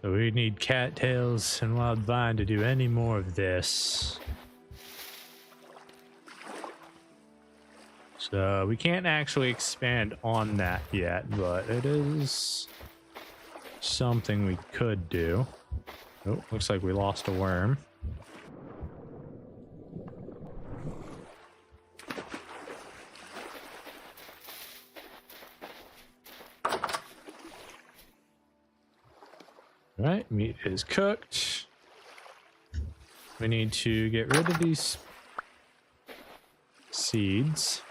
So we need cattails and wild vine to do any more of this. So we can't actually expand on that yet, but it is something we could do. Oh, looks like we lost a worm. All right, meat is cooked. We need to get rid of these seeds.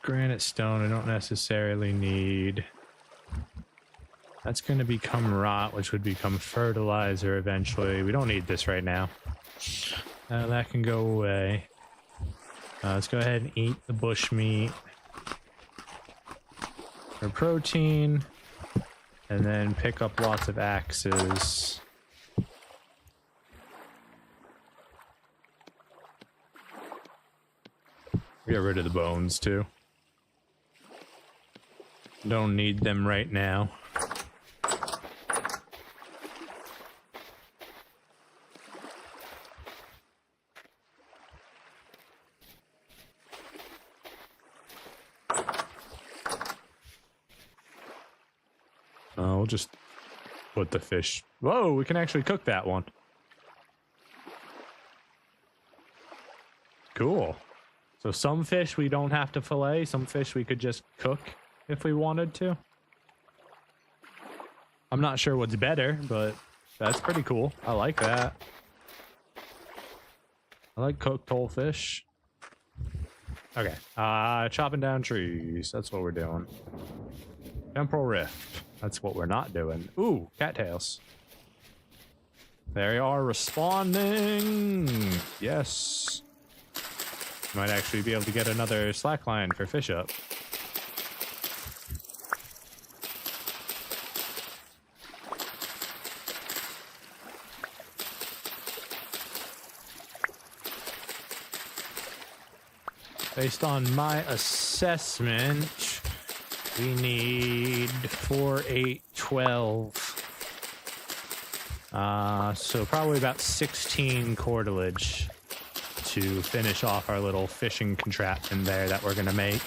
Granite stone I don't necessarily need. That's going to become rot, which would become fertilizer eventually. We don't need this right now. That can go away. Let's go ahead and eat the bush meat for protein, and then pick up lots of axes. Get rid of the bones too. Don't need them right now. We'll just put the fish. Whoa, we can actually cook that one. Cool. So some fish we don't have to fillet, some fish we could just cook if we wanted to. I'm not sure what's better, but that's pretty cool. I like that. I like cooked whole fish. Okay, chopping down trees. That's what we're doing. Temporal rift. That's what we're not doing. Ooh, cattails. They are responding. Yes. Might actually be able to get another slackline for fish up. Based on my assessment, we need 4, 8, 12. So probably about 16 cordage to finish off our little fishing contraption there that we're going to make.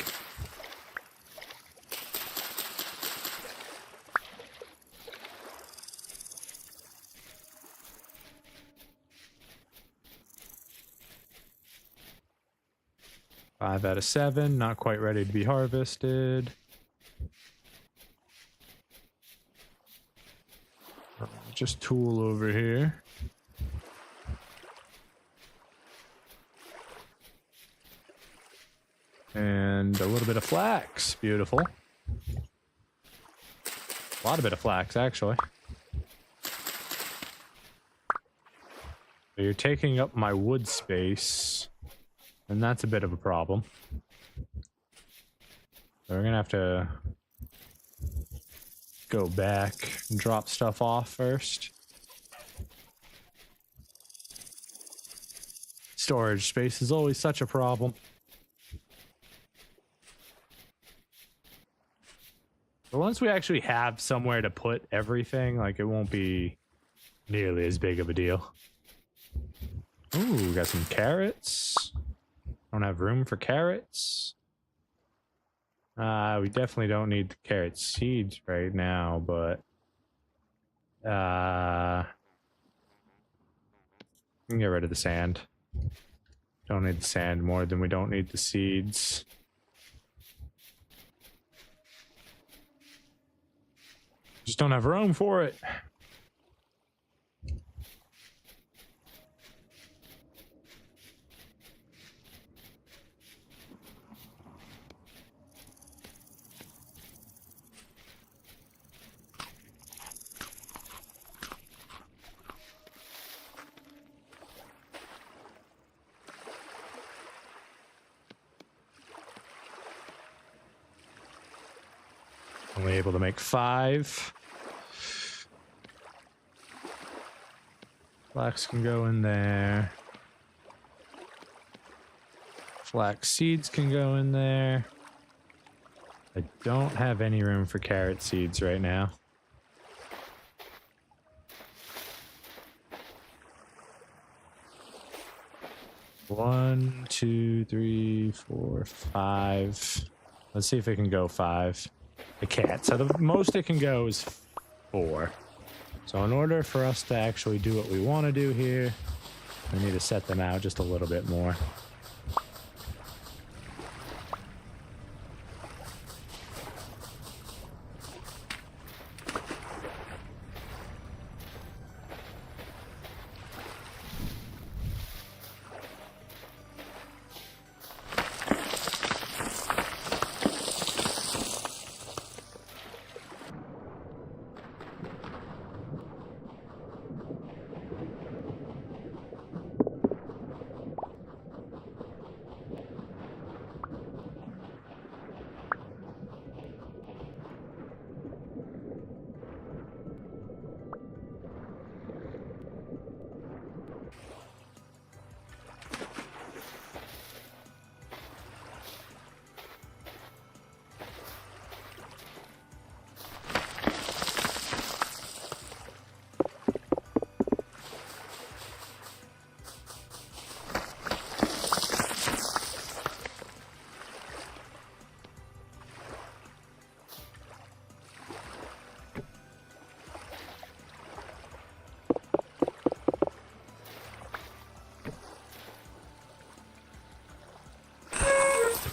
Five out of 7, not quite ready to be harvested. Just tool over here. And a little bit of flax. Beautiful. A lot of bit of flax, actually. So you're taking up my wood space, and that's a bit of a problem. So we're gonna have to go back and drop stuff off first. Storage space is always such a problem. But once we actually have somewhere to put everything, like, it won't be nearly as big of a deal. Ooh, we got some carrots. Don't have room for carrots. We definitely don't need the carrot seeds right now, but we can get rid of the sand. Don't need the sand more than we don't need the seeds. Just don't have room for it. Only able to make 5. Flax can go in there. Flax seeds can go in there. I don't have any room for carrot seeds right now. One, 2, 3, 4, 5. Let's see if it can go 5. It can't. So the most it can go is 4. So in order for us to actually do what we want to do here, we need to set them out just a little bit more.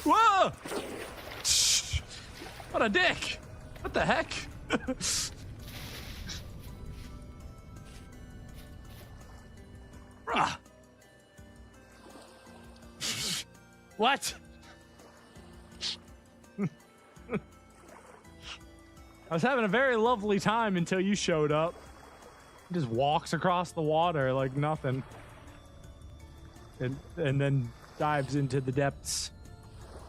Whoa! What a dick! What the heck? What? I was having a very lovely time until you showed up. He just walks across the water like nothing. And then dives into the depths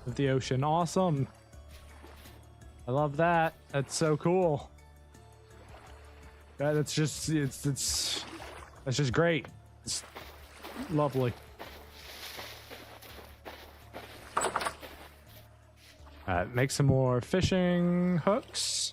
of the ocean. Awesome. I love that. That's so cool. That's just that's just great. It's lovely. Make some more fishing hooks.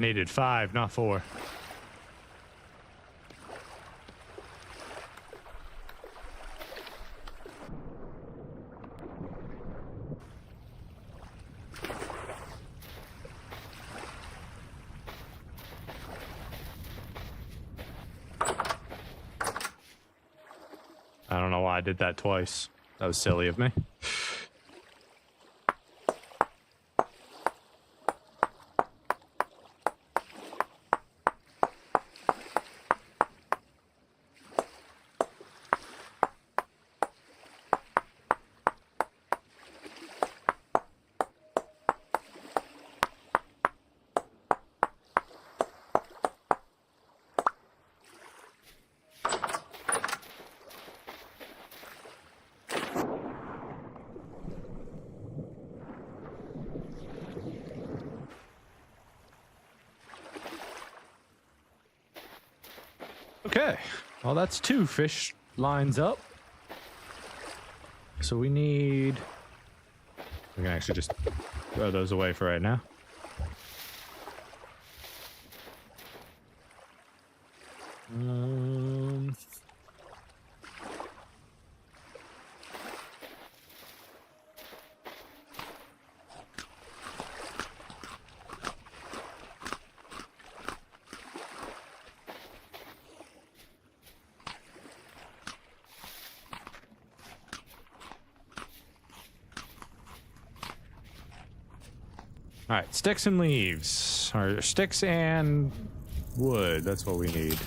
needed 5, not 4. I don't know why I did that twice. That was silly of me. Okay, well that's 2 fish lines up. So we need... We can actually just throw those away for right now. All right, sticks and leaves, or sticks and wood. That's what we need.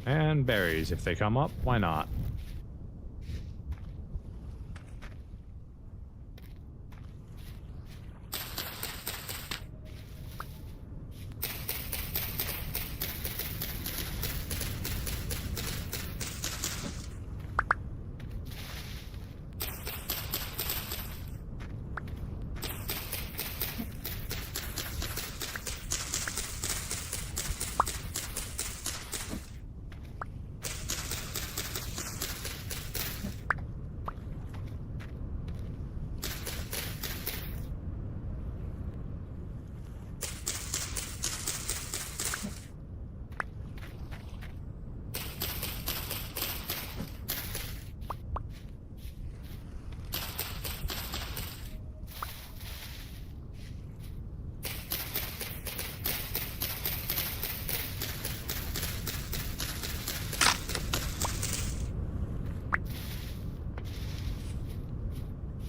And berries, if they come up, why not?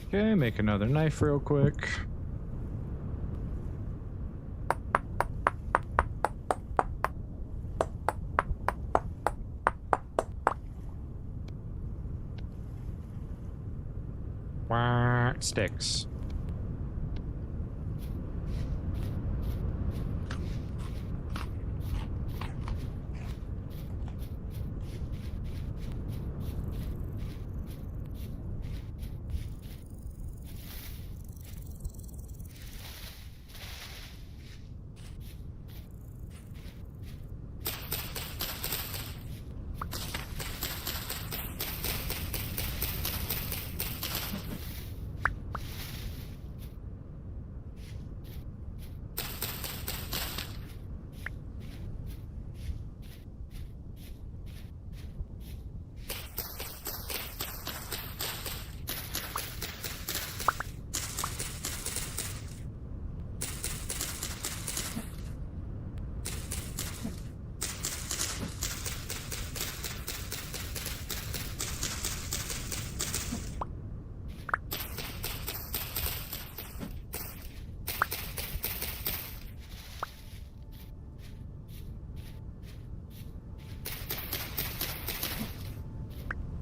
Okay, make another knife real quick. Wah, sticks.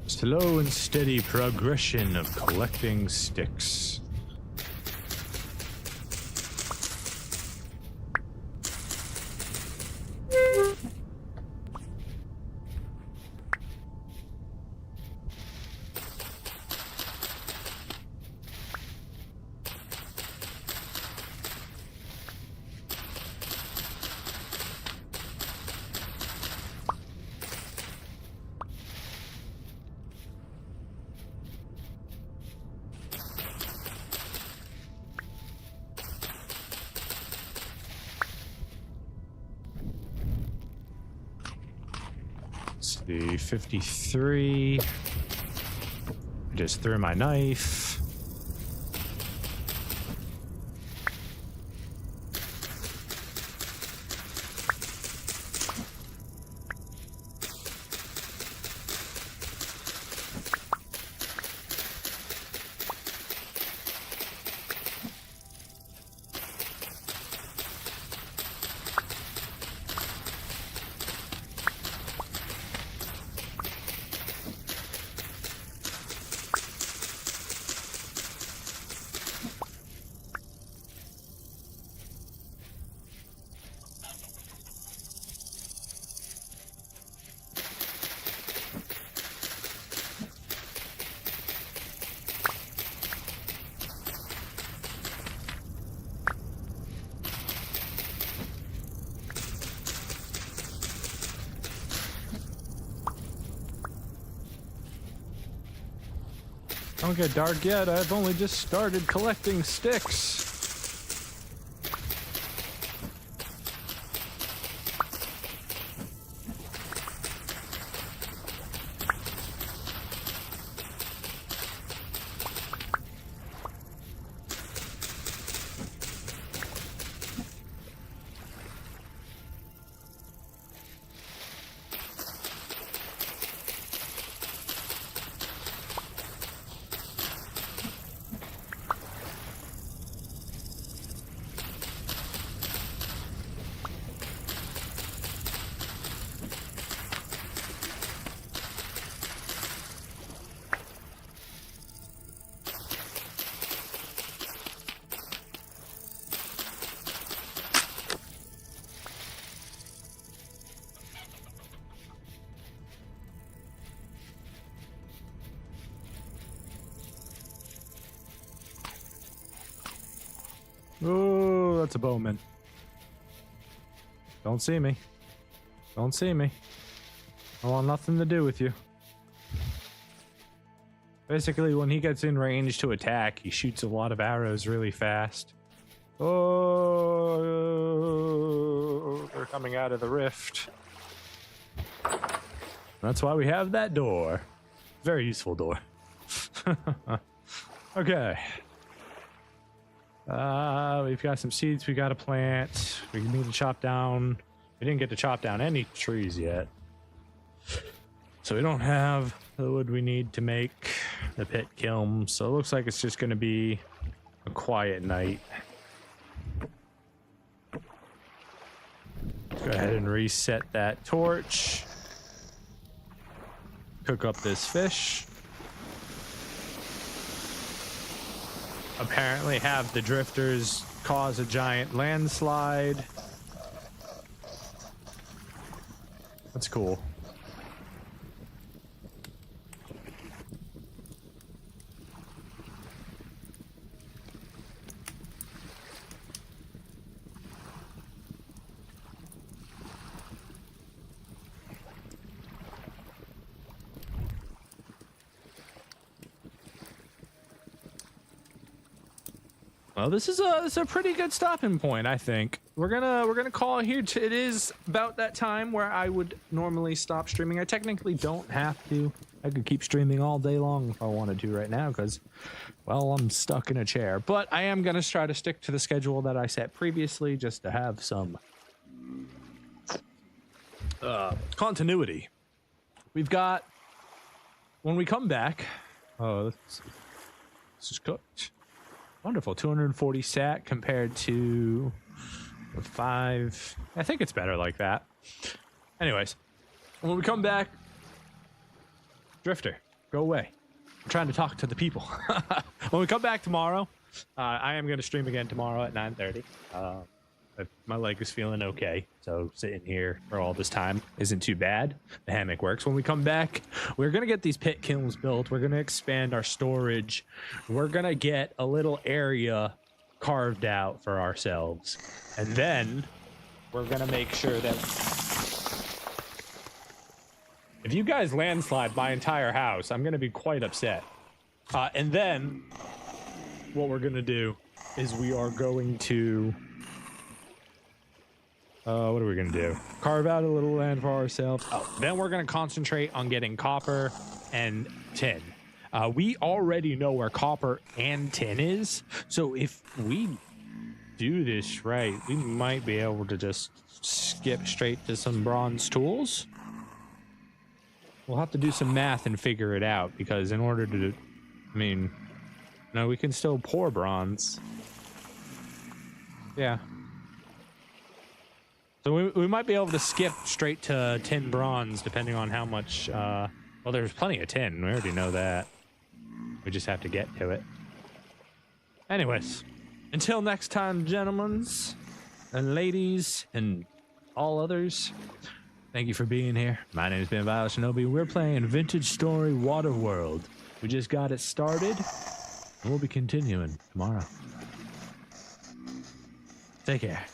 Slow and steady progression of collecting sticks. Let's see, 53. Just threw my knife. Don't get dark yet. I've only just started collecting sticks. Oh, that's a bowman. Don't see me. Don't see me. I want nothing to do with you. Basically, when he gets in range to attack, he shoots a lot of arrows really fast. Oh, they're coming out of the rift. That's why we have that door. Very useful door. Okay. We've got some seeds we gotta plant. We need to chop down. We didn't get to chop down any trees yet. So we don't have the wood we need to make the pit kiln. So it looks like it's just gonna be a quiet night. Let's go ahead and reset that torch. Cook up this fish. Apparently have the drifters cause a giant landslide. That's cool. Well, this is a pretty good stopping point, I think. We're gonna call it here. It is about that time where I would normally stop streaming. I technically don't have to. I could keep streaming all day long if I wanted to right now, because, well, I'm stuck in a chair. But I am gonna try to stick to the schedule that I set previously, just to have some continuity. We've got, when we come back, oh, this is cooked. Wonderful, 240 sat compared to 5. I think it's better like that. Anyways, when we come back, Drifter, go away. I'm trying to talk to the people. When we come back tomorrow, I am going to stream again tomorrow at 9:30. My leg is feeling okay, so sitting here for all this time isn't too bad. The hammock works. When we come back, we're going to get these pit kilns built. We're going to expand our storage. We're going to get a little area carved out for ourselves. And then we're going to make sure that if you guys landslide my entire house, I'm going to be quite upset. And then what we're going to do is we are going to What are we gonna do? Carve out a little land for ourselves. Oh, then we're gonna concentrate on getting copper and tin. We already know where copper and tin is, so if we do this right, we might be able to just skip straight to some bronze tools. We'll have to do some math and figure it out, because in order to, I mean, no, we can still pour bronze. Yeah. So we might be able to skip straight to tin bronze, depending on how much, well, there's plenty of tin. We already know that. We just have to get to it. Anyways, until next time, gentlemen and ladies and all others, thank you for being here. My name has been Violet Shinobi. We're playing Vintage Story WaterWorld. We just got it started, and we'll be continuing tomorrow. Take care.